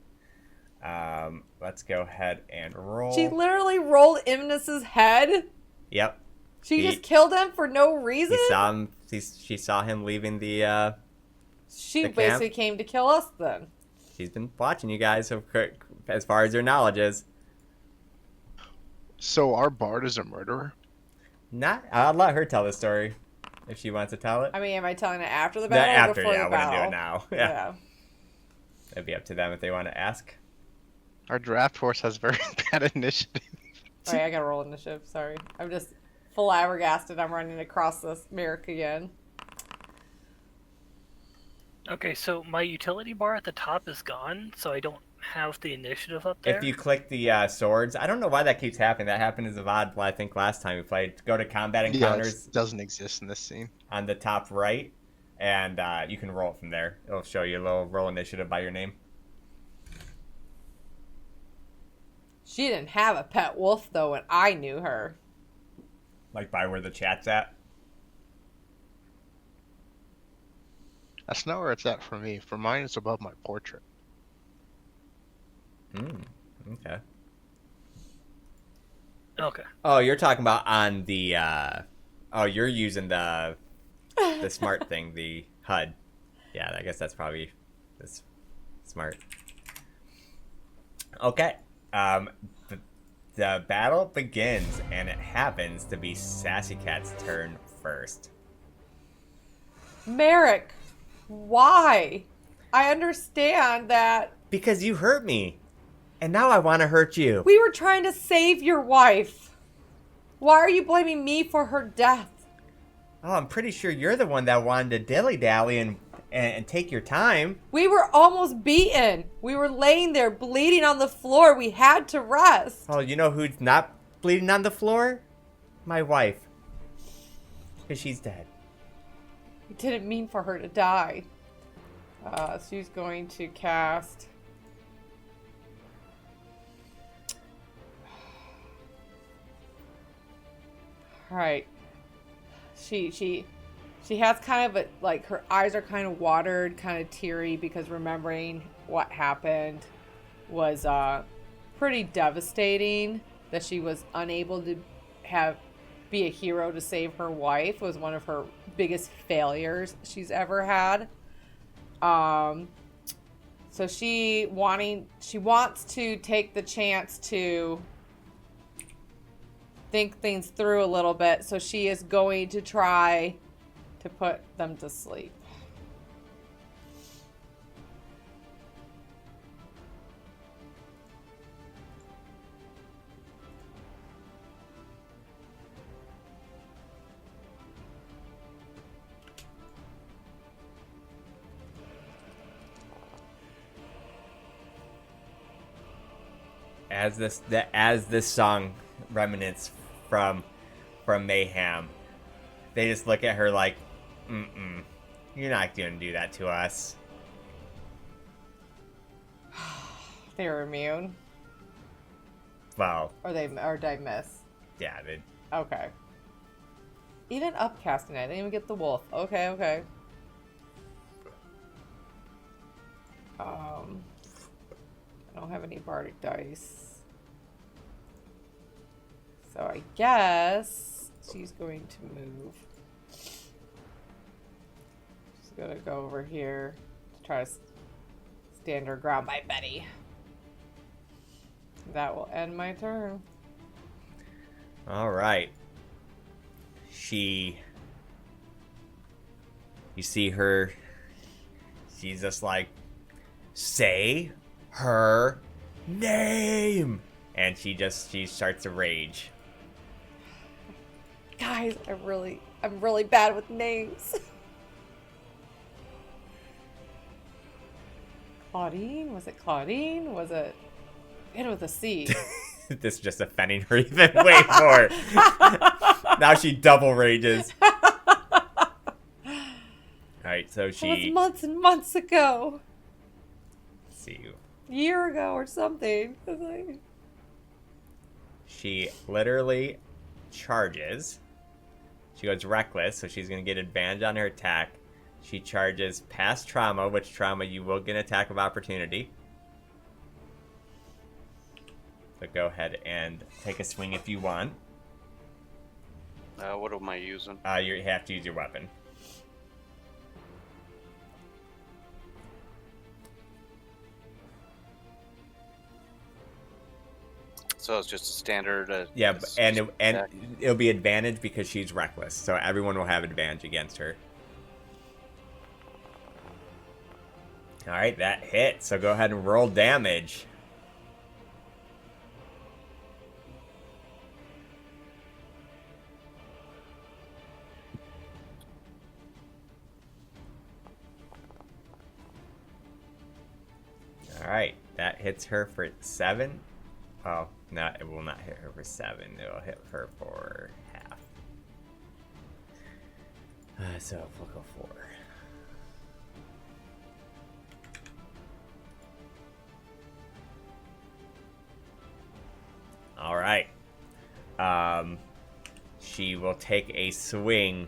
Let's go ahead and roll. She literally rolled Imnus's head. Yep. She just killed him for no reason. He saw him. She saw him leaving the. She the basically camp. came to kill us then. She's been watching you guys, as far as her knowledge is. So our bard is a murderer? Not. I'll let her tell the story, if she wants to tell it. I mean, am I telling it after the The battle or after, before yeah, I the wouldn't battle? do it now. Yeah. It'd be up to them if they want to ask. Our draft force has very bad initiative. Alright, I gotta roll initiative. Sorry. I'm just flabbergasted. I'm running across this Merrick again. Okay, so my utility bar at the top is gone, so I don't have the initiative up there. If you click the swords, I don't know why that keeps happening. That happened as a VOD, I think, last time we played. Go to combat encounters It doesn't exist in this scene. on the top right, and you can roll from there. It'll show you a little roll initiative by your name. She didn't have a pet wolf, though, when I knew her. Like by where the chat's at. That's not where it's at for me. For mine, it's above my portrait. Okay. Okay. Oh, you're talking about on the. Oh, you're using the smart thing, the HUD. Yeah, I guess that's probably this smart. Okay. The battle begins, and it happens to be Sassy Cat's turn first. Merrick, why? I understand that Because you hurt me, and now I want to hurt you. we were trying to save your wife. Why are you blaming me for her death? Oh, I'm pretty sure you're the one that wanted to dilly-dally and take your time. We were almost beaten. We were laying there bleeding on the floor. We had to rest. Oh, you know who's not bleeding on the floor? My wife. Because she's dead. We didn't mean for her to die. She's going to cast... Alright. She has kind of a, like, her eyes are kind of watered, kind of teary, because remembering what happened was pretty devastating. That she was unable to be a hero to save her wife. It was one of her biggest failures she's ever had. So she wants to take the chance to think things through a little bit. So she is going to try to put them to sleep. As this song reminisces from Mayhem, they just look at her like, you're not gonna do that to us. They're immune, Well, or did I miss? yeah, they, Okay. Even upcasting, I didn't even get the wolf. Okay. I don't have any bardic dice. So I guess she's going to move. She's gonna go over here to try to stand her ground by Betty. That will end my turn. all right. You see her, she's just like, say her name, and she starts to rage. Guys, I'm really bad with names. Claudine? Was it Claudine? Was it? It with a C. This is just offending her even way more. Now she double rages. Alright, so That was she... months and months ago. Let's see. A year ago or something. She literally charges. She goes reckless, so she's going to get advantage on her attack. She charges past trauma, which trauma you will get an attack of opportunity. So go ahead and take a swing if you want. What am I using? You have to use your weapon. So it's just a standard. Yeah, and attack. it'll be advantage because she's reckless, so everyone will have advantage against her. All right, that hit. So go ahead and roll damage. All right, that hits her for 7. Oh, no, it will not hit her for 7. It will hit her for half. So we'll go 4. All right. She will take a swing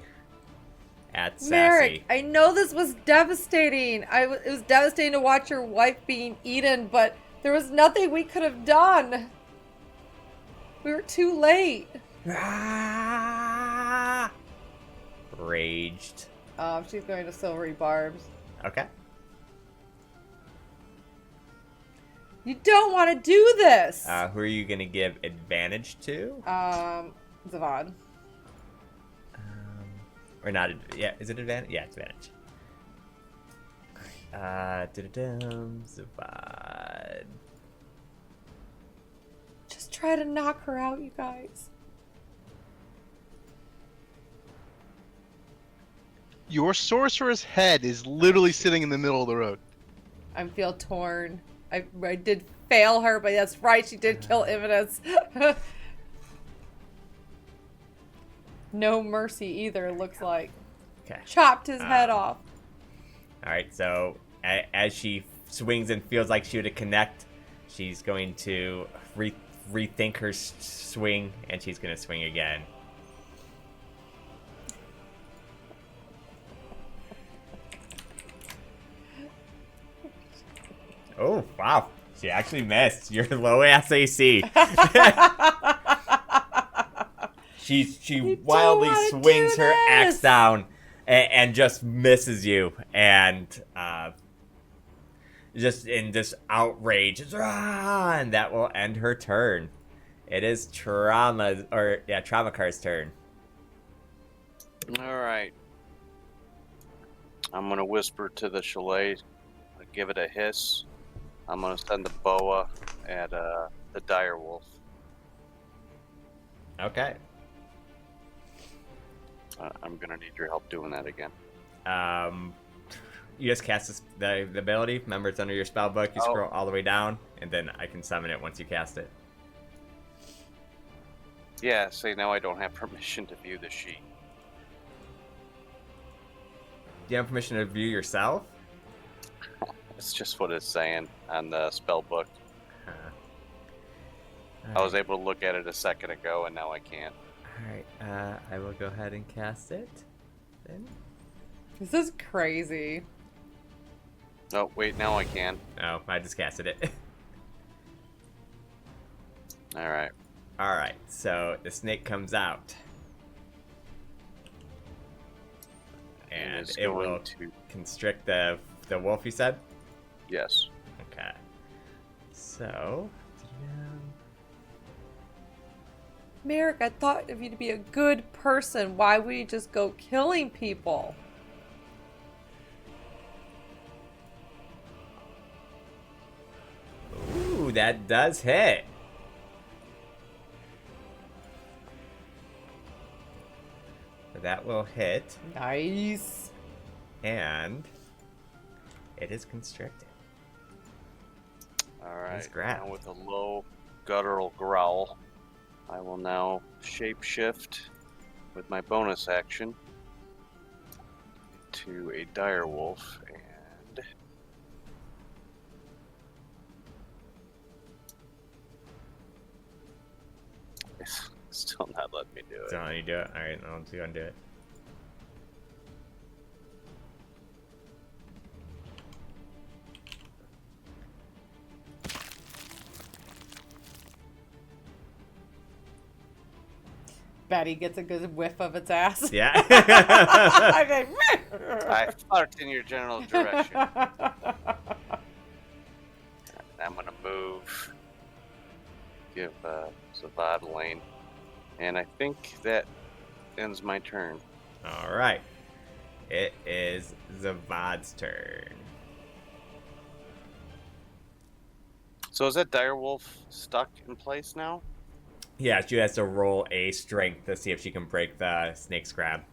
at Sassy. Merrick, I know this was devastating. It was devastating to watch your wife being eaten, but there was nothing we could have done. We were too late. Ah! Raged. She's going to silvery barbs. Okay. You don't want to do this. Who are you gonna give advantage to? Zavon. Or not? Yeah, is it advantage? Yeah, it's advantage. Zavad. Just try to knock her out, you guys. Your sorcerer's head is literally sitting in the middle of the road. I feel torn. I did fail her, but that's right, she did kill Ivanus. No mercy either, it looks like. Okay. Chopped his head off. All right. So as she swings and feels like she would connect, she's going to rethink her swing, and she's going to swing again. Oh, wow. She actually missed. You're low ass AC. She wildly swings her axe down and just misses you. And just in this outrage. And that will end her turn. It is Travakar's turn. All right. I'm gonna whisper to the chalet, give it a hiss. I'm gonna send the boa at the dire wolf. Okay. I'm gonna need your help doing that again. You just cast the ability. Remember, it's under your spell book. You scroll all the way down, and then I can summon it once you cast it. Yeah, see, now I don't have permission to view the sheet. Do you have permission to view yourself? It's just what it's saying on the spell book. Huh. I was able to look at it a second ago, and now I can't. Alright, I will go ahead and cast it. Then. This is crazy. Oh, wait, now I can. No, I just casted it. Alright. Alright, so the snake comes out. And it's it will going to- constrict the wolf, you said? Yes. Okay. So... Merrick, I thought of you to be a good person. Why would you just go killing people? Ooh, that does hit. So that will hit, Nice. and it is constricted. Alright. grabbed. Now with a low guttural growl, I will now shapeshift with my bonus action to a direwolf and it's still not letting me do it. So you do it. All right, I'll just go and do it. Betty gets a good whiff of its ass. Yeah. I fart in your general direction. And I'm gonna move. Give Zavad lane. And I think that ends my turn. All right. It is Zavad's turn. So is that direwolf stuck in place now? Yeah, she has to roll a strength to see if she can break the snake's grab.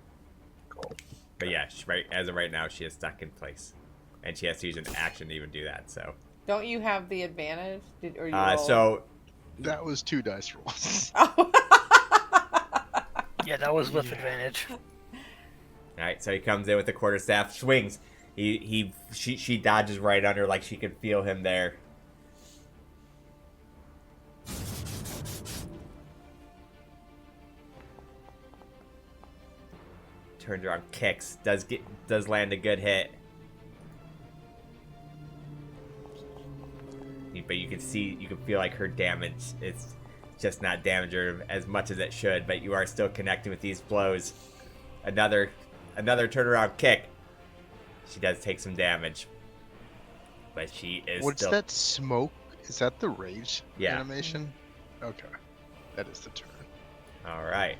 Cool. But yeah, as of right now, she is stuck in place. And she has to use an action to even do that, so. Don't you have the advantage? Or you So, That was 2 dice rolls. Yeah, that was with advantage. alright, so he comes in with the quarterstaff, swings. She dodges right under like she could feel him there. Turns around, kicks, does land a good hit. But you can feel like her damage, it's just not damage her as much as it should, but you are still connecting with these blows. Another turnaround kick. She does take some damage. But she is What's still... that smoke? Is that the rage animation? Okay. That is the turn. Alright.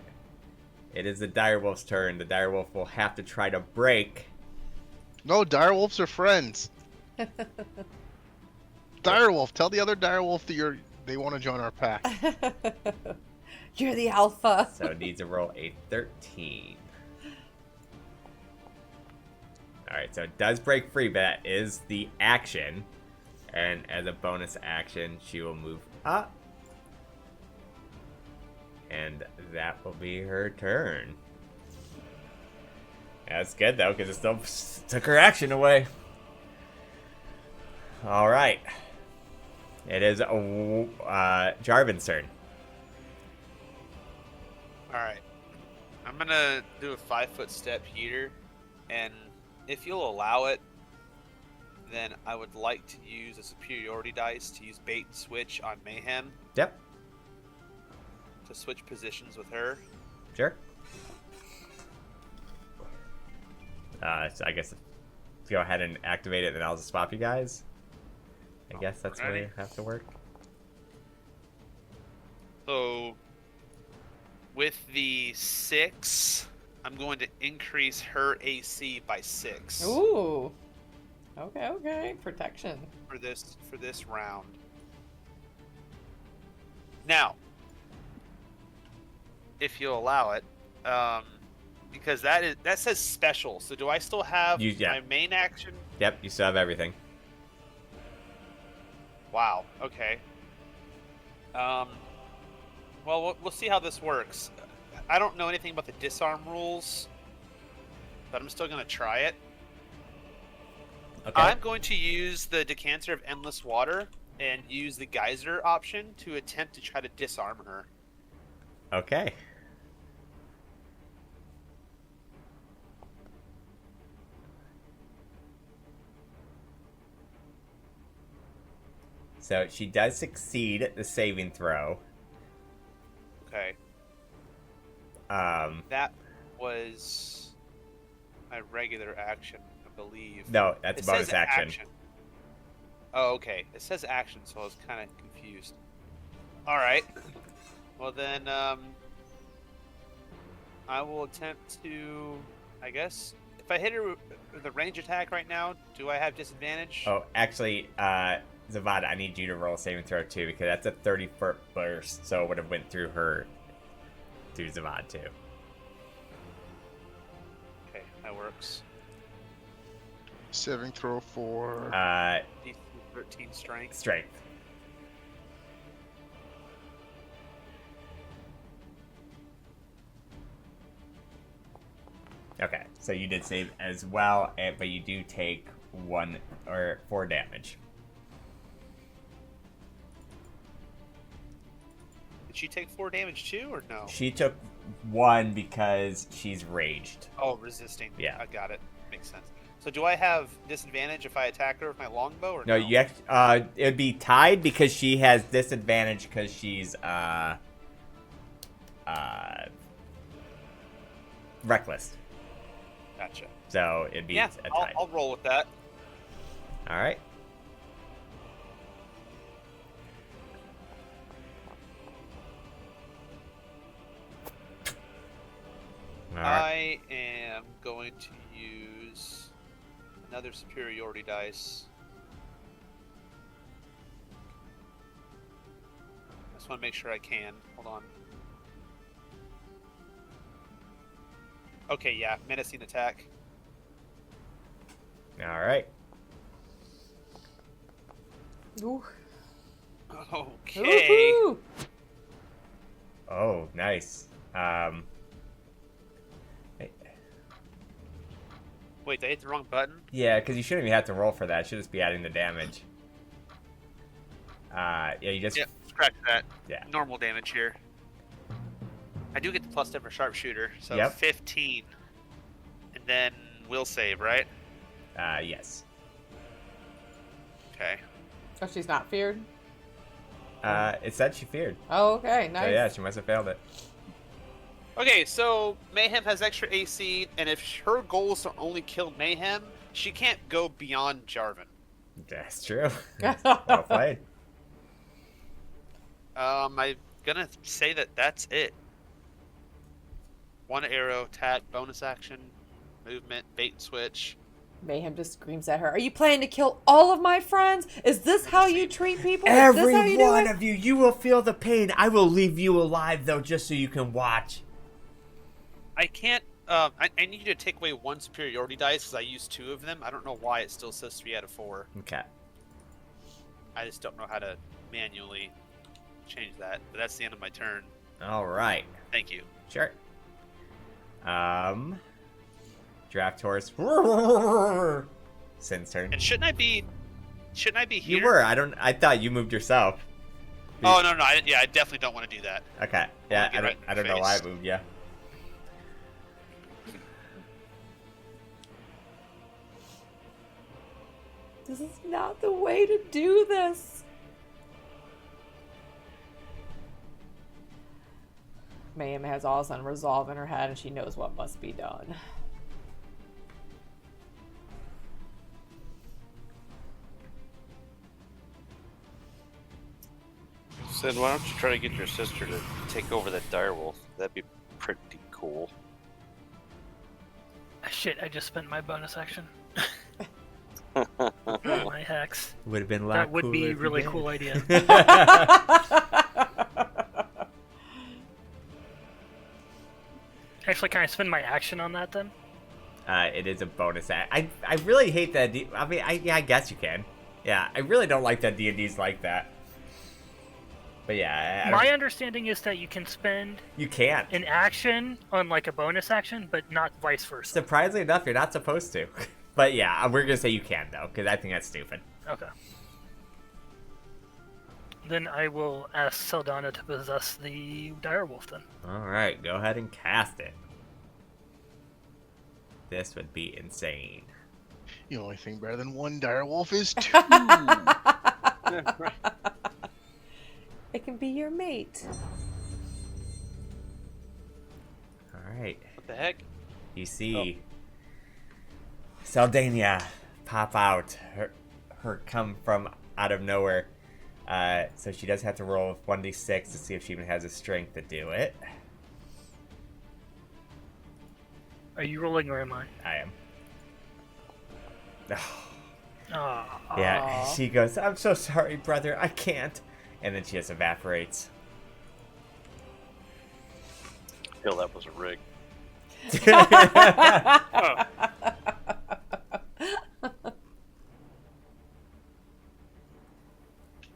It is the direwolf's turn. The direwolf will have to try to break. No, direwolves are friends. Direwolf, tell the other direwolf that they want to join our pack. You're the alpha. So it needs to roll a 13. Alright, so it does break free, but that is the action. And as a bonus action, she will move up. And that will be her turn. That's good, though, because it still took her action away. Alright. It is Jarvan's turn. Alright. I'm gonna do a 5-foot step here, and if you'll allow it, then I would like to use a superiority dice to use bait and switch on Mayhem Yep, to switch positions with her. sure. So I guess go ahead and activate it, then I'll just swap you guys. I guess that's where you have to work. So, with the 6, I'm going to increase her AC by 6 Ooh. Okay. Protection. for this round. Now, if you'll allow it, because that says special. So do I still have my main action? Yep, you still have everything. Wow. Okay. Well, we'll see how this works. I don't know anything about the disarm rules, but I'm still going to try it. Okay. I'm going to use the Decanter of Endless Water and use the Geyser option to attempt to try to disarm her. Okay. So she does succeed the saving throw. Okay. That was my regular action, I believe. No, that's bonus says action. Oh, okay. It says action, so I was kind of confused. All right. Well, then, I will attempt to, I guess, if I hit her with a range attack right now, do I have disadvantage? Oh, actually, Zavad, I need you to roll a saving throw too, because that's a 30-foot burst, so it would have went through her, through Zavad too. Okay, that works. Saving throw for... DC 13 strength. Strength. So you did save as well, but you do take 4 damage. Did she take 4 damage too, or no? She took 1 because she's raged. Oh, resisting. Yeah. I got it. Makes sense. So do I have disadvantage if I attack her with my longbow, or No, no? it would be tied because she has disadvantage because she's reckless. Gotcha. So it'd be Yeah, a tie. I'll roll with that. All right. All right. I am going to use another superiority dice. I just want to make sure I can. Hold on. Okay, yeah, menacing attack. All right. Ooh. Okay. Woohoo! Oh, nice. Wait, did I hit the wrong button? Yeah, because you shouldn't even have to roll for that. It should just be adding the damage. Yeah, you just... Yeah, scratch that. Yeah. Normal damage here. I do get the +10 for sharpshooter, so Yep. 15. And then will save, right? Yes. Okay. Oh, she's not feared? It said she feared. Oh, okay, nice. So yeah, she must have failed it. Okay, so Mayhem has extra AC, and if her goal is to only kill Mayhem, she can't go beyond Jarvan. That's true. Well played. I'm gonna say that's it. 1 arrow, attack, bonus action, movement, bait and switch. Mayhem just screams at her. Are you planning to kill all of my friends? Is this how you treat people? Is Every this how you do one it? of you, you will feel the pain. I will leave you alive, though, just so you can watch. I can't. I need you to take away 1 superiority dice because I used 2 of them. I don't know why it still says 3 out of 4. Okay. I just don't know how to manually change that. But that's the end of my turn. All right. Thank you. Sure. Draft horse. Sin's turn. And shouldn't I be here? You were. I thought you moved yourself. Oh no. I definitely don't want to do that. Okay. Yeah. get right in I your don't know why I face. moved you. This is not the way to do this. Mayhem has all this unresolved in her head, and she knows what must be done. Sid, why don't you try to get your sister to take over that direwolf? That'd be pretty cool. Shit, I just spent my bonus action. My hex. Would have been a lot That would cooler be if a you really did. cool idea. Actually, can I spend my action on that then? It is a bonus. I really hate that. I guess you can. Yeah, I really don't like that D&D's like that. But yeah, I don't- My understanding is that you can spend you can't. an action on like a bonus action, but not vice versa. Surprisingly enough, you're not supposed to. But yeah, we're gonna say you can though, because I think that's stupid. Okay. Then I will ask Saldana to possess the direwolf then. All right, go ahead and cast it. This would be insane. The only thing better than 1 direwolf is 2. It can be your mate. All right, What the heck? you see Saldana pop out. Her come from out of nowhere. So she does have to roll 1d6 to see if she even has the strength to do it. Are you rolling or am I? I am. Ah. Yeah, Aw. she goes, "I'm so sorry, brother. I can't." And then she just evaporates. Feel that was a rig.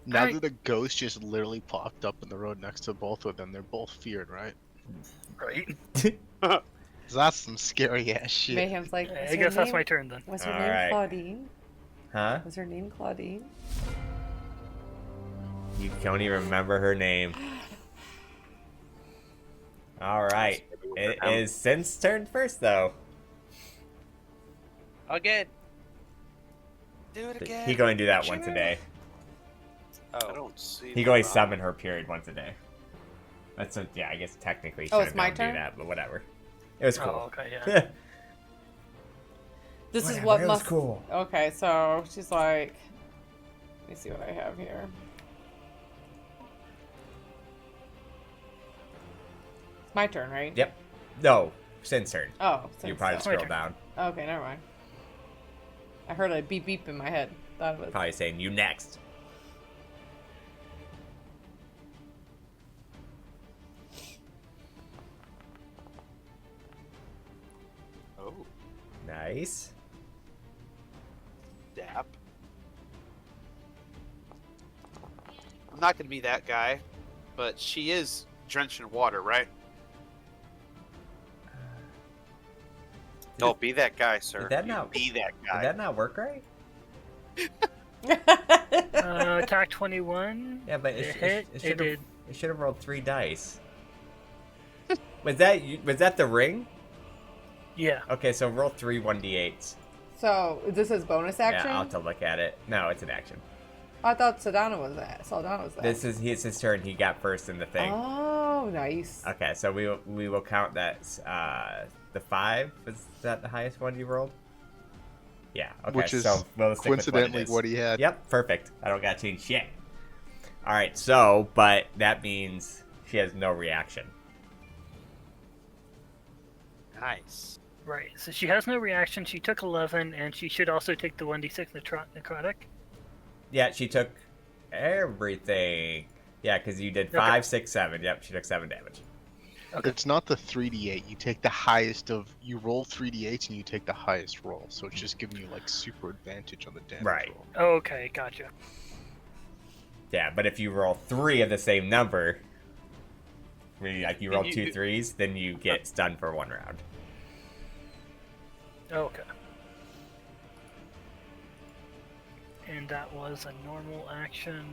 Now Alright. that a ghost just literally popped up in the road next to both of them, they're both feared, right? Right. 'Cause that's some scary ass shit. Mayhem's like, I guess that's my turn then. Was her All name right. Claudine? Huh? Was her name Claudine? You don't even remember her name. All right. It is Sin's turn first, though. Again. Do it again. He going to do that once a day. I Oh, don't see. He the going to problem. summon her period once a day. That's a, yeah, I guess technically Oh, shouldn't it's my do turn? that, but whatever. It was Oh, cool. okay, yeah. This is Whatever, what it was must. cool. Okay, so she's like, let me see what I have here. It's my turn, right? Yep. No, Sin's turn. Oh, You since probably so- scroll turn. down. Okay, never mind. I heard a beep beep in my head. Thought it was. Probably saying you next. oh, Nice. dap. I'm not gonna be that guy, but she is drenched in water, right? Don't be that guy, sir. Did that You not- be that Did guy. that not work right? Attack 21. Yeah, but It it hit. It should did. have rolled 3 dice. Was that the ring? Yeah. Okay, so roll 3 1d8s. So this is bonus action. Yeah, I'll have to look at it. No, it's an action. I thought Saldana was that. Saldana was that. This is his turn. He got first in the thing. Oh, nice. Okay, so we will count that. The 5 is that the highest one you rolled? Yeah. Okay. Which is so we'll stick with coincidentally what, what he had. Yep. Perfect. I don't gotta change shit. All right. So, but that means she has no reaction. Nice. Right. So she has no reaction. She took 11, and she should also take the 1d6 necrotic. Yeah, she took everything. Yeah, because you did 5, 6, 7. Yep, she took 7 damage. Okay. It's not the 3d8. You take the highest of. You roll 3d8s and you take the highest roll. So it's just giving you like super advantage on the damage Right. roll. Okay, gotcha. Yeah, but if you roll 3 of the same number, really, like you roll you- 2 3s, then you get stunned for 1 round. Okay. And that was a normal action.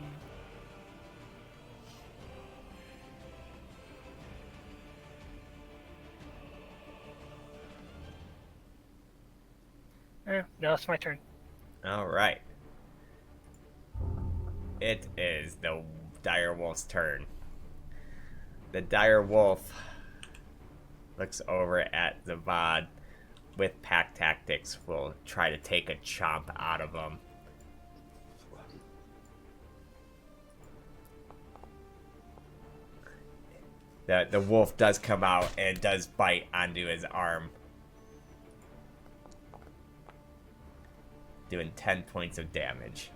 Now it's my turn. All right. It is the dire wolf's turn. The dire wolf looks over at Zavad with pack tactics. Will try to take a chomp out of him. The wolf does come out and does bite onto his arm, doing 10 points of damage.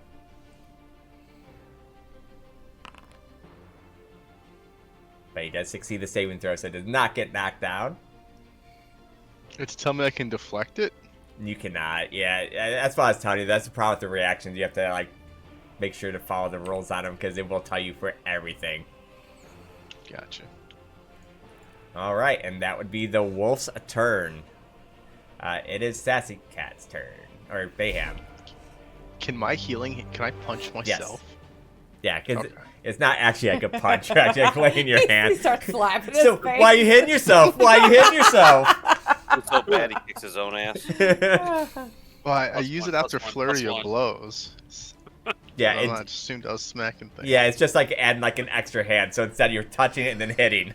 But he does succeed the saving throw, so it does not get knocked down. It's tell me I can deflect it. You cannot. Yeah, that's what I was telling you. That's the problem with the reactions. You have to, like, make sure to follow the rules on them, because it will tell you for everything. Gotcha. All right, and that would be the wolf's turn. It is Sassy Cat's turn. Or Mayhem. Can my healing? Can I punch myself? Yeah, because Okay. it's not actually like a punch. You're actually like laying your He hand. starts slapping his So face. why are you hitting yourself? Why are you hitting yourself? It's so bad he kicks his own ass. Well, I Plus use one, it after plus one, flurry plus of one. blows. Yeah, I it's, assumed I was smacking things. yeah, it's just like adding like an extra hand. So instead you're touching it and then hitting.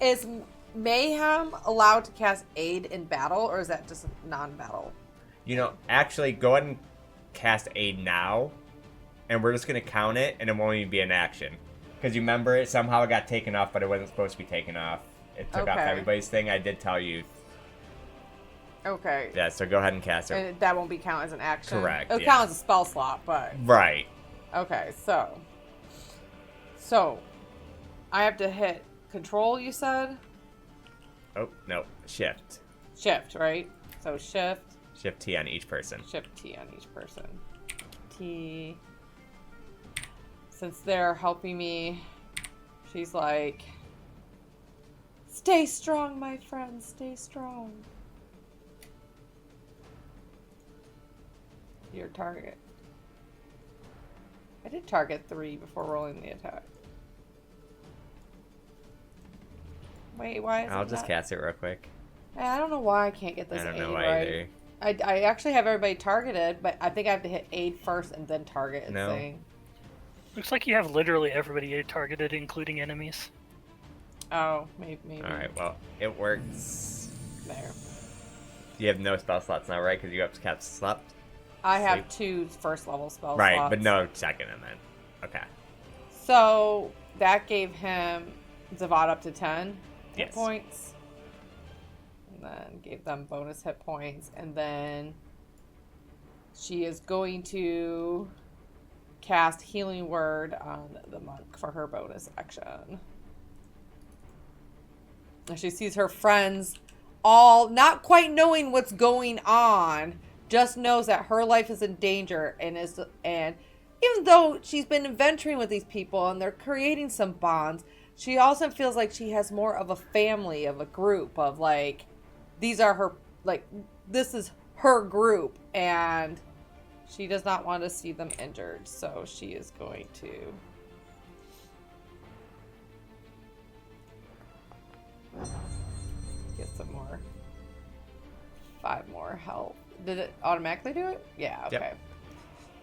Is Mayhem allowed to cast aid in battle, or is that just non-battle? You know, actually, go ahead and cast aid now, and we're just gonna count it, and it won't even be an action. Because you remember, it somehow got taken off, but it wasn't supposed to be taken off. It took off Okay. everybody's thing. I did tell you. Okay. Yeah, so go ahead and cast it. And that won't be count as an action. Correct, It'll yeah. count as a spell slot, but Right. okay. So I have to hit control. You said Oh no, shift. shift, right? So shift T on each person. T on each person. T. Since they're helping me, she's like Stay strong, my friends. Stay strong. Your target. I did target 3 before rolling the attack. Wait, why is I'll it just not... cast it real quick. I don't know why I can't get this I don't aid know why right. either. I actually have everybody targeted, but I think I have to hit aid first and then target. No. Thing. Looks like you have literally everybody targeted, including enemies. Oh, maybe. Alright, well, it works. There. You have no spell slots now, right? Because you kept slept? I have 2 first level spell Right, slots. but no second and then. Okay. So that gave him Zavad up to 10 hit Yes. points. And then gave them bonus hit points. And then she is going to cast Healing Word on the monk for her bonus action. And she sees her friends all not quite knowing what's going on, just knows that her life is in danger, and even though she's been adventuring with these people and they're creating some bonds, she also feels like she has more of a family, of a group, of like, these are her, like, this is her group, and she does not want to see them injured, so she is going to get some more. 5 more health. Did it automatically do it? Yeah, okay. Yep.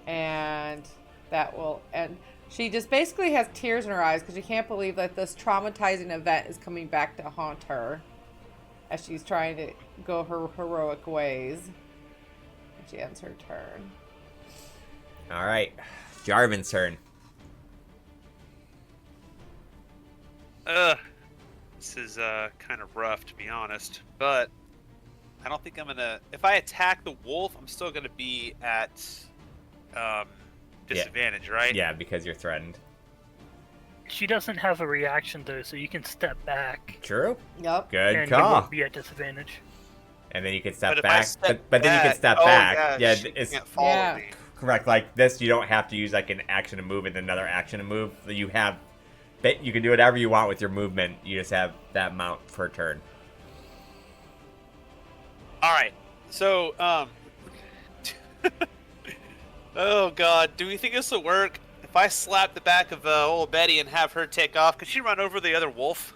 And that will end. She just basically has tears in her eyes because she can't believe that this traumatizing event is coming back to haunt her as she's trying to go her heroic ways. And she ends her turn. Alright. Jarvan's turn. This is kind of rough, to be honest, but I don't think I'm gonna. If I attack the wolf, I'm still gonna be at disadvantage, right? Yeah, because you're threatened. She doesn't have a reaction though, so you can step back. True. Yep. Good and you call. won't be at disadvantage. And then you can step But if I back. step But then you can step oh, back. Yeah, she it's can't follow Yeah. me. correct. Like this, you don't have to use like an action to move and another action to move. You have, you can do whatever you want with your movement. You just have that amount per turn. All right. So, oh god, do we think this will work? If I slap the back of old Betty and have her take off, could she run over the other wolf?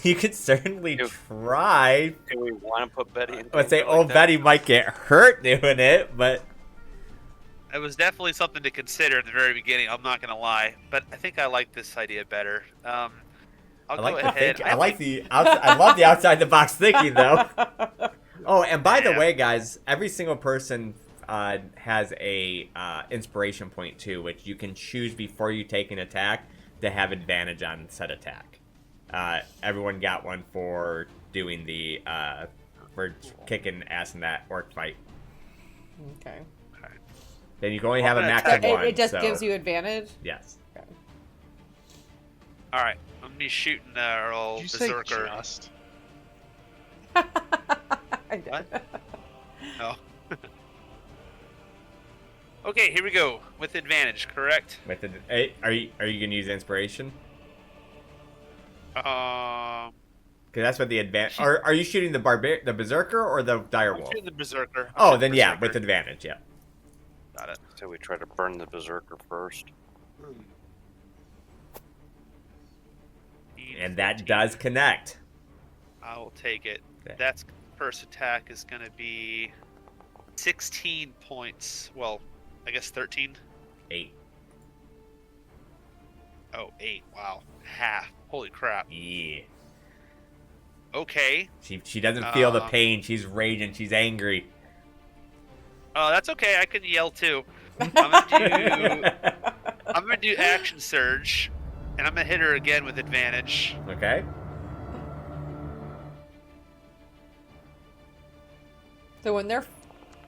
You could certainly If- try. Do we want to put Betty in? Let's say danger like old that? Betty might get hurt doing it, but It was definitely something to consider at the very beginning. I'm not gonna lie, but I think I like this idea better. I'll I go like the ahead. think. I like the I love the outside the box thinking though. Oh, and by the Yeah. way, guys, every single person has a inspiration point too, which you can choose before you take an attack to have advantage on said attack. Everyone got one for doing the for kicking ass in that orc fight. Okay. Then you can only have a I'm gonna max attack- of one. It just so- gives you advantage? Yes. Okay. All right, I'm gonna be shooting our old Did you say berserker. just? I did. What? No. Okay, here we go with advantage. Correct. With the, hey, are you gonna use inspiration? Um, Because that's what the advantage. Are you shooting the the berserker or the I'm direwolf? shooting the berserker. I'm Oh, shooting then yeah, berserker. with advantage, yeah. Got it. So we try to burn the berserker first. And that does connect. I will take it. Okay. That's first attack is gonna be 16 points. Well, I guess 13. 8. Oh, 8. Wow, half. Holy crap. Yeah. Okay. She doesn't feel the Um, pain. She's raging. She's angry. Oh, that's okay. I can yell too. I'm gonna do action surge, and I'm gonna hit her again with advantage. Okay. So when they're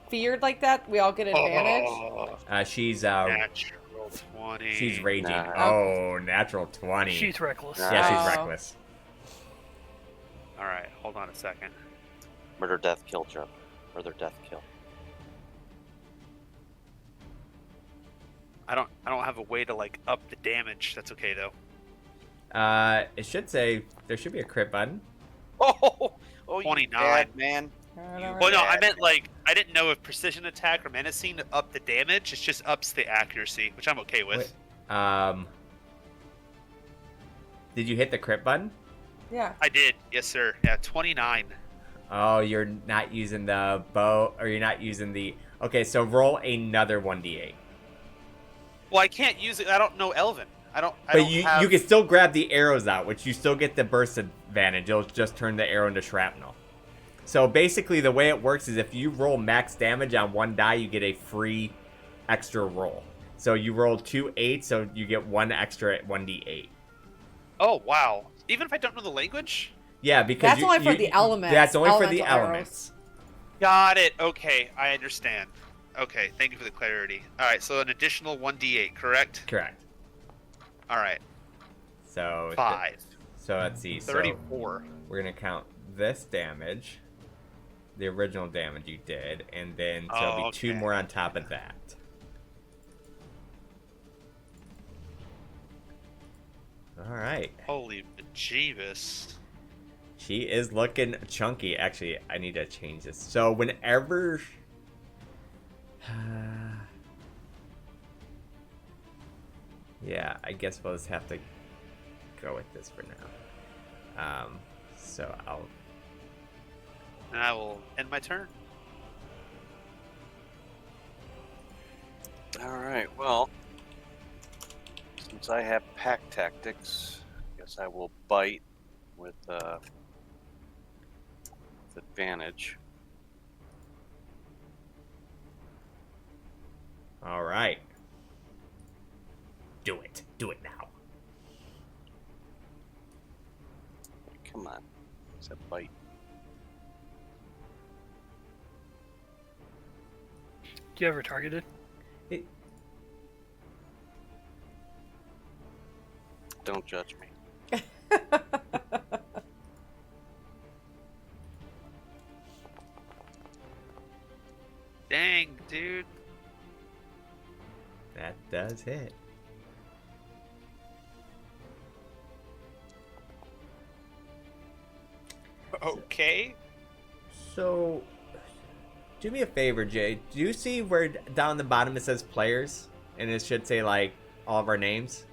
feared like that, we all get advantage? Oh, She's natural 20. she's raging. Nah. Oh, natural 20. She's reckless. Yeah, she's Oh. reckless. All right, hold on a second. Murder, death, kill, Joe. Murder, death, kill. I don't have a way to like up the damage. That's okay though. It should say there should be a crit button. Oh, you 29. bad man. Well, no, I meant like I didn't know if precision attack or menacing up the damage. It just ups the accuracy, which I'm okay with. Wait, did you hit the crit button? Yeah. I did, yes, sir. Yeah, 29. Oh, you're not using the bow, or you're not using the. Okay, so roll another 1d8. Well, I can't use it. I don't know Elven. I But don't you have... you can still grab the arrows out, which you still get the burst advantage. It'll just turn the arrow into shrapnel. So basically, the way it works is if you roll max damage on one die, you get a free extra roll. So you roll 2 8s, so you get one extra at 1d8. Oh, wow. Even if I don't know the language? Yeah, because That's only for the elements. That's only for the Elemental arrows. elements. Got it. Okay, I understand. Okay, thank you for the clarity. All right, so an additional 1d8, correct? Correct. All right, So 5. So let's see. So 34. we're gonna count this damage, the original damage you did, and then so it'll be 2 okay. more on top of that. All right. Holy bejeebus. She is looking chunky. Actually, I need to change this. So whenever... yeah, I guess we'll just have to go with this for now. So I'll... And I will end my turn. All right. Well, since I have pack tactics, I guess I will bite with advantage. All right. Do it. Do it now. Come on. It's a bite. Do you ever targeted? Don't judge me. Dang, dude. That does hit. Okay. So, do me a favor, Jay. Do you see where down the bottom it says players? And it should say, like, all of our names?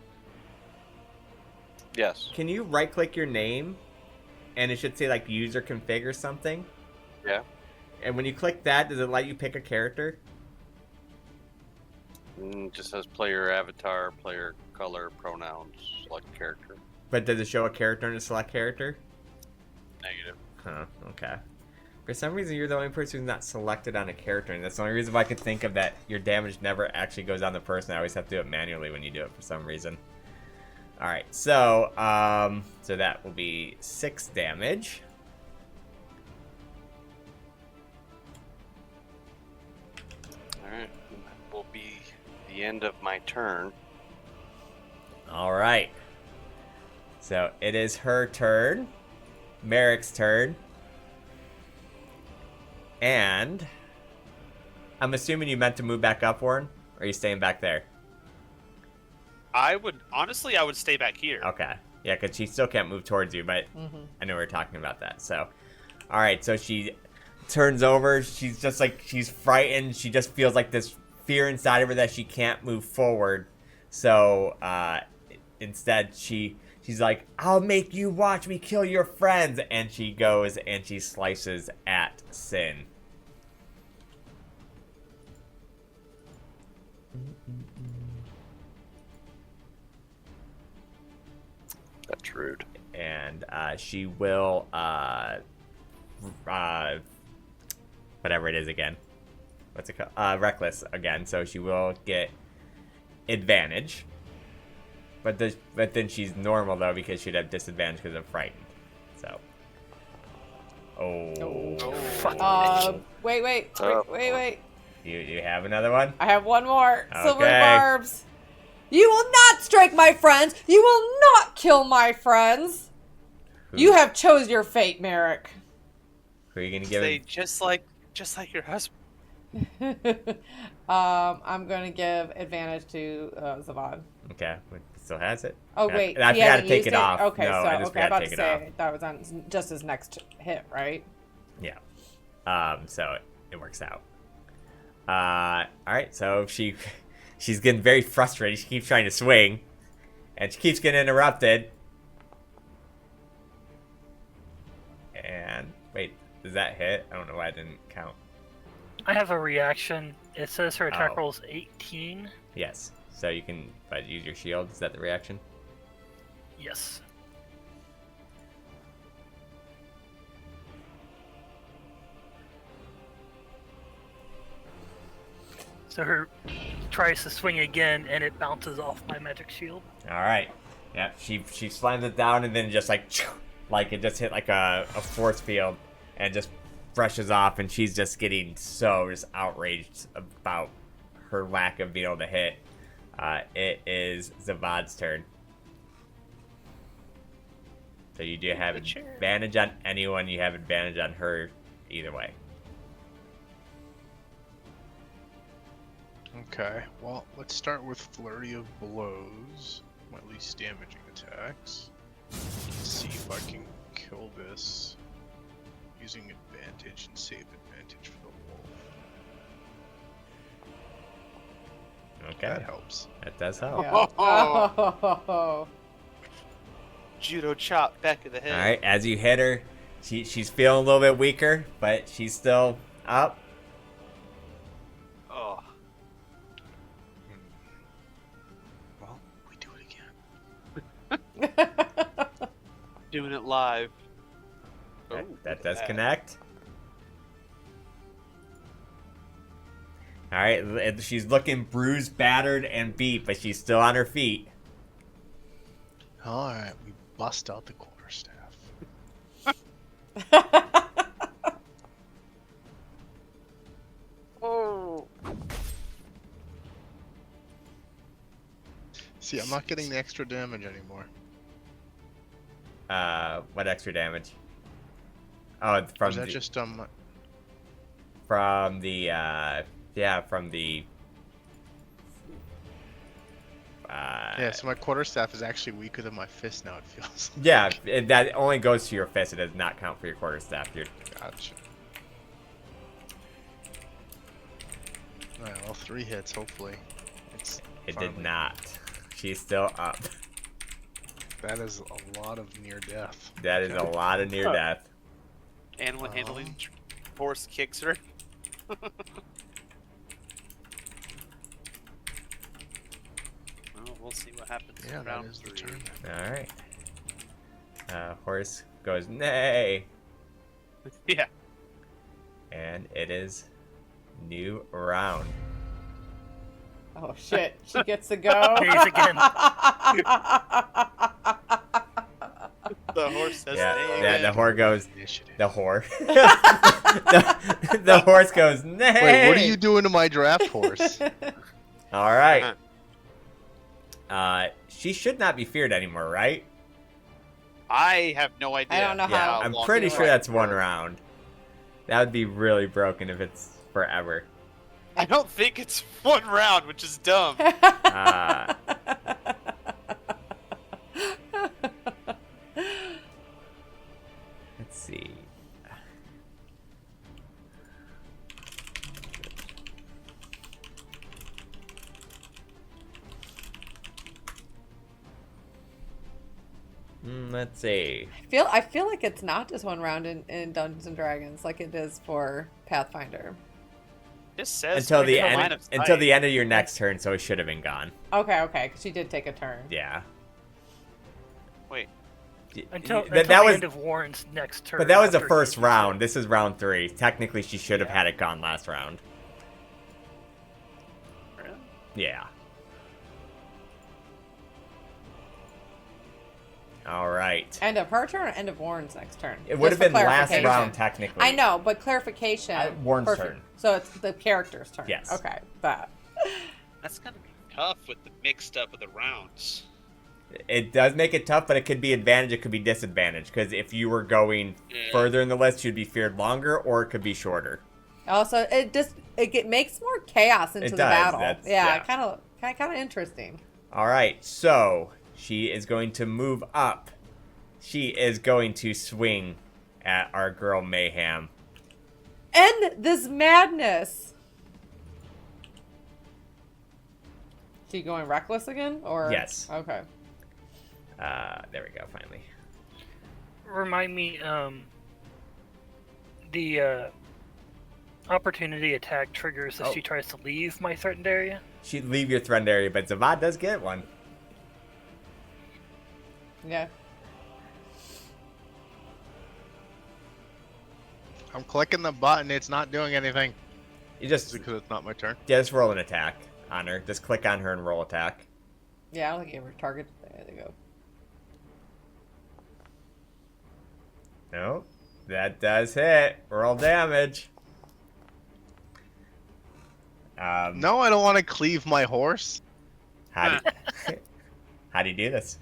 Yes. Can you right-click your name? And it should say, like, user config or something? Yeah. And when you click that, does it let you pick a character? Just says player avatar, player color, pronouns, select character. But does it show a character and a select character? Negative. Huh, okay. For some reason, you're the only person who's not selected on a character, and that's the only reason why I could think of that your damage never actually goes on the person. I always have to do it manually when you do it for some reason. Alright, so, so that will be 6 damage. Alright, that will be the end of my turn. Alright. So, it is her turn. Merrick's turn. And I'm assuming you meant to move back up, Warren? Or are you staying back there? I would stay back here. Okay. Yeah, because she still can't move towards you, but I know we were talking about that. So, all right. So she turns over. She's just like, she's frightened. She just feels like this fear inside of her that she can't move forward. So instead, she's like, I'll make you watch me kill your friends. And she goes and she slices at Sin. That's rude. And she will, whatever it is again. What's it called? Reckless again. So she will get advantage. But then she's normal, though, because she'd have disadvantage because of frightened. So. Oh. Fuck. Wait. You have another one? I have one more. Silver Okay. barbs. You will not strike my friends. You will not kill my friends. You have chose your fate, Merrick. Who are you gonna give Say it? just like your husband. I'm going to give advantage to Zavon. Okay. still has it. Oh wait, And I he forgot to hasn't take used it off. Okay, No, I so just okay, I'm forgot about to to take it off. say that was on just his next hit, right? Yeah. So it works out. All right. So she's getting very frustrated. She keeps trying to swing, and she keeps getting interrupted. And wait, does that hit? I don't know why I didn't count. I have a reaction. It says her attack Oh. roll's 18. Yes. So you can use your shield. Is that the reaction? Yes. So her tries to swing again, and it bounces off my magic shield. All right. Yeah. She slams it down, and then just like it just hit like a force field, and just brushes off, and she's just getting so just outraged about her lack of being able to hit. It is Zavad's turn. So you do have advantage on anyone. You have advantage on her either way. Okay, well, let's start with Flurry of Blows, my least damaging attacks. Let's see if I can kill this using advantage and save advantage for the wolf. Okay. That helps. That does help. Yeah. Oh. Judo chop back of the head. All right. As you hit her, she's feeling a little bit weaker, but she's still up. Oh. Well, we do it again. Doing it live. That does connect. All right. She's looking bruised, battered, and beat, but she's still on her feet. Alright, we bust out the quarterstaff. Oh. See, I'm not getting the extra damage anymore. What extra damage? Oh, it's from Is that the, just from the from the yeah, so my quarterstaff is actually weaker than my fist now, it feels. yeah, that only goes to your fist. It does not count for your quarterstaff. Gotcha. Alright, well, 3 hits, hopefully. It finally- did not. She's still up. That is a lot of near death. That is a lot of near death. Animal handling horse kicks her. Well, we'll see what happens Yeah, in that round is the 3. turn. All right. Horse goes nay, Yeah. and it is new round. Oh shit! She gets to go. Days again. The horse says Yeah, nay yeah. again. The whore goes. Initiative. The whore. the horse goes nay. Wait, what are you doing to my draft horse? All right. She should not be feared anymore, right? I have no idea. I don't know Yeah, how I'm long pretty it's sure that's for. one round. That would be really broken if it's forever. I don't think it's 1 round, which is dumb. Uh, let's see. Let's see. I feel like it's not just 1 round in Dungeons and Dragons like it is for Pathfinder. This says Until the within line end. of sight. Until the end of your next turn, so it should have been gone. Okay, because she did take a turn. Yeah. Wait. Until that the was. end of Warren's next turn. But that was the after first he- round. This is round 3. Technically, she should have had it gone last round. Really? Yeah. All right. End of her turn or end of Warren's next turn? It would Just have for been last clarification. round, technically. I know, but clarification. Warren's for- turn. So it's the character's turn. Yes. Okay, that. That's gonna be tough with the mixed up of the rounds. It does make it tough, but it could be advantage, it could be disadvantage. Because if you were going Yeah. further in the list, you'd be feared longer, or it could be shorter. Also, it makes more chaos into It the does, battle. that's- Yeah, yeah. kind of interesting. All right, so she is going to move up. She is going to swing at our girl Mayhem. End this madness. She going reckless again, or Yes. Okay. There we go. Finally. Remind me, the opportunity attack triggers if she tries to leave my threatened area. She'd leave your threatened area, but Zavad does get one. Yeah. I'm clicking the button. It's not doing anything. You just Because it's not my turn. roll an attack on her. Just click on her and roll attack. Yeah, I don't think you ever target. There they go. No, that does hit. Roll damage. No, I don't want to cleave my horse. How do you do this?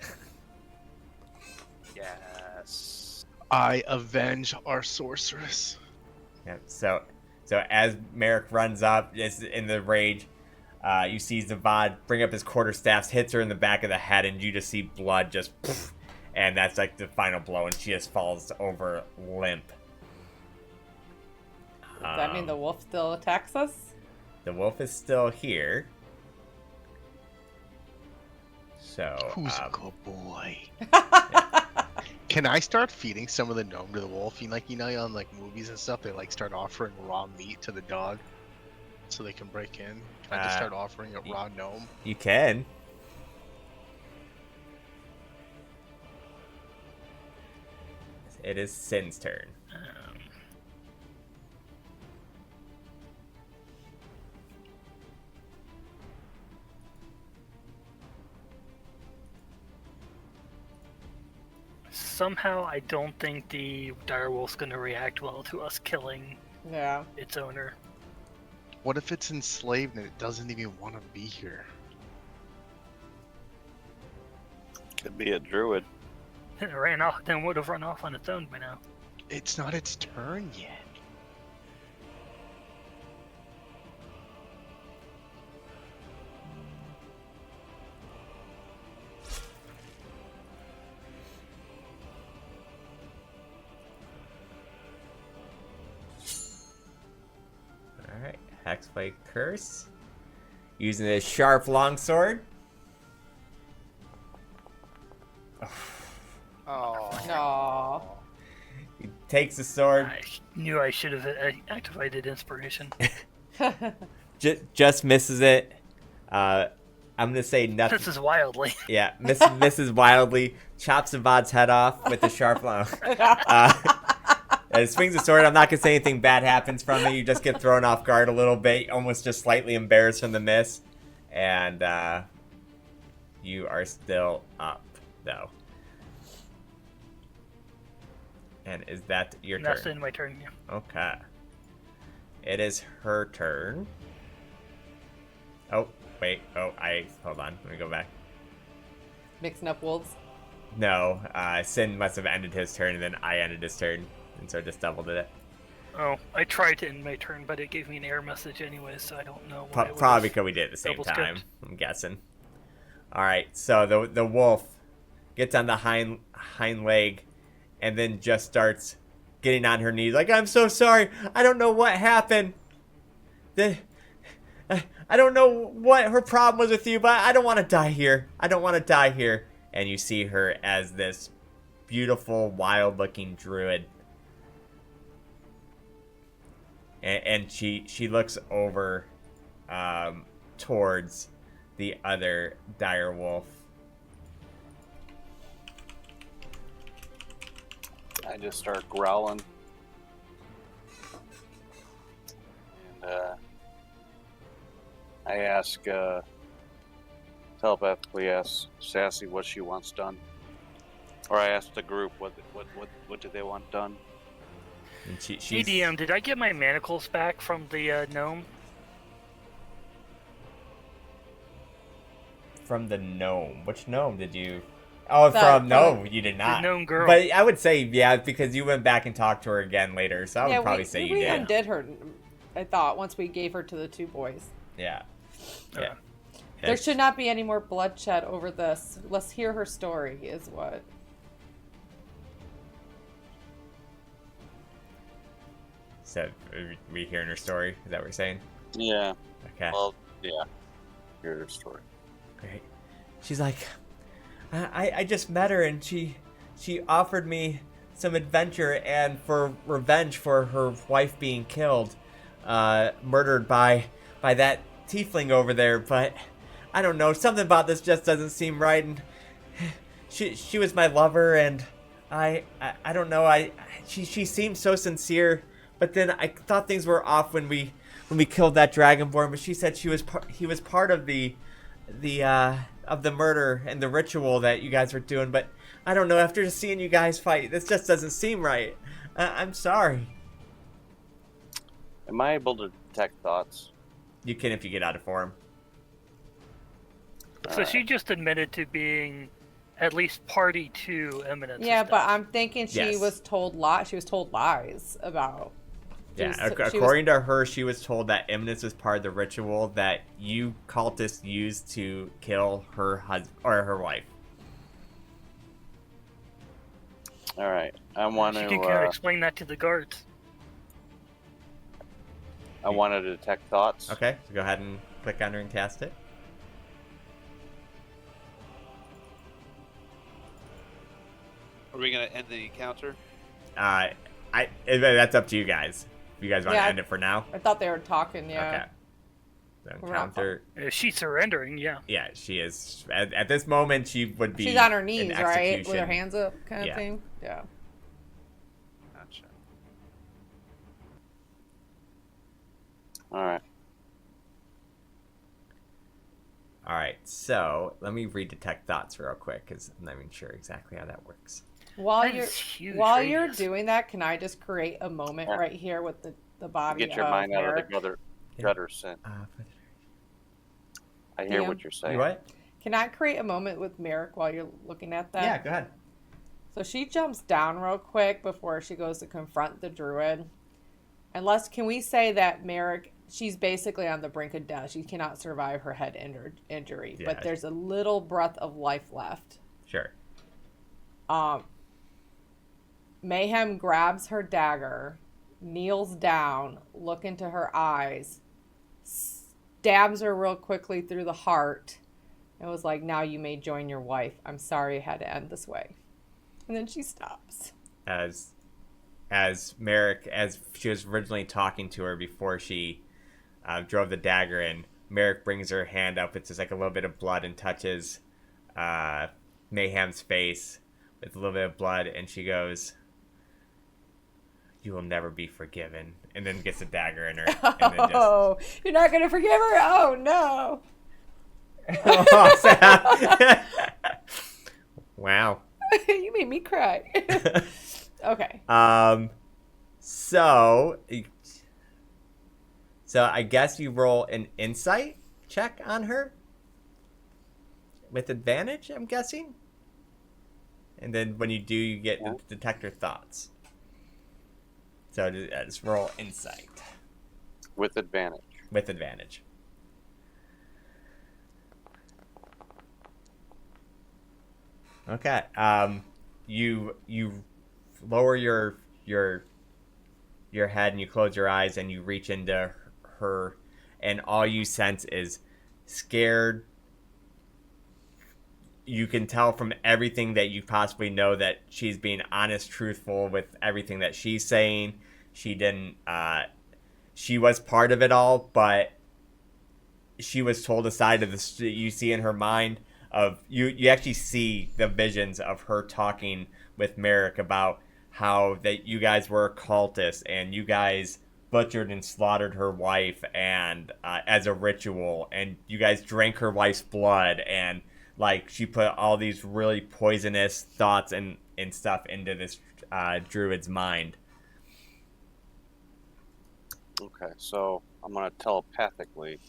Yes. I avenge our sorceress. Yeah. So as Merrick runs up, is in the rage. You see Zavad bring up his quarterstaffs, hits her in the back of the head, and you just see blood just, poof, and that's like the final blow, and she just falls over limp. Does that mean the wolf still attacks us? The wolf is still here. So Who's a good boy? Can I start feeding some of the gnome to the wolf? You know, on like movies and stuff, they like start offering raw meat to the dog so they can break in. Can I just start offering a raw gnome? you can. It is Sin's turn. Somehow, I don't think the direwolf's going to react well to us killing Yeah. its owner. What if it's enslaved and it doesn't even want to be here? Could be a druid. Then it ran off. Then would have run off on its own by now. It's not its turn yet. Alright, Hexblade Curse. Using his sharp longsword. Oh. No. He takes the sword. I knew I should have activated inspiration. Just misses it. I'm gonna say nothing. This is wildly. Yeah, misses wildly. Chops Zavad's head off with the sharp long. It swings the sword. I'm not gonna say anything bad happens from it. You just get thrown off guard a little bit, almost just slightly embarrassed from the miss, and you are still up though. And is that your turn? That's in my turn. Yeah. Okay. It is her turn. Oh, wait. Oh, hold on. Let me go back. Mixing up wolves. No, Sin must have ended his turn, and then I ended his turn, and so I just doubled it. Oh, I tried to end my turn, but it gave me an error message anyway, so I don't know. Probably because we did it at the same time, I'm guessing. Alright, so the wolf gets on the hind leg, and then just starts getting on her knees, like, I'm so sorry, I don't know what happened. I don't know what her problem was with you, but I don't want to die here. I don't want to die here. And you see her as this beautiful, wild-looking druid. And she looks over towards the other dire wolf. I just start growling. And I ask, telepathically ask Sassy what she wants done. Or I ask the group what do they want done. And she's... EDM, did I get my manacles back from the gnome? From the gnome. Which gnome did you... Oh, no, you did not. The gnome girl. But I would say, yeah, because you went back and talked to her again later, so I would probably say you we did. undid her, I thought, once we gave her to the two boys. Yeah. Yeah. There should not be any more bloodshed over this. Let's hear her story, is what. So, are we hearing her story? Is that what you're saying? Yeah. Okay. Well, yeah. Here's her story. Great. She's like, I just met her and she offered me some adventure and for revenge for her wife being killed, murdered by that tiefling over there. But I don't know, something about this just doesn't seem right. And she was my lover, and I don't know. She seemed so sincere, but then I thought things were off when we killed that dragonborn. But she said he was part of the murder and the ritual that you guys were doing. But I don't know, after just seeing you guys fight, this just doesn't seem right. I'm sorry. Am I able to detect thoughts? You can if you get out of form. So she just admitted to being at least party to Eminence. Yeah, but I'm thinking she Yes. was told lies. She was told lies about. Yeah, She was- according to her, she was told that Eminence was part of the ritual that you cultists used to kill her husband or her wife. All right. I want she to. can kind of explain that to the guards. I want to detect thoughts. Okay, so go ahead and click on her and cast it. Are we gonna end the encounter? That's up to you guys. If you guys want to Yeah. end it for now. I thought they were talking. Yeah. Okay. So We're not encounter. If she's surrendering, yeah. Yeah, she is. At this moment, she would be. She's on her in knees, right, with her execution. hands up, kind of Yeah. thing. Yeah. Gotcha. All right. All right, so let me read detect thoughts real quick because I'm not even sure exactly how that works. While That you're is huge you're radius. doing that, can I just create a moment Yeah. right here with the body Get your of mind out of Merrick? the gutter scent. I hear DM. what you're saying. You what? Can I create a moment with Merrick while you're looking at that? Yeah, go ahead. So she jumps down real quick before she goes to confront the druid. Can we say that Merrick, she's basically on the brink of death. She cannot survive her head injury, Yeah. but there's a little breath of life left. Sure. Mayhem grabs her dagger, kneels down, look into her eyes, stabs her real quickly through the heart, and was like, "Now you may join your wife. I'm sorry it had to end this way." And then she stops. As Merrick, as she was originally talking to her before she drove the dagger in, Merrick brings her hand up. It's just like a little bit of blood and touches Mayhem's face with a little bit of blood, and she goes, "You will never be forgiven," and then gets a dagger in her. And then just... Oh, you're not going to forgive her? Oh, no. Wow. You made me cry. Okay. So I guess you roll an insight check on her with advantage, I'm guessing. And then when you do, you get the detector thoughts. So just roll insight With advantage. with advantage. Okay. You lower your head and you close your eyes and you reach into her, and all you sense is scared. You can tell from everything that you possibly know that she's being honest, truthful with everything that she's saying. She didn't. She was part of it all, but she was told a side of this. You see in her mind of you actually see the visions of her talking with Merrick about how that you guys were cultists and you guys butchered and slaughtered her wife and as a ritual, and you guys drank her wife's blood, and like she put all these really poisonous thoughts and stuff into this druid's mind. Okay, so I'm going to telepathically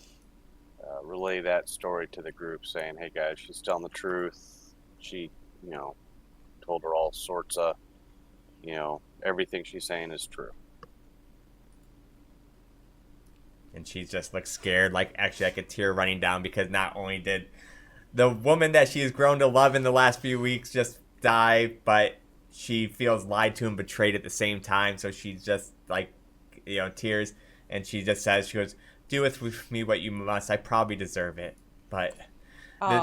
relay that story to the group, saying, "Hey guys, she's telling the truth. She, told her all sorts of, everything she's saying is true." And she just looks scared, like actually like a tear running down, because not only did the woman that she has grown to love in the last few weeks just die, but she feels lied to and betrayed at the same time. So she's just like, tears, and she just says, she goes, "Do with me what you must. I probably deserve it, but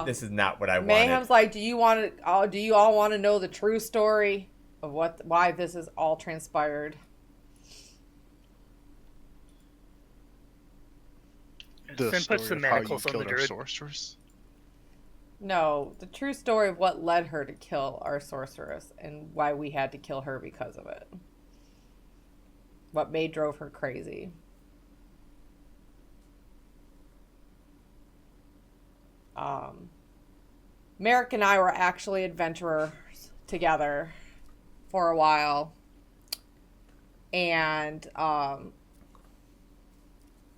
this is not what I wanted." Mayhem's like, do you all want to know the true story of why this is all transpired? The Sim puts story the of how you manacles on the killed our druid. sorceress? No, the true story of what led her to kill our sorceress and why we had to kill her because of it. What drove her crazy. Merrick and I were actually adventurers together for a while. And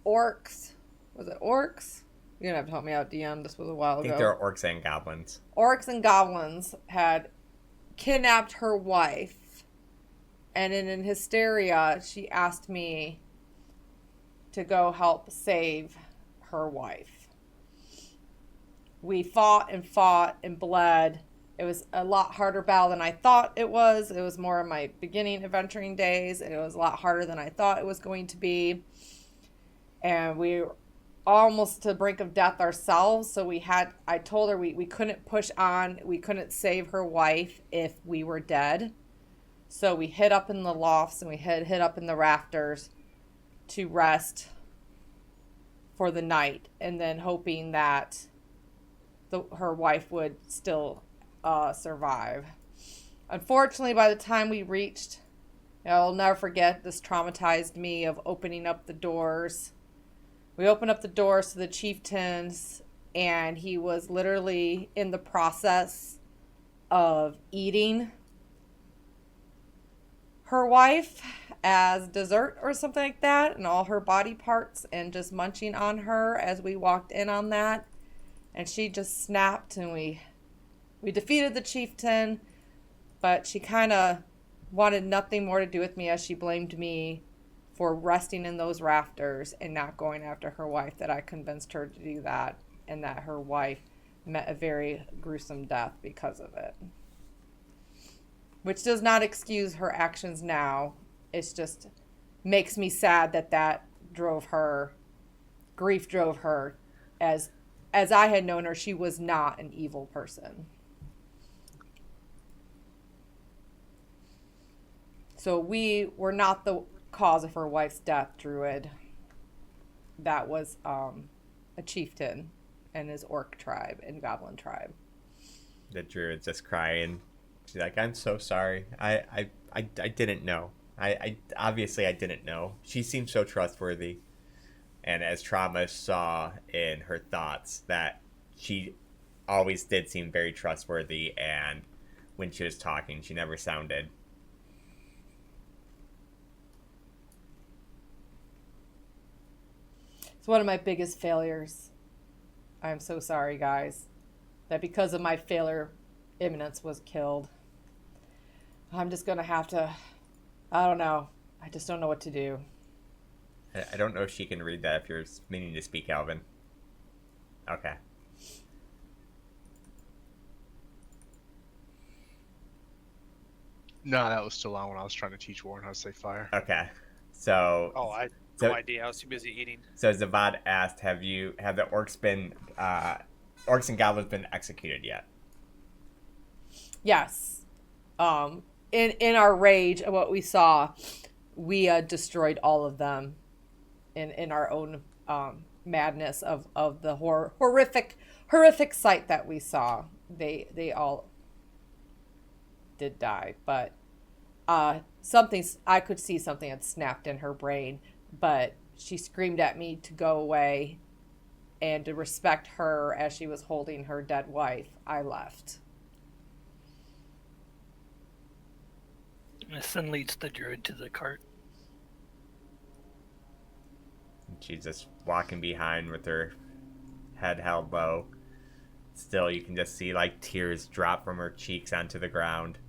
orcs. Was it orcs? You're gonna have to help me out, DM. This was a while I ago. think there are orcs and goblins. Orcs and goblins had kidnapped her wife, and in hysteria, she asked me to go help save her wife. We fought and bled. It was a lot harder battle than I thought it was. It was more of my beginning adventuring days, and it was a lot harder than I thought it was going to be. And we were almost to the brink of death ourselves, so I told her we couldn't push on, we couldn't save her wife if we were dead. So we hid up in the lofts and we hid up in the rafters to rest for the night, and then hoping that her wife would still survive. Unfortunately, by the time we reached, I'll never forget, this traumatized me of opening up the doors. We opened up the doors to the chieftains, and he was literally in the process of eating her wife as dessert or something like that, and all her body parts, and just munching on her as we walked in on that. And she just snapped, and we defeated the chieftain, but she kind of wanted nothing more to do with me, as she blamed me for resting in those rafters and not going after her wife, that I convinced her to do that, and that her wife met a very gruesome death because of it. Which does not excuse her actions now. It's just makes me sad that grief drove her. As I had known her, she was not an evil person. So we were not the cause of her wife's death, Druid. That was a chieftain and his orc tribe and goblin tribe. The Druid's just crying. She's like, "I'm so sorry. I didn't know. I obviously I didn't know. She seemed so trustworthy." And as Trauma saw in her thoughts that she always did seem very trustworthy, and when she was talking, she never sounded. It's one of my biggest failures. I'm so sorry, guys, that because of my failure, Imminence was killed. I'm just going to have to, I don't know. I just don't know what to do. I don't know if she can read that if you're meaning to speak, Alvin. Okay. No, that was still on when I was trying to teach Warren how to say fire. Okay. So. Oh, I had no idea. I was too busy eating. So Zavad asked, have the orcs and goblins been executed yet? Yes. In our rage at what we saw, we destroyed all of them in our own madness of the horrific sight that we saw. They all did die, but I could see something had snapped in her brain, but she screamed at me to go away and to respect her as she was holding her dead wife. I left. Sin leads the druid to the cart. She's just walking behind with her head held low. Still, you can just see like tears drop from her cheeks onto the ground.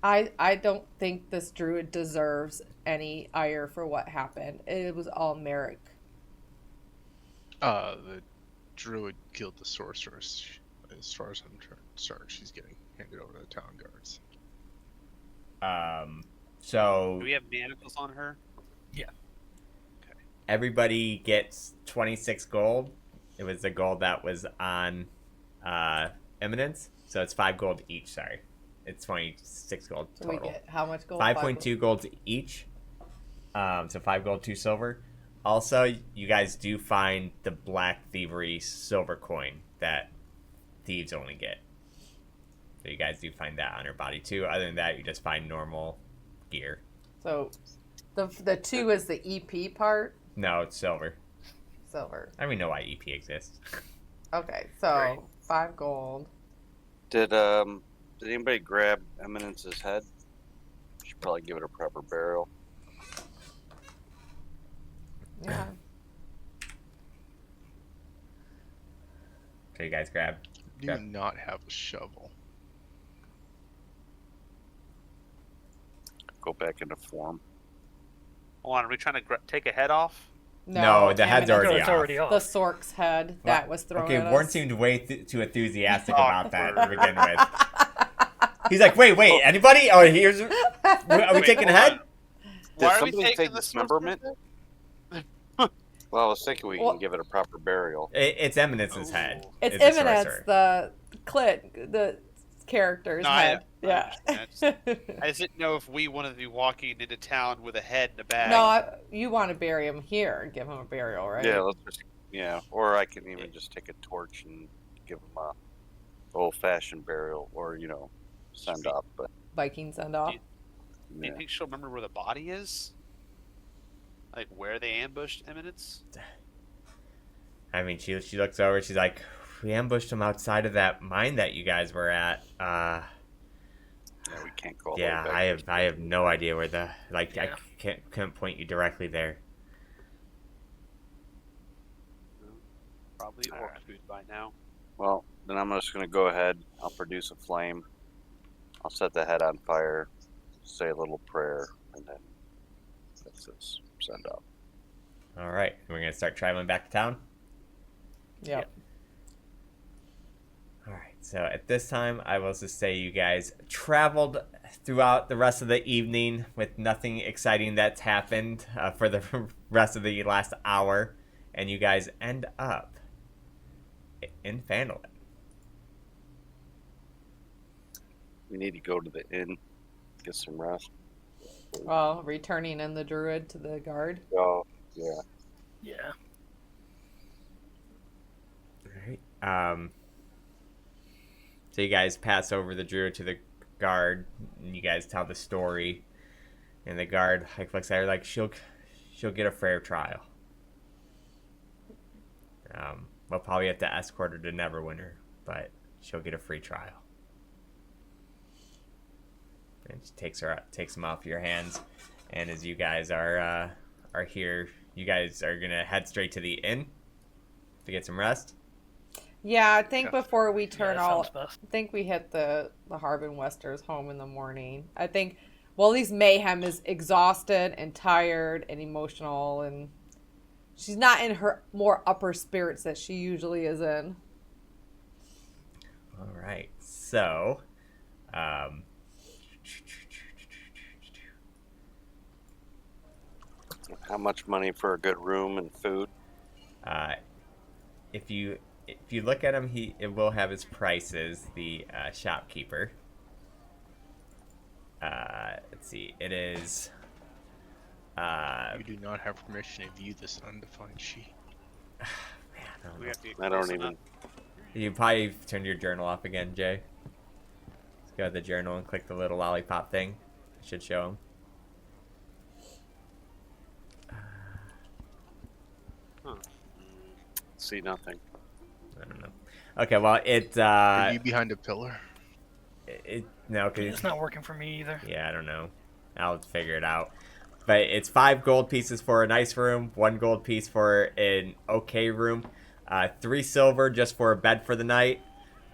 I don't think this druid deserves any ire for what happened. It was all Merrick. The druid killed the sorceress. As far as I'm concerned, she's getting handed over to the town guards. So Do we have manacles on her? everybody gets 26 gold. It was the gold that was on Eminence. So it's 5 gold each, sorry. It's 26 gold So we total. get how much gold? 5.2 golds each. So 5 gold, 2 silver. Also, you guys do find the Black Thievery silver coin that thieves only get. So you guys do find that on her body too. Other than that, you just find normal gear. So the 2 is the EP part. No, it's silver. Silver. I don't even know why EP exists. Okay, so Right. 5 gold. Did anybody grab Eminence's head? Should probably give it a proper burial. Yeah. So you guys grab. Do Okay. not have a shovel. Go back into form. Hold on, are we trying to take a head off? No, the head's Eminence- already it's off. already off. The Sork's head that was thrown Okay, at Warren us. seemed way too enthusiastic Oh, about that to begin with. He's like, wait, anybody? Oh, here's. Are we Wait, taking a hold head? on. Did Why are we somebody taking take the dismemberment? Well, I was thinking we Well- can give it a proper burial. It's Eminence's head. It's is the Eminence, sorcerer. the the character's No, head. I Yeah. understand. I just didn't know if we wanted to be walking into town with a head in a bag. No, you want to bury him here and give him a burial, right? Yeah, or I can even just take a torch and give them a old-fashioned burial, or send off. But Viking send off. Do yeah. you think she'll remember where the body is? Like where they ambushed Eminence? I mean, she looks over. She's like, we ambushed him outside of that mine that you guys were at. Yeah, we can't go all the way Yeah, back. I have no idea where the I Yeah. couldn't point you directly there. Probably orc Alright. food by now. Well, then I'm just gonna go ahead. I'll produce a flame. I'll set the head on fire, say a little prayer, and then that's this. Send off. All right, we're gonna start traveling back to town. Yep. All right, so at this time, I will just say you guys traveled throughout the rest of the evening with nothing exciting that's happened for the rest of the last hour, and you guys end up in Phandalin. We need to go to the inn, get some rest. Well, returning in the druid to the guard. Oh, yeah. Yeah. All right. So you guys pass over the druid to the guard, and you guys tell the story, and the guard looks at her like she'll get a fair trial. We'll probably have to escort her to Neverwinter, but she'll get a free trial. And she takes them off your hands, and as you guys are here, you guys are gonna head straight to the inn to get some rest. Yeah, I think Yeah. before we turn that all, sounds best. I think we hit the Harbin Wester's home in the morning. I think, well, at least Mayhem is exhausted and tired and emotional, and she's not in her more upper spirits that she usually is in. All right, so, How much money for a good room and food? if you look at him, it will have his prices. The shopkeeper. Let's see. It is. You do not have permission to view this undefined sheet. Man, I don't We know. have to get I don't close even. enough. You probably turned your journal off again, Jay. Let's go to the journal and click the little lollipop thing. It should show him. See nothing. I don't know. Okay, well, Are you behind a pillar? no, 'cause It's not working for me either. yeah, I don't know. I'll figure it out. But it's 5 gold pieces for a nice room, 1 gold piece for an okay room, 3 silver just for a bed for the night,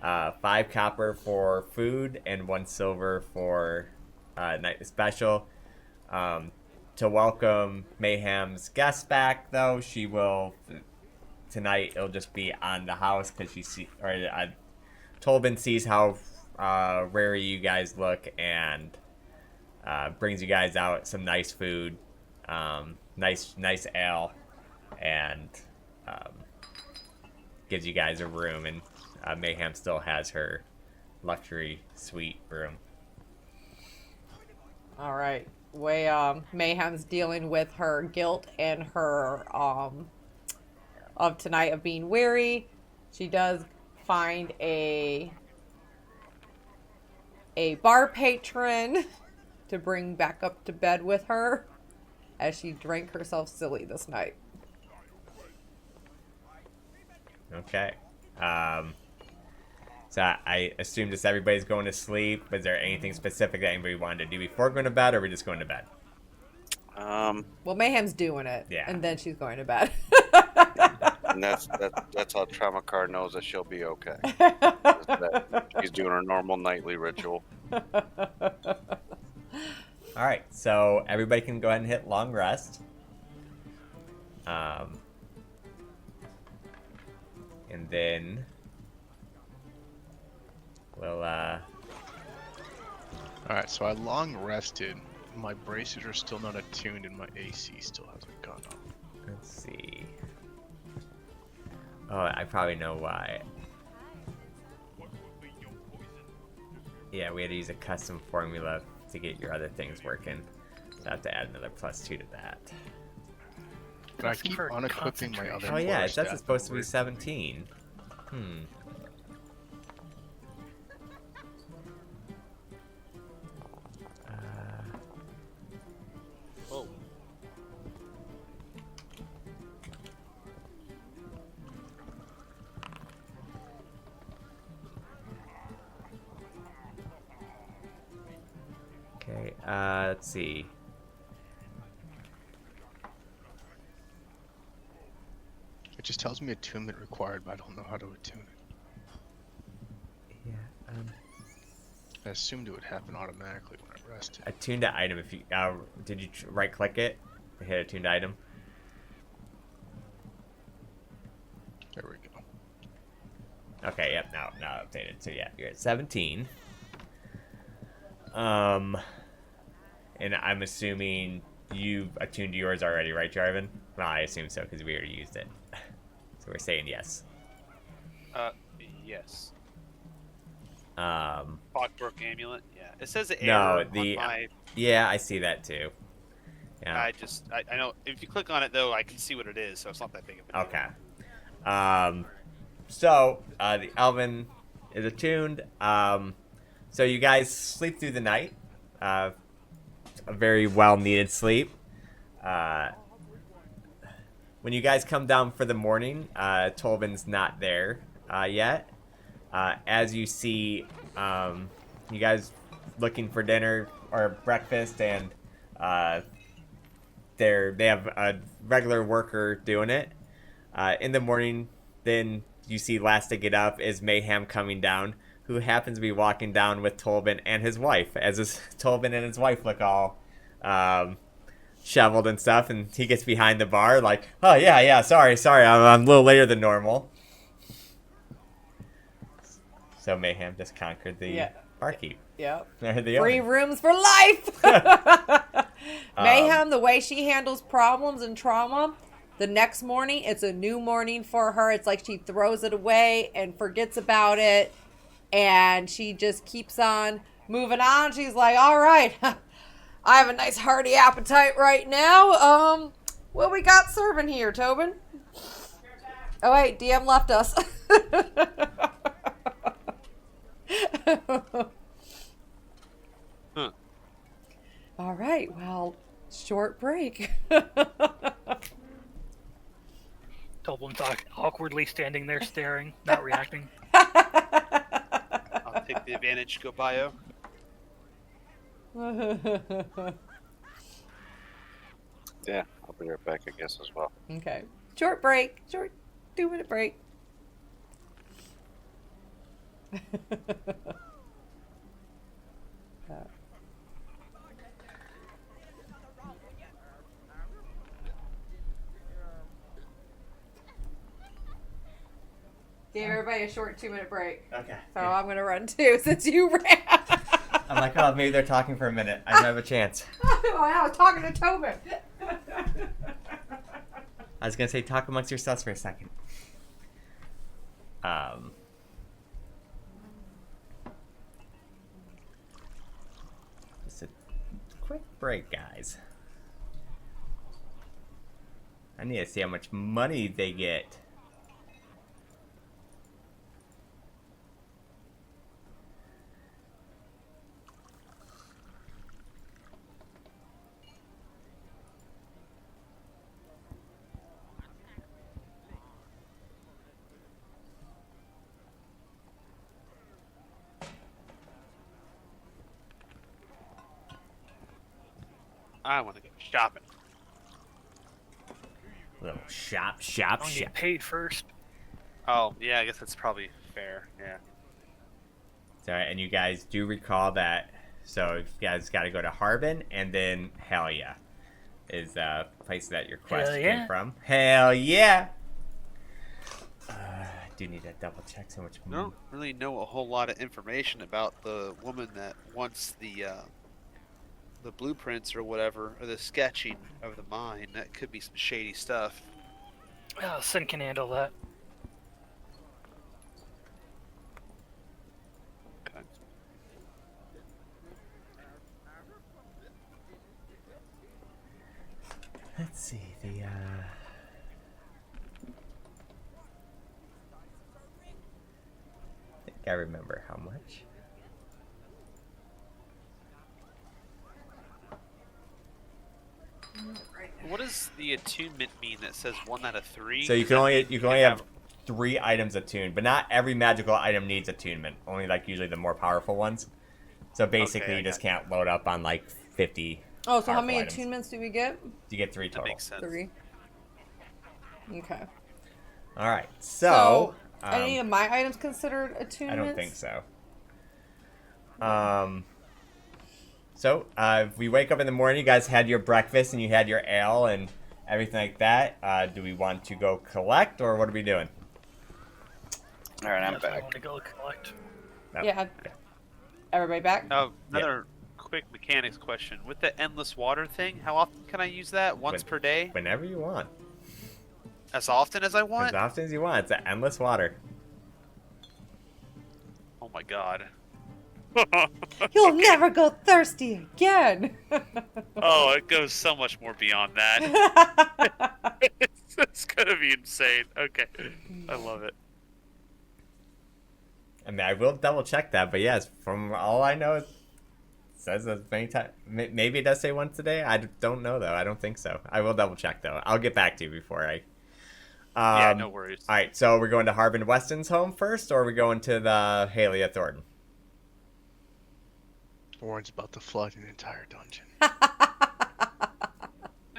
5 copper for food, and 1 silver for night special. To welcome Mayhem's guest back, though, she will tonight. It'll just be on the house because Tolbin sees how rare you guys look and brings you guys out some nice food, nice ale, and gives you guys a room. And Mayhem still has her luxury suite room. All right. Way Mayhem's dealing with her guilt and her of tonight of being weary. She does find a bar patron to bring back up to bed with her as she drank herself silly this night. Okay. So I assume just everybody's going to sleep. Was there anything specific that anybody wanted to do before going to bed, or are we just going to bed? Well, Mayhem's doing it, Yeah. and then she's going to bed. And that's how Trauma Card knows that she'll be okay. She's doing her normal nightly ritual. All right, so everybody can go ahead and hit long rest. And then we'll Alright, so I long rested. My braces are still not attuned and my AC still hasn't gone up. let's see. Oh, I probably know why. Yeah, we had to use a custom formula to get your other things working. So I have to add another +2 to that. But I keep unequipping my other Oh yeah, quarter that's staff supposed to be over. 17. Whoa. Okay, let's see. It just tells me attunement required, but I don't know how to attune it. Yeah, I assumed it would happen automatically when I rested. attune to item. If you did you right click it, and hit attune to item? There we go. Okay, yep, now updated. So yeah, you're at 17. And I'm assuming you've attuned to yours already, right, Jarvan? Well, I assume so because we already used it. So we're saying yes. Yes. Um, Clockwork amulet. Yeah. It says error no, on the my. yeah, I see that too. Yeah. I know if you click on it though, I can see what it is, so it's not that big of a deal. Okay. So the Elven is attuned. So you guys sleep through the night. A very well needed sleep. When you guys come down for the morning, Tolvin's not there yet. As you see, you guys looking for dinner or breakfast, and they have a regular worker doing it. In the morning, then you see last to get up is Mayhem coming down, who happens to be walking down with Tolvin and his wife, as Tolvin and his wife look all shoveled and stuff, and he gets behind the bar like, oh yeah, sorry, I'm a little later than normal. So Mayhem just conquered the barkeep. Yep. The Free owner. rooms for life. Mayhem, the way she handles problems and trauma, the next morning, it's a new morning for her. It's like she throws it away and forgets about it. And she just keeps on moving on. She's like, all right, I have a nice hearty appetite right now. What we got serving here, Tobin? Oh, wait, DM left us. Huh. All right, well, short break. Toblin's awkwardly standing there staring, not reacting. I'll take the advantage. Go bio. Yeah, I'll be right back, I guess, as well. Okay. Short break. Short 2-minute break. gave everybody a short 2-minute break. Okay. So I'm going to run too since you ran. I'm like, oh, maybe they're talking for a minute. I have a chance. I was talking to Tobin. I was gonna say, talk amongst yourselves for a second. Just a quick break, guys. I need to see how much money they get. I want to go shopping. Little shop. I'll get paid first. Oh, yeah, I guess that's probably fair. Yeah. Sorry, and you guys do recall that. So you guys got to go to Harbin, and then Hell Yeah is the place that your quest came from. Hell yeah! I do need to double check so much I more. don't really know a whole lot of information about the woman that wants the blueprints or whatever, or the sketching of the mine. That could be some shady stuff. Sin can handle that. Okay. Let's see, I think I remember how much. What does the attunement mean that says 1 out of 3? So you can only have 3 items attuned, but not every magical item needs attunement. Only like usually the more powerful ones. So basically, Okay, you just can't load up on like 50. Oh, so how powerful many items. attunements do we get? You get 3 That total. makes sense. 3. Okay. All right. So any of my items considered attunements? I don't think so. So we wake up in the morning. You guys had your breakfast and you had your ale and everything like that. Do we want to go collect, or what are we doing? All right, I'm Yes, I back. want to go collect. No. Yeah. Everybody back? Oh, another quick mechanics question. With the endless water thing, how often can I use that? Once per day? Whenever you want. As often as I As want? often as you want. It's endless water. Oh my god. You'll never go thirsty again. Oh, it goes so much more beyond that. It's gonna be insane. Okay. I love it. I mean, I will double check that, but yes, from all I know, it says as many times. Maybe it does say once a day. I don't know though. I don't think so. I will double check though. I'll get back to you before I. Yeah, no worries. All right, so we're going to Harbin Weston's home first, or are we going to the Halia Thornton? Warren's about to flood an entire dungeon. I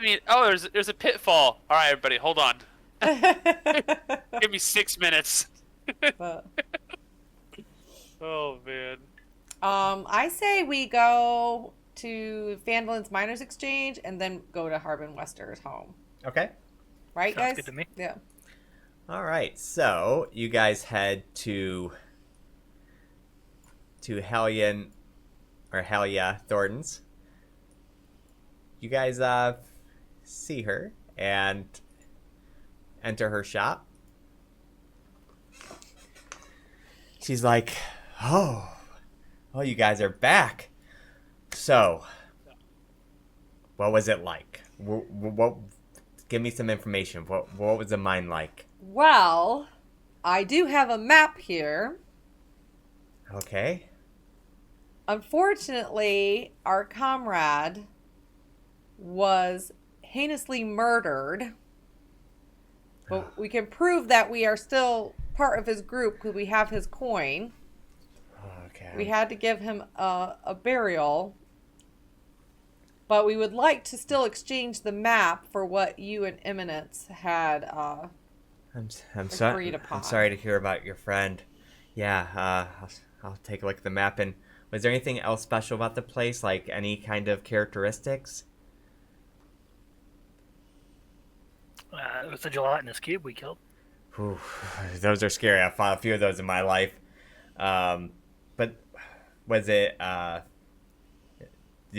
mean, oh, there's a pitfall. All right, everybody, hold on. Give me 6 minutes. Oh man. I say we go to Phandalin's Miners Exchange and then go to Harbin Wester's home. Okay. Right, Sounds guys? good to me. Yeah. All right, so you guys head to Hellion or Helia Thornton's. You guys see her and enter her shop. She's like, oh, you guys are back. So, what was it like? What give me some information. What was the mine like? Well, I do have a map here. Okay. Unfortunately, our comrade was heinously murdered. But we can prove that we are still part of his group because we have his coin. Okay. We had to give him a burial. But we would like to still exchange the map for what you and Eminence had I'm agreed sorry. upon. I'm sorry to hear about your friend. Yeah. I'll take a look at the map. And was there anything else special about the place? Like any kind of characteristics? It was a gelatinous cube we killed. Whew, those are scary. I fought a few of those in my life. But was it? Did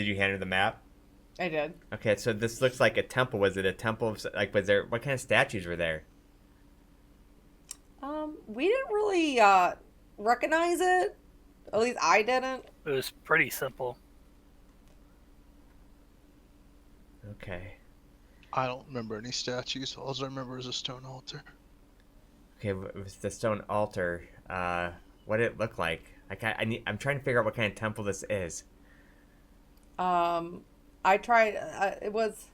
you hand her the map? I did. Okay, so this looks like a temple. Was it a temple of, like, was there, what kind of statues were there? We didn't really recognize it. At least I didn't. It was pretty simple. Okay. I don't remember any statues. All I remember is a stone altar. Okay, it was the stone altar. What did it look like? I'm trying to figure out what kind of temple this is. I tried. It was.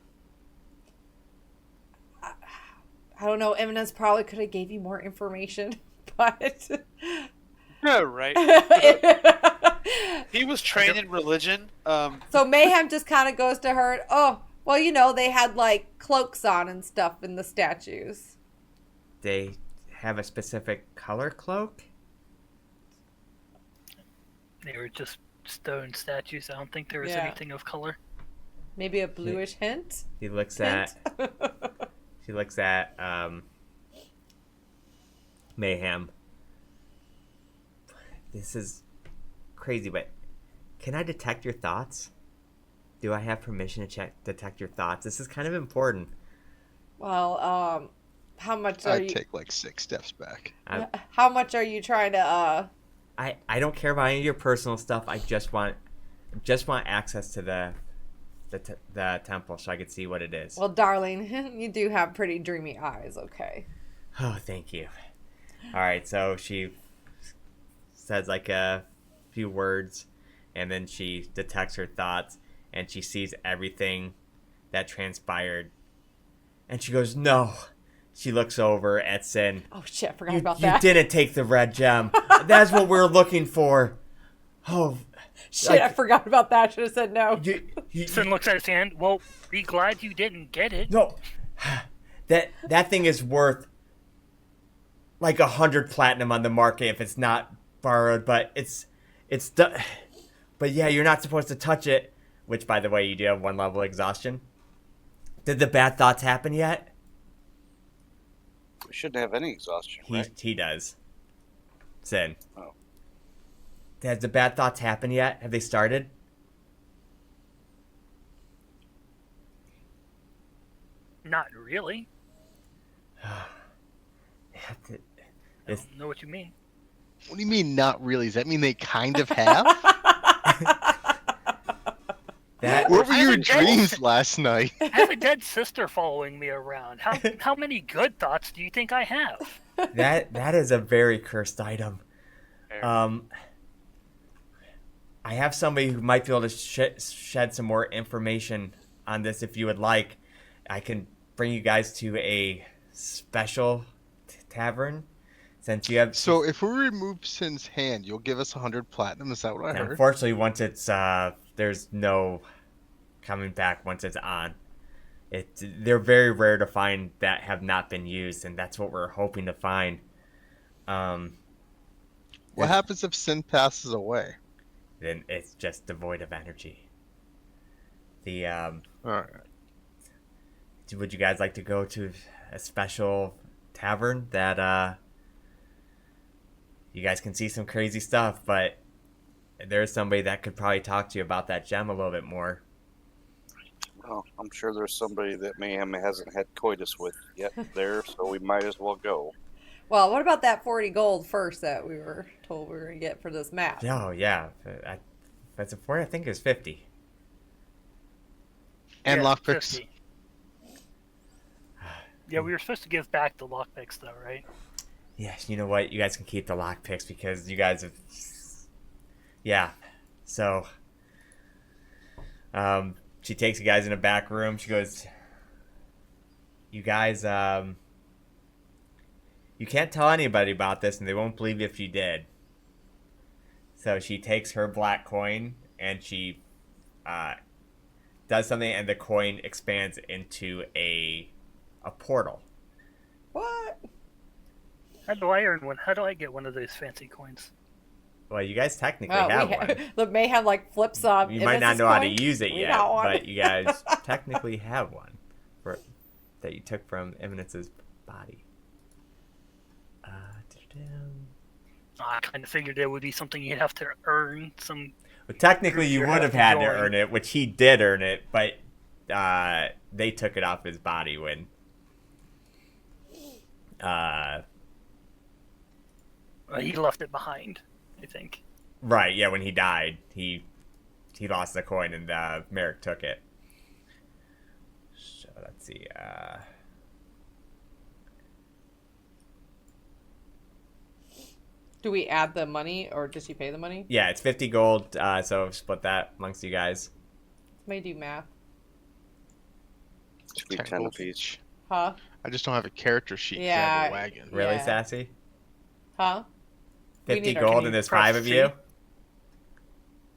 I don't know. Eminence probably could have gave you more information, but. Yeah, right. He was trained in religion. So Mayhem just kind of goes to her. Oh, well, you know, they had like cloaks on and stuff in the statues. They have a specific color cloak? They were just stone statues. I don't think there was Yeah. anything of color. Maybe a bluish hint. He looks Hint. at she looks at Mayhem. This is crazy, but can I detect your thoughts? Do I have permission to detect your thoughts? This is kind of important. Well, how much are I'd you? take like 6 steps back. How much are you trying to? I don't care about any of your personal stuff. I just want access to the temple so I could see what it is. Well, darling, you do have pretty dreamy eyes. Okay. Oh, thank you. All right, so she says like a few words, and then she detects her thoughts, and she sees everything that transpired, and she goes, "No." She looks over at Sin. Oh shit! I forgot about that. You didn't take the red gem. That's what we're looking for. Oh, Shit! I forgot about that. Should have said no. Sin looks at his hand. Well, be glad you didn't get it. No, that thing is worth like 100 platinum on the market if it's not borrowed. But but yeah, you're not supposed to touch it. Which, by the way, you do have 1 level exhaustion. Did the bad thoughts happen yet? We shouldn't have any exhaustion, right? He does. Sin. Oh. Has the bad thoughts happened yet? Have they started? Not really. I This- don't know what you mean. What do you mean, not really? Does that mean they kind of have? That What were I your haven't done dreams it. last night? I have a dead sister following me around. How many good thoughts do you think I have? that is a very cursed item. Fair. I have somebody who might be able to shed some more information on this if you would like. I can bring you guys to a special tavern since you have. So if we remove Sin's hand, you'll give us 100 platinum. Is that what I heard? Unfortunately, once it's there's no coming back once it's on. They're very rare to find that have not been used, and that's what we're hoping to find. What happens if Sin passes away? Then it's just devoid of energy. All right. Would you guys like to go to a special tavern that you guys can see some crazy stuff, but there's somebody that could probably talk to you about that gem a little bit more. Well, I'm sure there's somebody that Mayhem hasn't had coitus with yet there, so we might as well go. Well, what about that 40 gold first that we were told we were gonna get for this map? Oh yeah, that's a 40. I think it was 50. And Yeah, lockpicks. 50. Yeah, we were supposed to give back the lockpicks, though, right? Yes, you know what? You guys can keep the lockpicks because you guys have. Yeah, so. She takes you guys in a back room. She goes, "You guys, you can't tell anybody about this, and they won't believe you if you did." So she takes her black coin and she does something, and the coin expands into a portal. What? How do I earn one? How do I get one of those fancy coins? Well, you guys technically Well, have one. the Mayhem like flips up. You might not know how to use it We yet, got one. but you guys technically have one that you took from Eminence's body. I kind of figured it would be something you'd have to earn. But technically, you You're would have happy had to going. earn it, which he did earn it, but they took it off his body when. He left it behind, I think. Right, yeah, when he died, he lost the coin and Merrick took it. So let's see. Do we add the money, or does she pay the money? Yeah, it's 50 gold, so split that amongst you guys. Somebody do math. Should be 10 gold apiece. each. Huh? I just don't have a character sheet. 'Cause I Yeah. have a wagon. Really, Yeah. Sassy? Huh? We 50 need our- gold Can and you there's press 5 of C? you?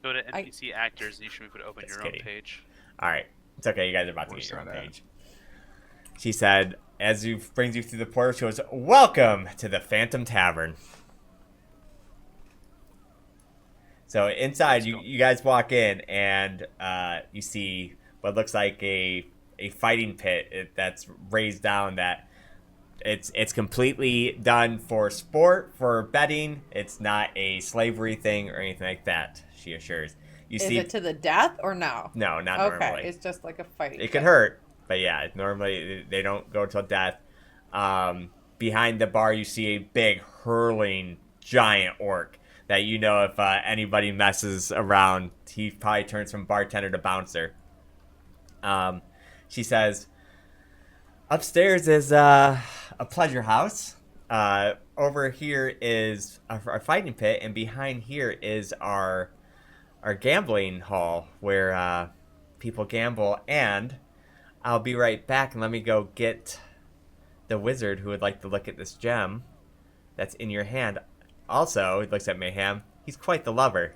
Go to NPC actors and you should be able to open Just your own kidding. page. Alright, it's okay, you guys are about to Where's get your own that at? page. She said, as you brings you through the portal, she goes, "Welcome to the Phantom Tavern." So inside, you guys walk in and you see what looks like a fighting pit that's raised down. That it's completely done for sport, for betting. It's not a slavery thing or anything like that. She assures. You Is see, it to the death or no? no, not Okay, normally. it's just like a fight. It could hurt, but yeah, normally they don't go till death. Behind the bar, you see a big hurling giant orc that you know if anybody messes around, he probably turns from bartender to bouncer. She says, upstairs is a pleasure house. Over here is our fighting pit, and behind here is our gambling hall where people gamble. And I'll be right back, and let me go get the wizard who would like to look at this gem that's in your hand. Also, he looks at Mayhem. He's quite the lover.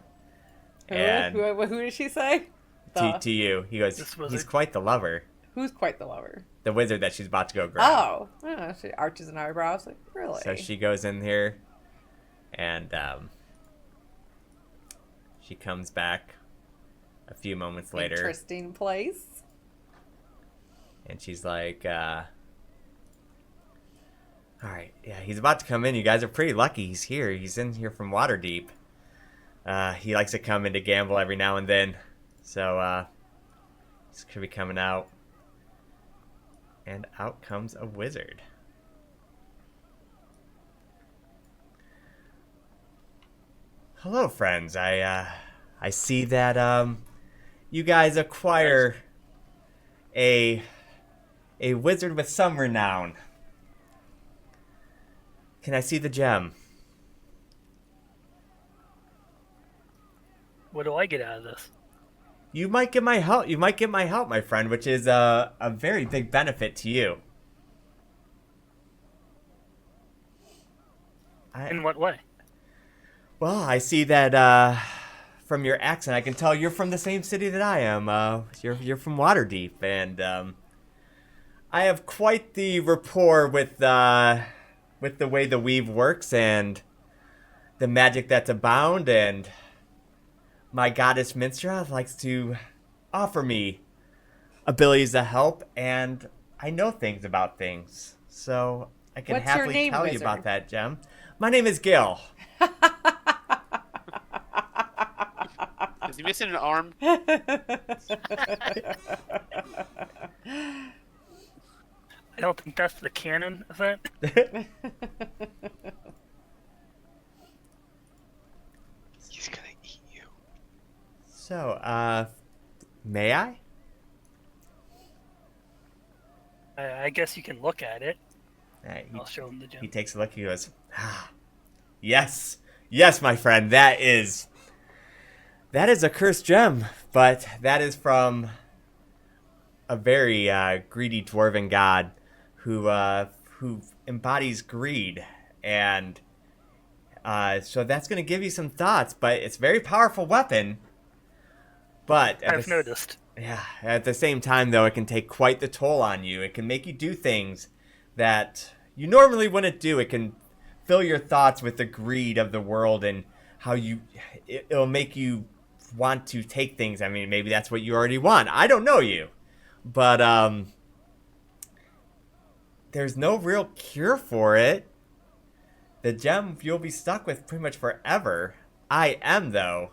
And Who did she say? to you, he goes, This wizard. he's quite the lover. Who's quite the lover? The wizard that she's about to go grab. Oh, she arches an eyebrows. Like, really? So she goes in here, and she comes back a few moments later, Interesting place. and she's like, all right, yeah, he's about to come in. You guys are pretty lucky he's here. He's in here from Waterdeep. He likes to come in to gamble every now and then. So, he's going to be coming out. And out comes a wizard. Hello, friends. I see that, you guys acquire a wizard with some renown. Can I see the gem? What do I get out of this? You might get my help. You might get my help, my friend, which is a very big benefit to you. In what way? Well, I see that from your accent, I can tell you're from the same city that I am. You're from Waterdeep, and I have quite the rapport with the way the weave works and the magic that's abound, and my goddess Minstra likes to offer me abilities to help, and I know things about things, so I can What's your happily name, tell you wizard? about that gem. My name is Gil. Is he missing an arm? I don't think that's the canon event. He's gonna eat you. So, may I? I guess you can look at it. He, I'll show him the gem. he takes a look. He goes, yes, yes, my friend. That is a cursed gem, but that is from a very greedy dwarven god who embodies greed, and so that's going to give you some thoughts. But it's a very powerful weapon. But I've noticed. Yeah, at the same time, though, it can take quite the toll on you. It can make you do things that you normally wouldn't do. It can fill your thoughts with the greed of the world and how it'll make you want to take things. I mean, maybe that's what you already want. I don't know you. But there's no real cure for it. the gem you'll be stuck with pretty much forever. I am, though.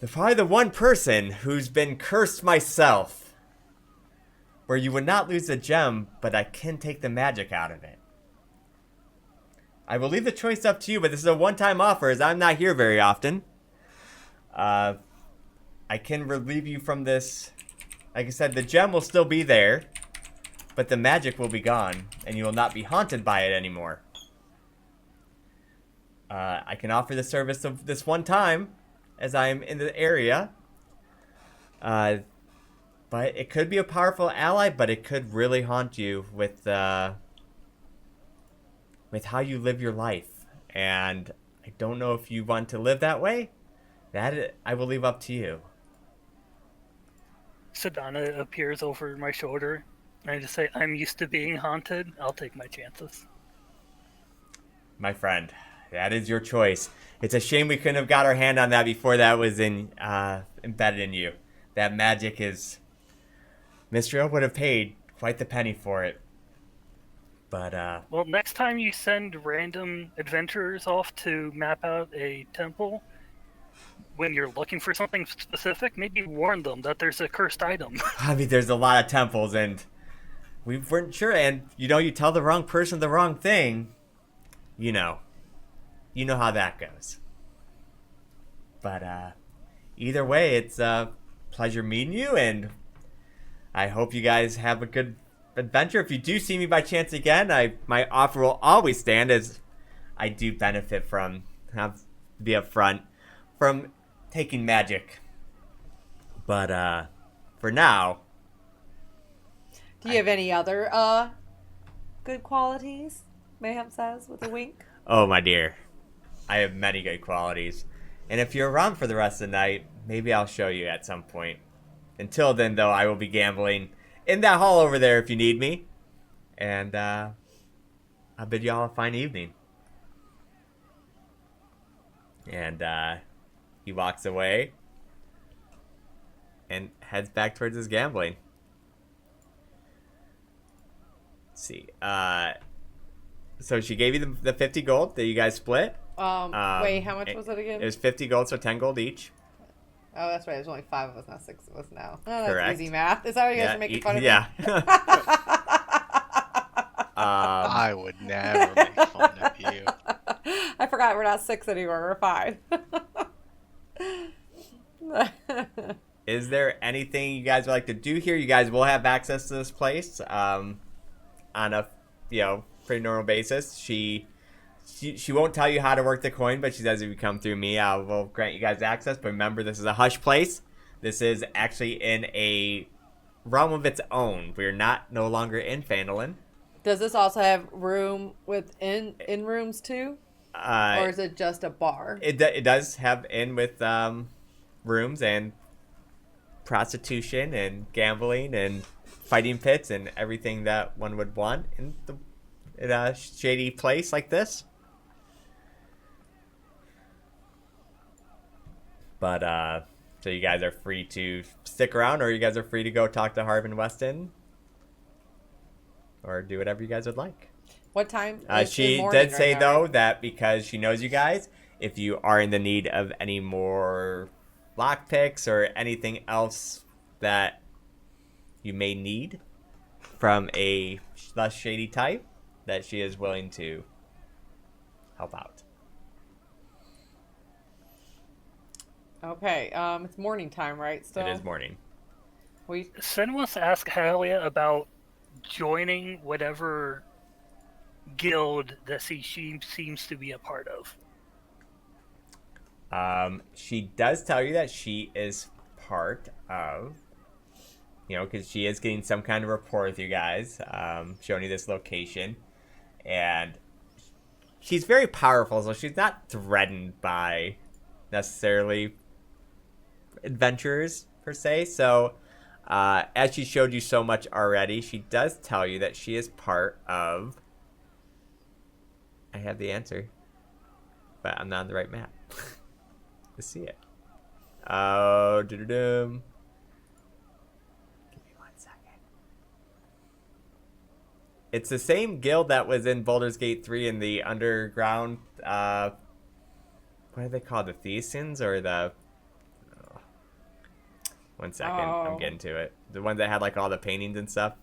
Probably the one person who's been cursed myself. Where you would not lose the gem, but I can take the magic out of it. I will leave the choice up to you, but this is a one-time offer as I'm not here very often. I can relieve you from this. Like I said, the gem will still be there, but the magic will be gone, and you will not be haunted by it anymore. I can offer the service of this one time, as I am in the area. But it could be a powerful ally, but it could really haunt you with how you live your life. And I don't know if you want to live that way. That I will leave up to you. Sedana appears over my shoulder, and I just say, I'm used to being haunted. I'll take my chances. My friend, that is your choice. It's a shame we couldn't have got our hand on that before that was embedded in you. That magic is... Mr. O would have paid quite the penny for it. But, Well, next time you send random adventurers off to map out a temple, when you're looking for something specific, maybe warn them that there's a cursed item. I mean, there's a lot of temples, and we weren't sure. And, you tell the wrong person the wrong thing, you know how that goes. But, either way, it's a pleasure meeting you, and I hope you guys have a good adventure. If you do see me by chance again, my offer will always stand, as I do benefit from, have to be upfront, from taking magic. But for now, Do you have any other good qualities? Mayhem says with a wink. oh my dear, I have many good qualities. And if you're around for the rest of the night, maybe I'll show you at some point. Until then, though, I will be gambling in that hall over there if you need me. And I'll bid you all a fine evening. And he walks away and heads back towards his gambling. Let's see. So she gave you the 50 gold that you guys split. Wait, how much was it again? It was 50 gold, so 10 gold each. Oh, that's right. There's only 5 of us, not 6 of us now. Oh, that's Correct. easy math. Is that what you guys are making fun of me? Yeah. I would never make fun of you. I forgot we're not 6 anymore. We're 5. Is there anything you guys would like to do here? You guys will have access to this place on a pretty normal basis. She won't tell you how to work the coin, but she says if you come through me, I will grant you guys access. But remember, this is a hush place. This is actually in a realm of its own. We're no longer in Phandalin. Does this also have room in rooms too? Or is it just a bar? It does have with rooms and prostitution and gambling and fighting pits and everything that one would want in a shady place like this. But so you guys are free to stick around, or you guys are free to go talk to Harv and Weston, or do whatever you guys would like. What time? She did say, though, that because she knows you guys, if you are in the need of any more lockpicks or anything else that you may need from a less shady type, that she is willing to help out. Okay, it's morning time, right? Still? It is morning. Sen wants to ask Halia about joining whatever guild that she seems to be a part of. She does tell you that she is part of, because she is getting some kind of rapport with you guys, showing you this location. And she's very powerful, so she's not threatened by necessarily adventurers per se. So as she showed you so much already, she does tell you that she is part of... I have the answer, but I'm not on the right map to see it. Oh, give me 1 second. It's the same guild that was in Baldur's Gate 3 in the underground. What are they called? The Theasins or the? Oh. 1 second, I'm getting to it. The one that had like all the paintings and stuff.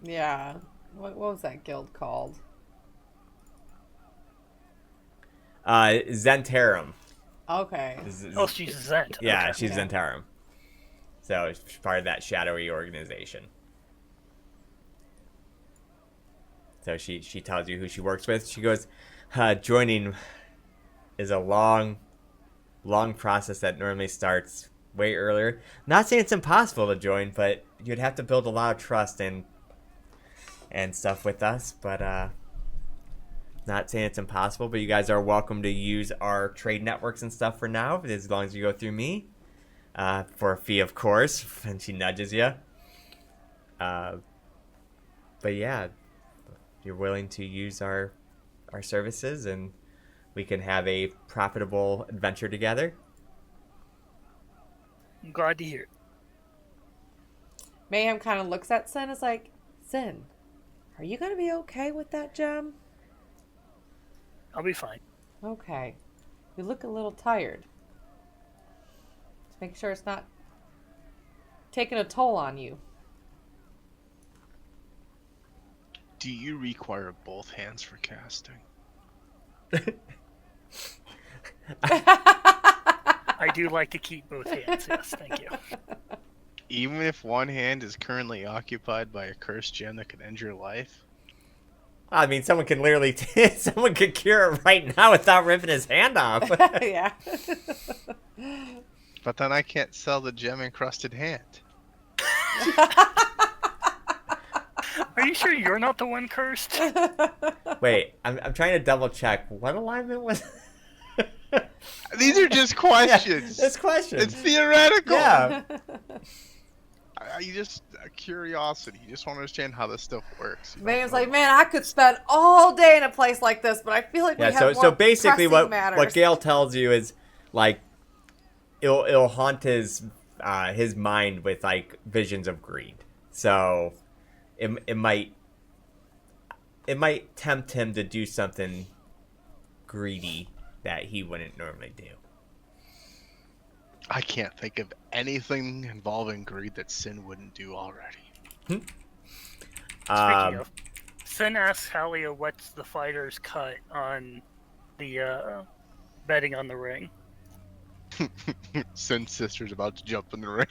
Yeah. What was that guild called? Zentarum. Okay. Oh, she's Zent. Yeah, Okay. she's Yeah. Zentarum. So she's part of that shadowy organization. So she tells you who she works with. She goes, joining is a long process that normally starts way earlier. Not saying it's impossible to join, but you'd have to build a lot of trust and stuff with us. But not saying it's impossible, but you guys are welcome to use our trade networks and stuff for now, as long as you go through me. For a fee, of course, and she nudges you. But yeah, you're willing to use our services, and we can have a profitable adventure together. I'm glad to hear it. Mayhem kind of looks at Sin and is like, Sin, are you going to be okay with that gem? I'll be fine. Okay. You look a little tired. Just make sure it's not taking a toll on you. Do you require both hands for casting? I do like to keep both hands. Yes, thank you. Even if one hand is currently occupied by a cursed gem that could end your life? I mean, someone can literally, someone could cure it right now without ripping his hand off. Yeah. But then I can't sell the gem encrusted hand. Are you sure you're not the one cursed? Wait, I'm trying to double check. What alignment was? These are just questions. It's questions. It's theoretical. Yeah. You just curiosity. You just want to understand how this stuff works. Mayhem's like, man, I could spend all day in a place like this, but I feel like we Yeah. have more So basically, pressing what matters. Gale tells you is like, it'll haunt his mind with like visions of greed. So it might tempt him to do something greedy that he wouldn't normally do. I can't think of anything involving greed that Sin wouldn't do already. Speaking of, Sin asks Halia what's the fighter's cut on the betting on the ring. Sin's sister's about to jump in the ring.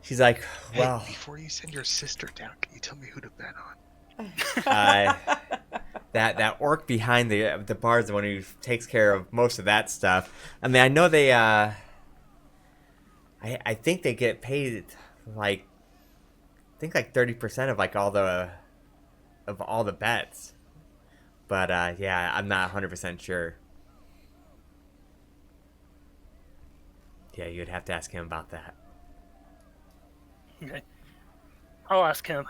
She's like, well, Hey, before you send your sister down, can you tell me who to bet on? that orc behind the bar is the one who takes care of most of that stuff. I mean, I know they I think they get paid like 30% of like all the bets. But yeah, I'm not 100% sure. Yeah, you'd have to ask him about that. Okay. I'll ask him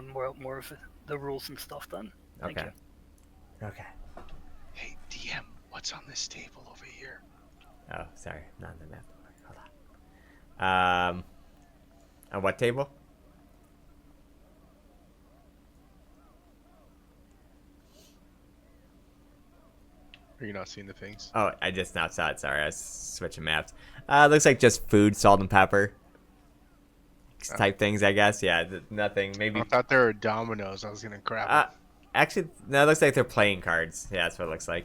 more of the rules and stuff then. Thank Okay. you. Okay. Hey, DM, what's on this table over here? Oh, sorry, not on the map. Hold on. On what table? Are you not seeing the things? Oh, I just now saw it. Sorry, I was switching maps. Looks like just food, salt, and pepper type things, I guess. Yeah, nothing. Maybe. I thought there were dominoes. I was gonna grab them. Actually, no, it looks like they're playing cards. Yeah, that's what it looks like.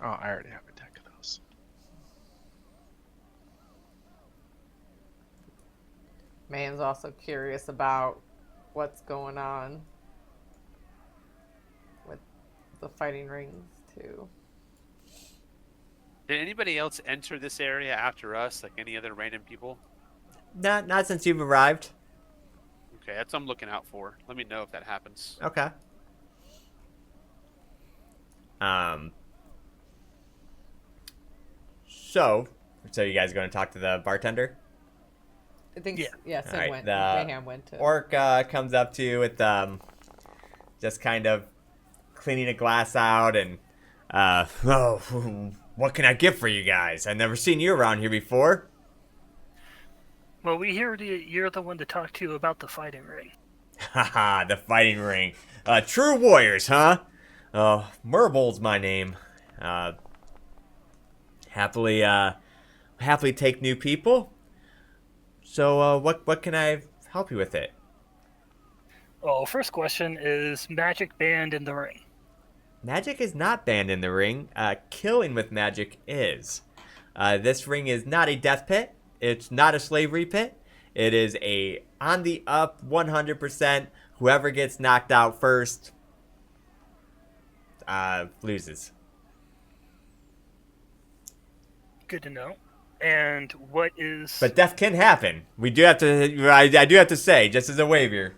Oh, I already have a deck of those. Mayhem's also curious about what's going on with the fighting rings, too. Did anybody else enter this area after us, like any other random people? Not since you've arrived. Okay, that's what I'm looking out for. Let me know if that happens. Okay. So you guys going to talk to the bartender? I think, Yeah. Sin Alright, went. the Mayhem went to. Orc comes up to you with just kind of cleaning a glass out and oh, what can I get for you guys? I've never seen you around here before. Well, we hear you're the one to talk to about the fighting ring. Haha, the fighting ring. True warriors, huh? Merbol's my name. Happily take new people. So, what can I help you with it? Well, first question is magic banned in the ring? Magic is not banned in the ring. Killing with magic is. This ring is not a death pit. It's not a slavery pit. It is a on the up 100%. Whoever gets knocked out first loses. Good to know. And what is... But death can happen. We do have to. I do have to say, just as a waiver,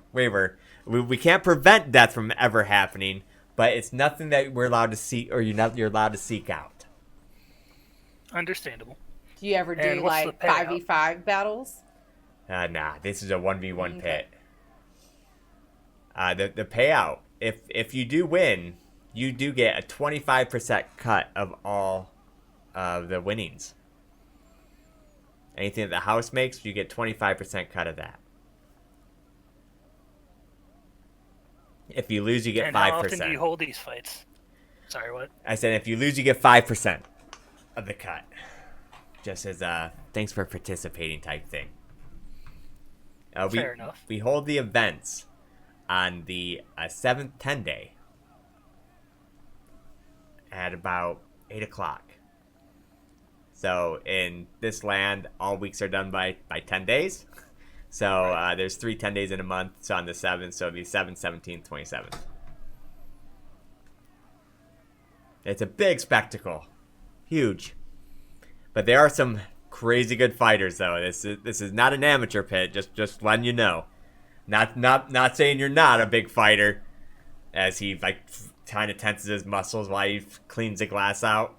we can't prevent death from ever happening. But it's nothing that we're allowed to see, or you're allowed to seek out. Understandable. Do you ever do And what's like the payout? 5v5 battles? Nah, this is a 1v1 Okay. pit. The payout, if you do win, you do get a 25% cut of all of the winnings. Anything that the house makes, you get 25% cut of that. If you lose, you get 5%. And how often do you hold these fights? Sorry, what? I said if you lose, you get 5% of the cut. Just as thanks for participating type thing. Fair enough. We hold the events on the 7th 10 day at about 8 o'clock. So in this land, all weeks are done by 10 days. So there's 3 10 days in a month. So on the 7th, so it'll be 7th, 17th, 27th. It's a big spectacle. Huge. But there are some crazy good fighters, though. This is not an amateur pit. Just letting you know. Not saying you're not a big fighter, as he like kind of tenses his muscles while he cleans the glass out.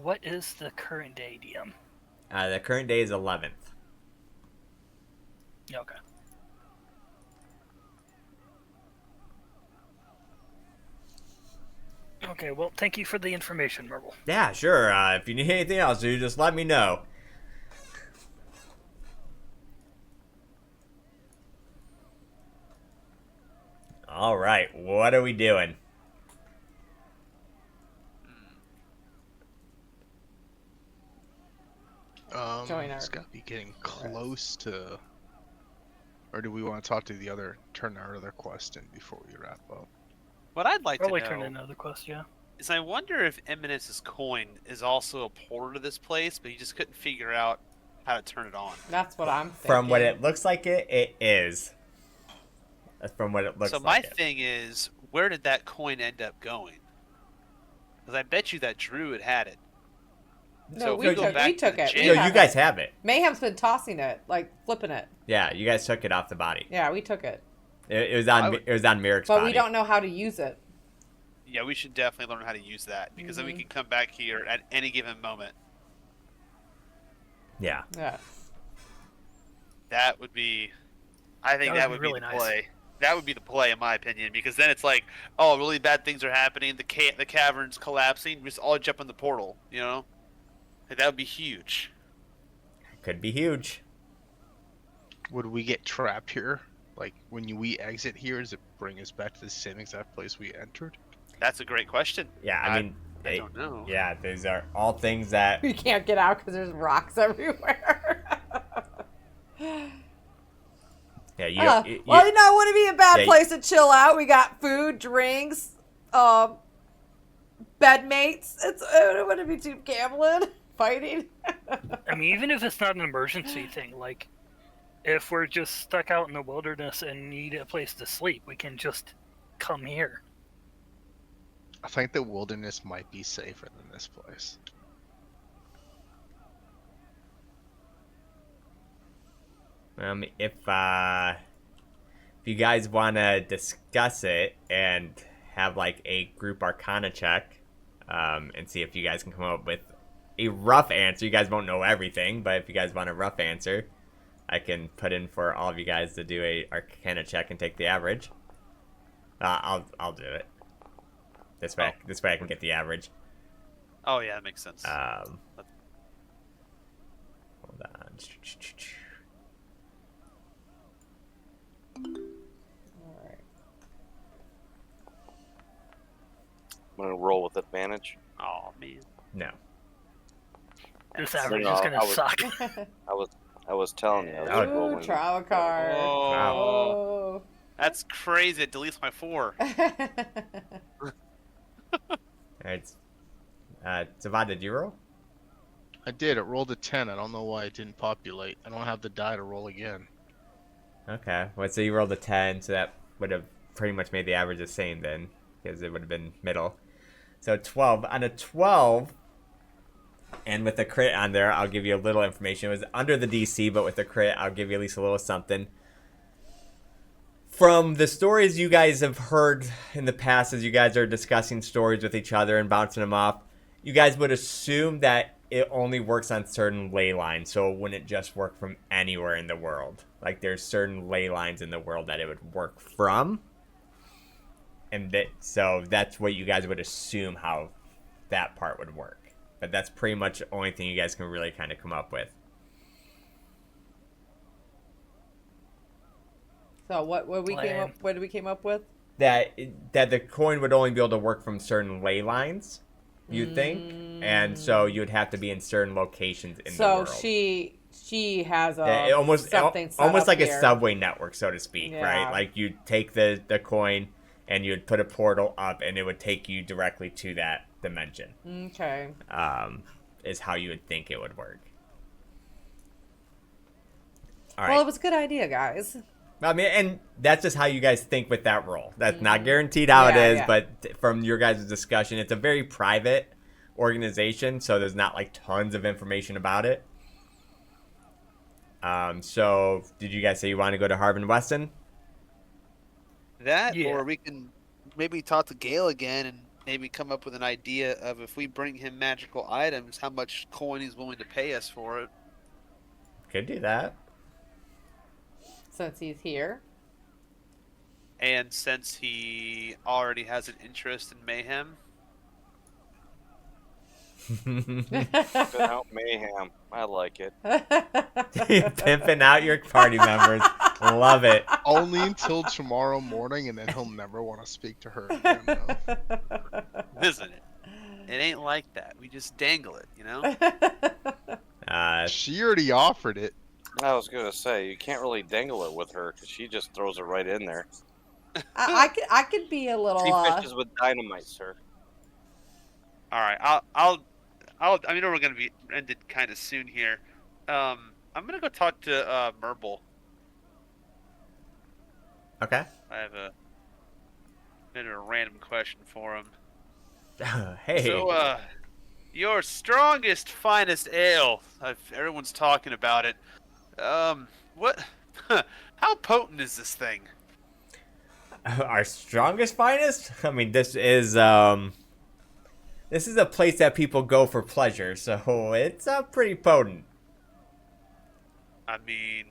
What is the current day, DM? The current day is 11th. Okay. Okay, well, thank you for the information, Merble. Yeah, sure. If you need anything else, dude, just let me know. All right, what are we doing? Join our It's got to be getting close to. Or do we want to talk to turn our other quest in before we wrap up? What I'd like Probably to turn know in another quest, yeah. is I wonder if Eminence's coin is also a portal to this place, but you just couldn't figure out how to turn it on. That's what I'm thinking. From what it looks like, it is. From what it looks So like. my thing is, where did that coin end up going? Because I bet you that Druid had it. No, So if we we go took, back we to took the it. jail- We Yo, have you guys it. have it. Mayhem's been tossing it, like flipping it. Yeah, you guys took it off the body. Yeah, we took it. It was on. I would- It was on Merrick's But body. we don't know how to use it. Yeah, we should definitely learn how to use that, because then we Mm-hmm. can come back here at any given moment. Yeah. Yeah. That would be, I think That that would would be be really the nice. play. That would be the play, in my opinion, because then it's like, oh, really bad things are happening. The cavern's collapsing. We just all jump in the portal. You know, like, that would be huge. Could be huge. Would we get trapped here? Like when we exit here, does it bring us back to the same exact place we entered? That's a great question. Yeah, I mean, I don't know. Yeah, these are all things that. We can't get out because there's rocks everywhere. Yeah, you. Well, you know, it wouldn't be a bad Yeah, place to chill out. We got food, drinks, bed mates. It wouldn't be too gambling, fighting. I mean, even if it's not an emergency thing, like, if we're just stuck out in the wilderness and need a place to sleep, we can just come here. I think the wilderness might be safer than this place. If you guys want to discuss it and have like a group Arcana check, and see if you guys can come up with a rough answer. You guys won't know everything, but if you guys want a rough answer, I can put in for all of you guys to do a Arcana check and take the average. I'll do it. This way I can get the average. Oh yeah, that makes sense. Hold on. All right. I'm gonna roll with advantage. Oh man. No. This That's- average No, is gonna I was- suck. I was telling you. I was Oh. Ooh, rolling. travel card. Oh, that's crazy. It deletes my 4. Alright. Zavod, did you roll? I did. It rolled a 10. I don't know why it didn't populate. I don't have the die to roll again. Okay. Well, so you rolled a 10, so that would have pretty much made the average the same then, because it would have been middle. So 12. On a 12, and with the crit on there, I'll give you a little information. It was under the DC, but with the crit, I'll give you at least a little something. From the stories you guys have heard in the past, as you guys are discussing stories with each other and bouncing them off, you guys would assume that it only works on certain ley lines, so it wouldn't just work from anywhere in the world. Like, there's certain ley lines in the world that it would work from. And so that's what you guys would assume how that part would work. But that's pretty much the only thing you guys can really kind of come up with. So what did we came up with? That the coin would only be able to work from certain ley lines, you'd think, and so you'd have to be in certain locations in the world. So she has Yeah, almost something set almost up like here. a subway network, so to speak, Yeah. right? Like you'd take the coin and you'd put a portal up, and it would take you directly to that dimension. Okay. Is how you would think it would work. All Well, right. it was a good idea, guys. I mean, and that's just how you guys think with that roll. That's not guaranteed how it Yeah, is, yeah. but from your guys' discussion, it's a very private organization, so there's not like tons of information about it. So did you guys say you want to go to Harvin Weston? That, Yeah. or we can maybe talk to Gale again and maybe come up with an idea of if we bring him magical items, how much coin he's willing to pay us for it. Could do that. Since he's here. And since he already has an interest in mayhem, Pimping out mayhem. I like it. Pimping out your party members. Love it. Only until tomorrow morning, and then he'll never want to speak to her again. No. isn't it? It ain't like that. We just dangle it, you know? She already offered it. I was gonna say you can't really dangle it with her because she just throws it right in there. I could be a little. She fishes with dynamite, sir. All right, I mean, we're gonna be ended kind of soon here. I'm gonna go talk to Merble. Okay. I have a bit of a random question for him. Hey. So, your strongest, finest ale. Everyone's talking about it. What? How potent is this thing? Our strongest finest? I mean, this is a place that people go for pleasure, so it's pretty potent. I mean,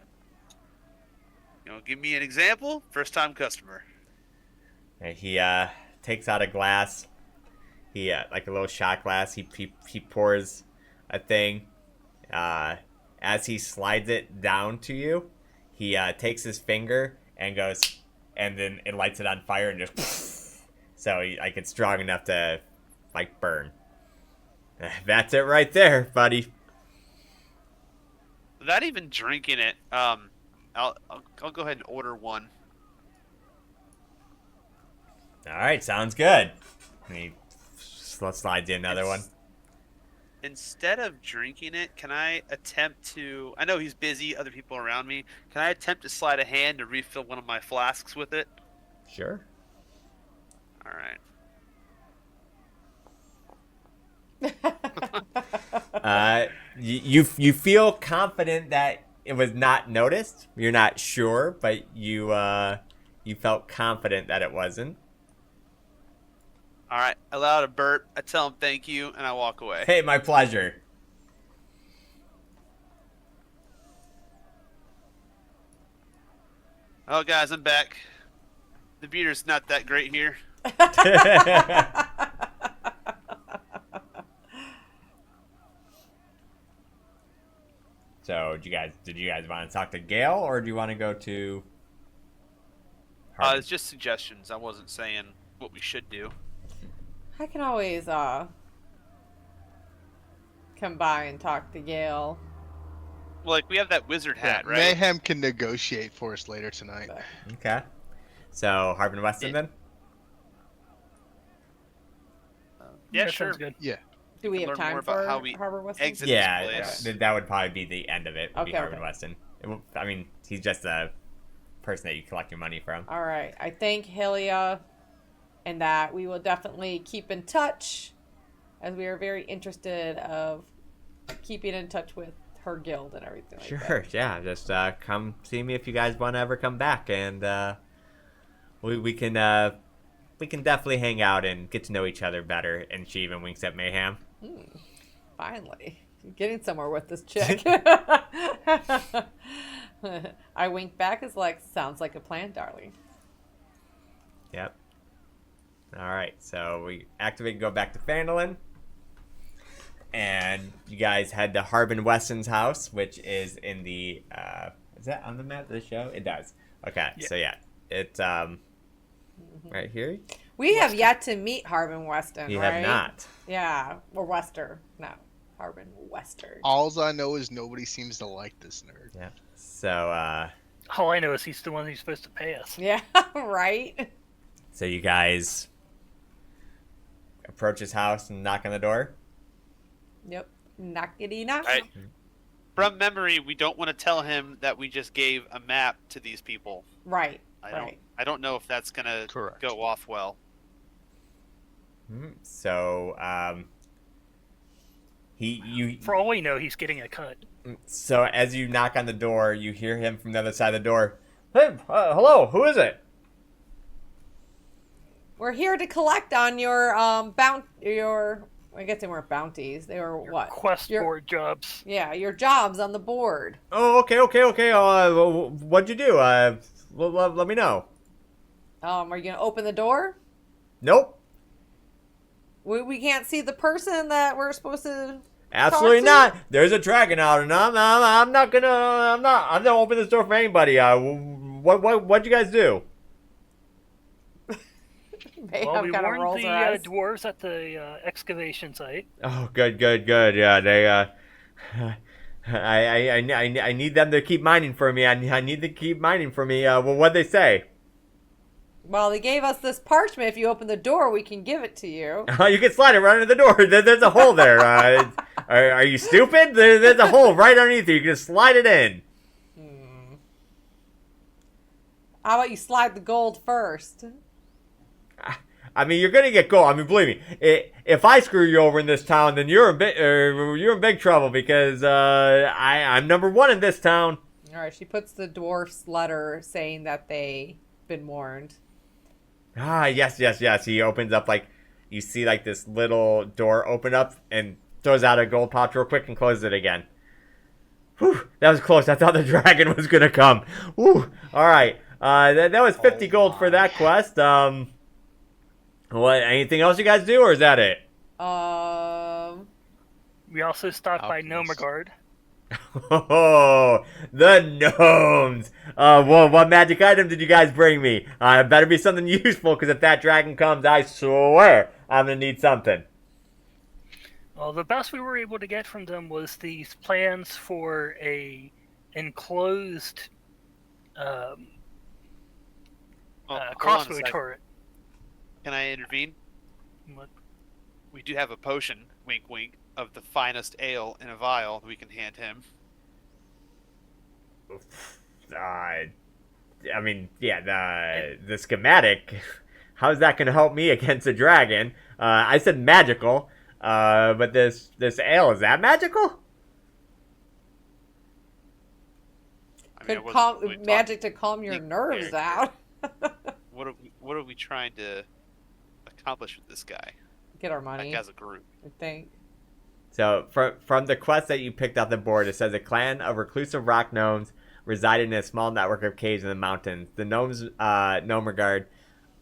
give me an example. First time customer. And he takes out a glass. He like a little shot glass. He pours a thing. As he slides it down to you, he takes his finger and goes, and then it lights it on fire and just so like it's strong enough to like burn. That's it right there, buddy. Without even drinking it, I'll go ahead and order one. All right, sounds good. And he slides in another one. Instead of drinking it, can I attempt to... I know he's busy, other people around me. Can I attempt to slide a hand to refill one of my flasks with it? Sure. Alright. You feel confident that it was not noticed. You're not sure, but you felt confident that it wasn't. Alright, I let out a burp, I tell him thank you, and I walk away. Hey, my pleasure. Oh, guys, I'm back. The beer's not that great here. So did you guys want to talk to Gale, or do you want to go to? It's just suggestions. I wasn't saying what we should do. I can always come by and talk to Gale. Well, like we have that wizard hat, right? Mayhem can negotiate for us later tonight. Okay. So Harbin Weston then. Yeah, That sure. sounds good. Yeah. Do we Can have learn time more for about how we Harbor Weston? exit Yeah, this place. that would probably be the end of it. Would be Okay, Harbin okay. Weston. I mean, he's just a person that you collect your money from. All right. I thank Hylia, and that we will definitely keep in touch, as we are very interested of keeping in touch with her guild and everything like Sure, that. yeah. Just come see me if you guys want to ever come back, and we can definitely hang out and get to know each other better. And she even winks at Mayhem. Finally, I'm getting somewhere with this chick. I wink back as like, sounds like a plan, darling. Yep. All right, so we activate and go back to Phandalin. And you guys head to Harbin Weston's house, which is in the... is that on the map of the show? It does. Okay, Yeah. so yeah. It's right here. We have yet to meet Harbin Weston, You right? have not. Yeah, or Wester. No, Harbin Wester. Alls I know is nobody seems to like this nerd. Yeah. So, All I know is he's the one who's supposed to pay us. Yeah, right? so you guys approach his house and knock on the door. Yep. Knockity knock. Right. From memory, we don't want to tell him that we just gave a map to these people. Right. I don't know if that's gonna Correct. go off well. So, For all we know, he's getting a cut. So as you knock on the door, you hear him from the other side of the door. Hey, hello, who is it? We're here to collect on your I guess they weren't bounties. They were what? Quest Your- board jobs. Yeah, your jobs on the board. Oh, okay. What'd you do? Let me know. Are you gonna open the door? Nope, We can't see the person that we're supposed to. absolutely Talk to? not. There's a dragon out, and I'm not gonna open this door for anybody. What'd you guys do? Well, we kind of warned rolls the her eyes. dwarves at the excavation site. Oh, good. Yeah, they I need them to keep mining for me. I need to keep mining for me. Well, what'd they say? Well, they gave us this parchment. If you open the door, we can give it to you. You can slide it right under the door. There's a hole there. Are you stupid? There's a hole right underneath you. You can just slide it in. How about you slide the gold first? I mean, you're gonna get gold. I mean, believe me. If I screw you over in this town, then you're in big trouble because I'm number one in this town. All right, she puts the dwarf's letter saying that they've been warned. Ah, yes. He opens up you see this little door open up and throws out a gold pouch real quick and closes it again. Whew, that was close. I thought the dragon was gonna come. Whew. All right. That was 50 gold for that quest. What? Anything else you guys do, or is that it? We also stopped by Alchemist. Nomagard. Oh, the gnomes. Well, what magic item did you guys bring me? It better be something useful, because if that dragon comes, I swear I'm gonna need something. Well, the best we were able to get from them was these plans for a enclosed Hold on a crossbow sec. turret. Can I intervene? What? We do have a potion, wink wink, of the finest ale in a vial that we can hand him. I mean, yeah, the schematic. How's that gonna help me against a dragon? I said magical, but this ale, is that magical? I Could I wasn't calm really magic talking- to calm your Nick nerves character. out. What are we trying to accomplish with this guy? Get our money. Like as a group. I think. So, from the quest that you picked off the board, it says a clan of reclusive rock gnomes resided in a small network of caves in the mountains. The gnomes, Nomagard,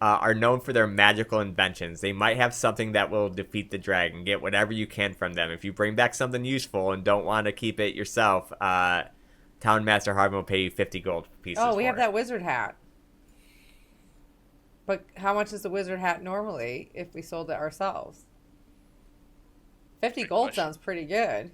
are known for their magical inventions. They might have something that will defeat the dragon. Get whatever you can from them. If you bring back something useful and don't want to keep it yourself, Town Master Harbin will pay you 50 gold pieces. Oh, we have it. that wizard hat. But how much is the wizard hat normally if we sold it ourselves? 50 Good gold question. sounds pretty good.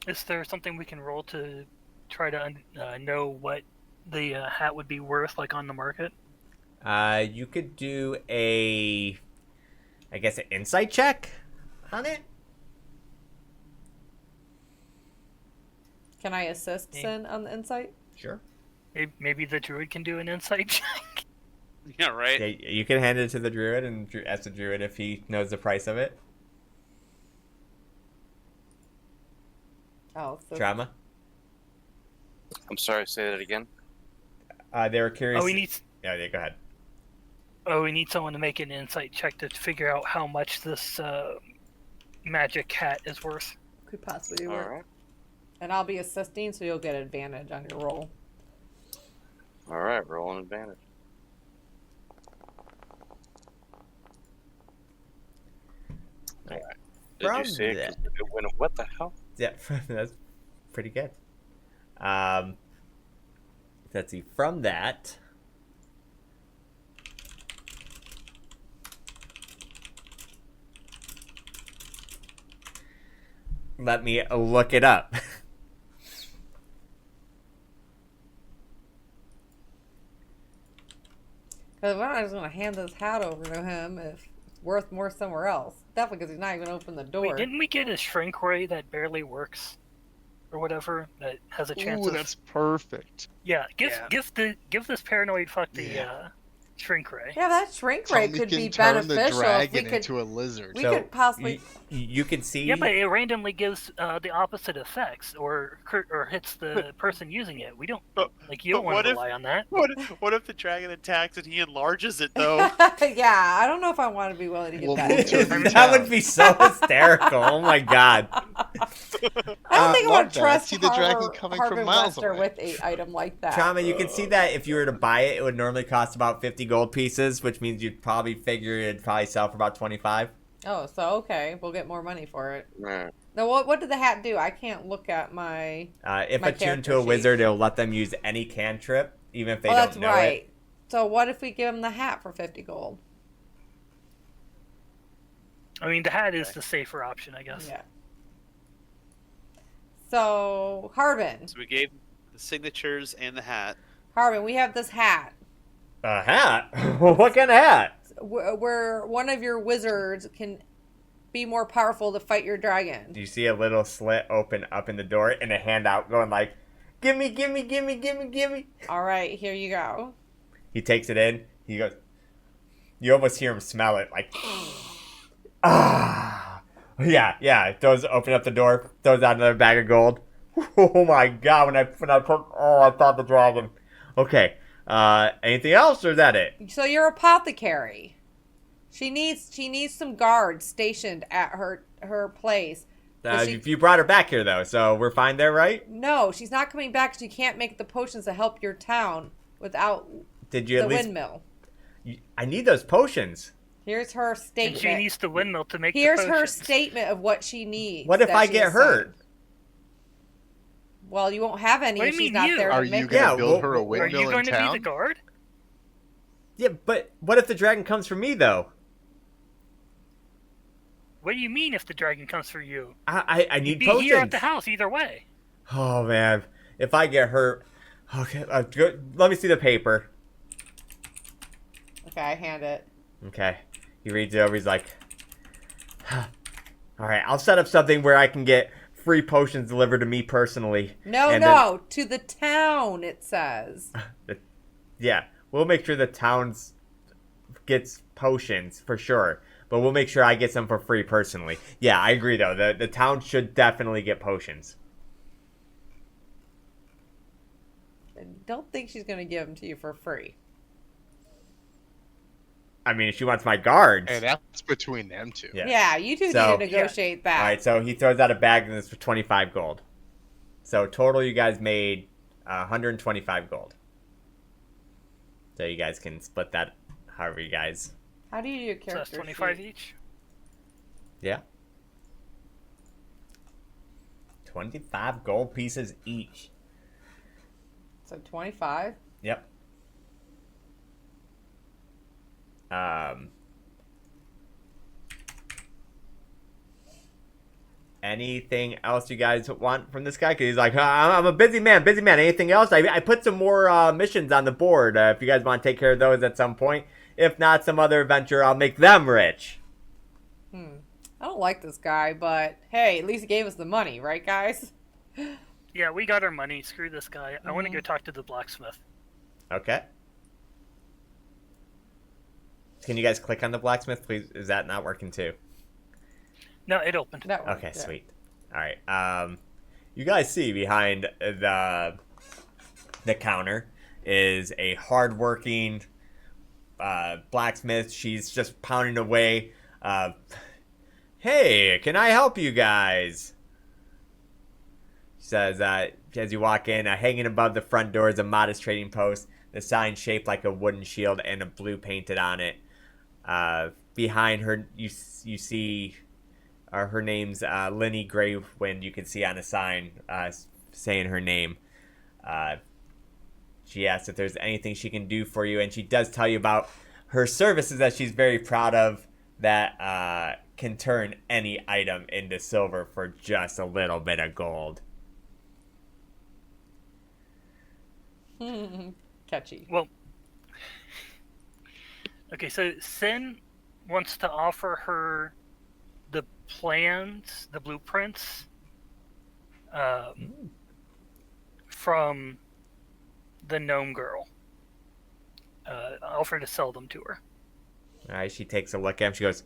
Is there something we can roll to try to know what the hat would be worth, like on the market? You could do an insight check on it. Can I assist Sin on the insight? Sure. Maybe the druid can do an insight check. Yeah, right. Yeah, you can hand it to the druid and ask the druid if he knows the price of it. Oh, so Trauma. I'm sorry, say that again. They were curious. Oh, we need. Yeah, go ahead. Oh, we need someone to make an insight check to figure out how much this magic hat is worth. could possibly All work. right. And I'll be assisting, so you'll get advantage on your roll. All right, roll an advantage. All right. Did From you see it? 'Cause it went, what the hell? Yeah, that's pretty good. Let's see. From that, let me look it up. Because we're not just going to hand this hat over to him if it's worth more somewhere else. Definitely because he's not even going to open the door. Wait, didn't we get a shrink ray that barely works, or whatever, that has a chance Ooh, of? that's perfect. Yeah, give Yeah. give this paranoid fuck the Yeah. shrink ray. Yeah, that shrink ray Tommy could can be turn the beneficial if we dragon could, into a lizard. we So, could possibly... You can see. Yeah, but it randomly gives the opposite effects, or hits the person using it. We don't But- you don't but want what to if- rely on that. What if the dragon attacks and he enlarges it though? yeah, I don't know if I want to be willing to get Well, that. we'll into turn it. it That would be so hysterical. Oh my god. I don't think I love want to that. trust See the dragon Harbor, coming Harbor from miles Wester away. with an item like that. Trauma, you can see that if you were to buy it, it would normally cost about 50 gold pieces, which means you'd probably figure it'd probably sell for about 25. Oh, so okay, we'll get more money for it. Right. Now, what did the hat do? I can't look at my... If My attuned character to a sheet. wizard, it'll let them use any cantrip, even if they oh, don't that's know right. it. So what if we give him the hat for 50 gold? I mean, the hat is the safer option, I guess. Yeah. So, Harbin. So we gave the signatures and the hat. Harbin, we have this hat. A hat? What kind of hat? Where one of your wizards can be more powerful to fight your dragon. You see a little slit open up in the door and a hand out going like, gimme, gimme, gimme, gimme, gimme. All right, here you go. He takes it in. He goes, you almost hear him smell it like, ah. Yeah. Throws, open up the door, throws out another bag of gold. Oh my god, when I put, I thought the dragon. Okay, anything else or is that it? So you're apothecary. She needs some guards stationed at her place. Does she- You brought her back here though, so we're fine there, right? No, she's not coming back because you can't make the potions to help your town without Did you the at least? windmill. I need those potions. Here's her And statement. she needs the windmill to make Here's the her potions. statement of what she needs. What if that I she get has hurt? signed. Well, you won't have any What do if you she's mean not you? there Are to you make going to Yeah, build her a Are windmill you going in to town? be the guard? Yeah, but what if the dragon comes for me though? What do you mean if the dragon comes for you? I need Be potions. here at the house either way. Oh man, if I get hurt, okay. Let me see the paper. Okay, I hand it. Okay, he reads it over. He's like, all right, I'll set up something where I can get free potions delivered to me personally. No, And no, to the town, it says. Yeah, we'll make sure the town gets potions for sure. But we'll make sure I get some for free personally. Yeah, I agree though. The town should definitely get potions. I don't think she's going to give them to you for free. I mean, if she wants my guards. Hey, that's between them two. Yeah. Yeah, you two So- need to negotiate that. All right, so he throws out a bag and it's for 25 gold. So total, you guys made 125 gold. So you guys can split that however you guys. How do you do your So that's character 25 sheet? each. Yeah. 25 gold pieces each. So 25. Yep. Anything else you guys want from this guy? Because he's like, I'm a busy man, busy man. Anything else? I put some more missions on the board. If you guys want to take care of those at some point. If not, some other adventure, I'll make them rich. I don't like this guy, but hey, at least he gave us the money, right, guys? Yeah, we got our money. Screw this guy. I want to go talk to the blacksmith. Okay. Can you guys click on the blacksmith, please? Is that not working too? No, it opened. That one, Okay, yeah. sweet. All right. You guys see behind the counter is a hardworking blacksmith. She's just pounding away. Hey, can I help you guys? She says, as you walk in, hanging above the front door is a modest trading post. The sign shaped like a wooden shield and a blue painted on it. Behind her, you see her name's Linny Gravewind. You can see on a sign saying her name. She asks if there's anything she can do for you, and she does tell you about her services that she's very proud of that can turn any item into silver for just a little bit of gold. Catchy. Well, okay, so Sin wants to offer her the plans, the blueprints, from the gnome girl. Offer to sell them to her. All right, she takes a look at him. She goes,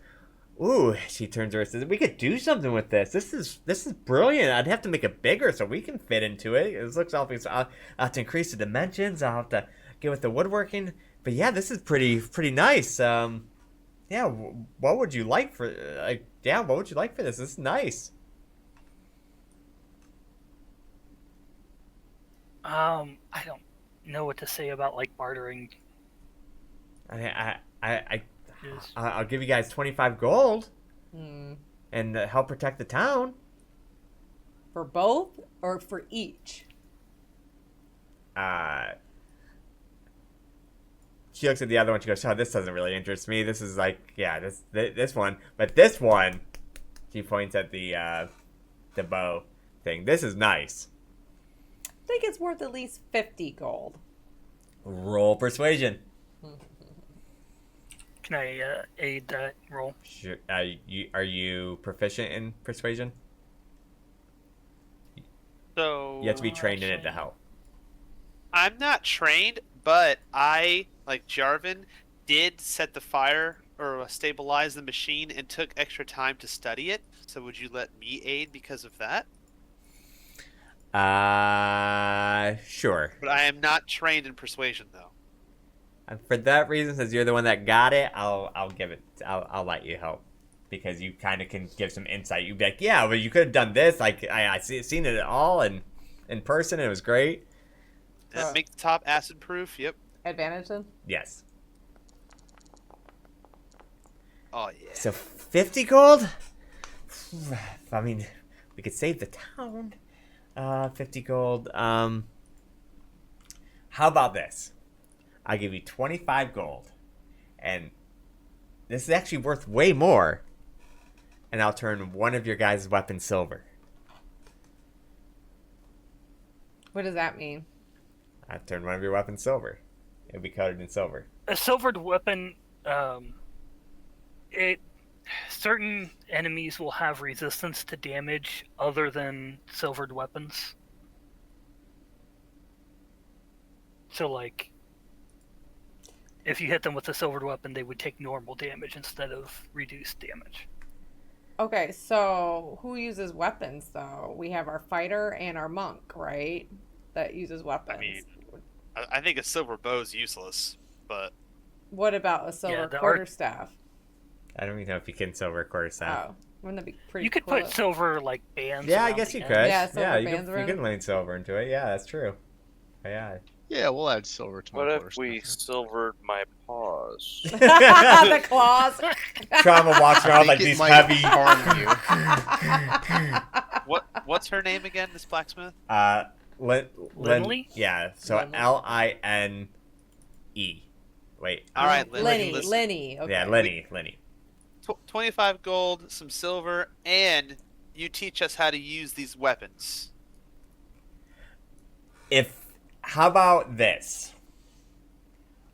"Ooh!" She turns to her and says, "We could do something with this. This is brilliant. I'd have to make it bigger so we can fit into it. It looks awful. So I'll have to increase the dimensions. I'll have to get with the woodworking. But yeah, this is pretty nice. Yeah. What would you like for? What would you like for this? This is nice." I don't know what to say about like bartering. I'll give you guys 25 gold Hmm. and help protect the town. For both or for each? She looks at the other one. She goes, "Oh, this doesn't really interest me. This is like, yeah, this one, but this one." She points at the bow thing. "This is nice." I think it's worth at least 50 gold. Roll persuasion. Can I aid that roll? Sure. Are you proficient in persuasion? So You have to be trained in it to help. I'm not trained, but I, like Jarvan, did set the fire or stabilize the machine and took extra time to study it. So would you let me aid because of that? Sure. But I am not trained in persuasion, though. And for that reason, since you're the one that got it, I'll give it. I'll let you help because you kind of can give some insight. You'd be like, "Yeah, well, you could have done this. Like seen it all in person. It was great." And make the top acid proof. Yep. Advantage then? Yes. Oh yeah. So 50 gold. I mean, we could save the town. 50 gold. How about this? I'll give you 25 gold. And this is actually worth way more. And I'll turn one of your guys' weapons silver. What does that mean? I'll turn one of your weapons silver. It'll be coated in silver. A silvered weapon, certain enemies will have resistance to damage other than silvered weapons. So, like, if you hit them with a silvered weapon, they would take normal damage instead of reduced damage. Okay, so who uses weapons though? We have our fighter and our monk, right? That uses weapons. I mean, I think a silver bow is useless, but what about a silver the quarterstaff? I don't even know if you can silver quarterstaff. Oh, Wouldn't that be pretty You could cool? put silver like bands. Yeah, I around guess the you edge. could. Yeah, silver Yeah, bands you around can it. lean silver into it. Yeah, that's true. Yeah. Yeah, we'll add silver to my What if horse. we silvered my paws? The claws. Trauma walks around like Think it these might heavy. harm you. What's her name again? This blacksmith. Lindley? Yeah. So Lindley? Line. Wait. All right, Lenny. listen. Lenny. Okay. Yeah, Lenny. 25 gold, some silver, and you teach us how to use these weapons. How about this?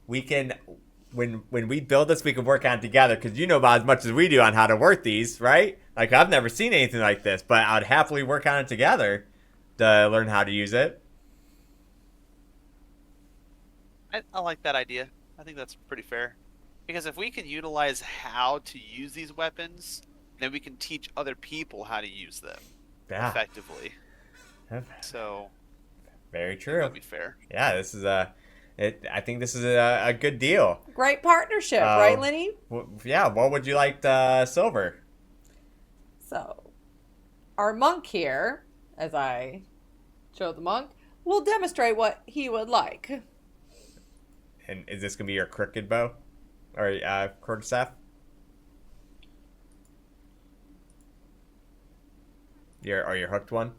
We can, when we build this, we can work on it together because you know about as much as we do on how to work these, right? Like I've never seen anything like this, but I'd happily work on it together to learn how to use it. I like that idea. I think that's pretty fair. Because if we can utilize how to use these weapons, then we can teach other people how to use them Yeah, effectively. So very that true. would be fair. Yeah, this is I think this is a good deal. Great partnership, right, Lenny? Yeah, what would you like silver? So, our monk here, as I show the monk, will demonstrate what he would like. And is this gonna be your crooked bow, or quarterstaff? Your hooked one?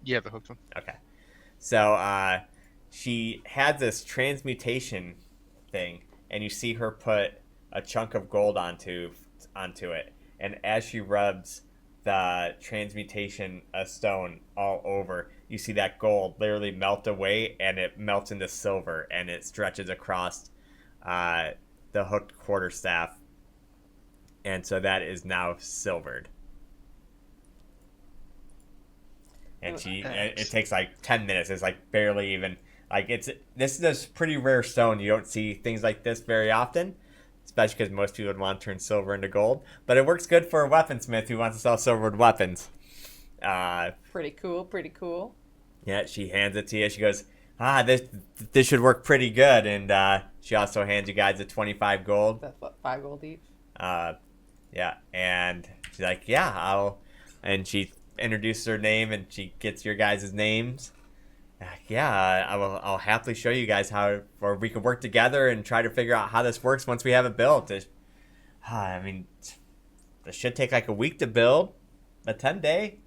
Yeah, the hooked one. Okay. So she had this transmutation thing, and you see her put a chunk of gold onto it, and as she rubs the transmutation stone all over, you see that gold literally melt away, and it melts into silver, and it stretches across the hooked quarterstaff, and so that is now silvered. And it takes like 10 minutes. It's like barely even, like this is a pretty rare stone. You don't see things like this very often, especially because most people would want to turn silver into gold. But it works good for a weaponsmith who wants to sell silvered weapons. Pretty cool. Yeah, she hands it to you. She goes, this should work pretty good. And she also hands you guys a 25 gold. That's what, 5 gold each? Yeah, and she's like, yeah, and she introduces her name, and she gets your guys' names. Yeah, I'll happily show you guys how, or we can work together and try to figure out how this works once we have it built. I mean, this should take like a week to build, a 10-day,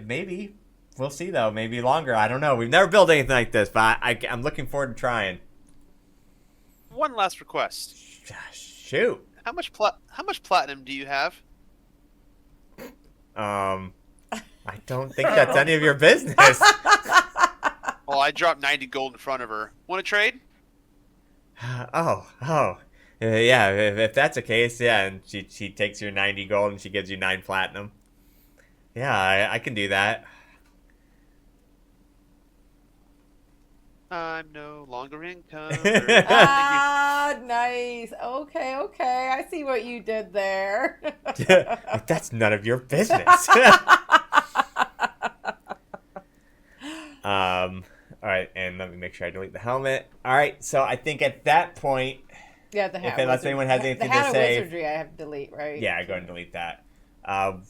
maybe. We'll see though, maybe longer. I don't know. We've never built anything like this, but I'm looking forward to trying. One last request. Shoot. How much platinum do you have? I don't think that's any of your business. Well, I dropped 90 gold in front of her. Want to trade? Oh. Yeah, if that's the case, yeah, and she takes your 90 gold and she gives you 9 platinum. Yeah, I can do that. I'm no longer income. Nice. Okay. I see what you did there. That's none of your business. All right, and let me make sure I delete the helmet. All right, so I think at that point, Yeah, the hat. unless anyone has anything the hat to of say, wizardry, I have to delete, right? yeah, go ahead and delete that.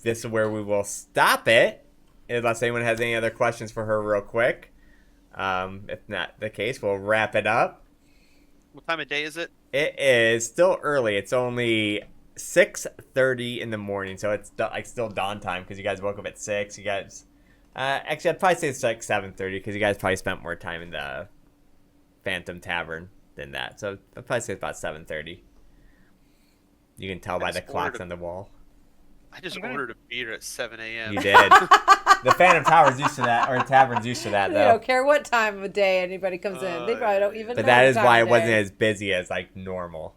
This is where we will stop it, unless anyone has any other questions for her real quick. If not the case, we'll wrap it up. What time of day is it? It is still early. It's only 6:30 in the morning, so it's like still dawn time because you guys woke up at 6. You guys, actually, I'd probably say it's like 7:30 because you guys probably spent more time in the Phantom Tavern than that. So I'd probably say it's about 7:30. You can tell by the clocks on the wall. I just ordered a beer at 7 a.m. You did. The Phantom Tower's used to that, or Tavern's used to that, They though. don't care what time of day anybody comes in. They probably don't even know But that the is time why of it wasn't day. as busy as like normal.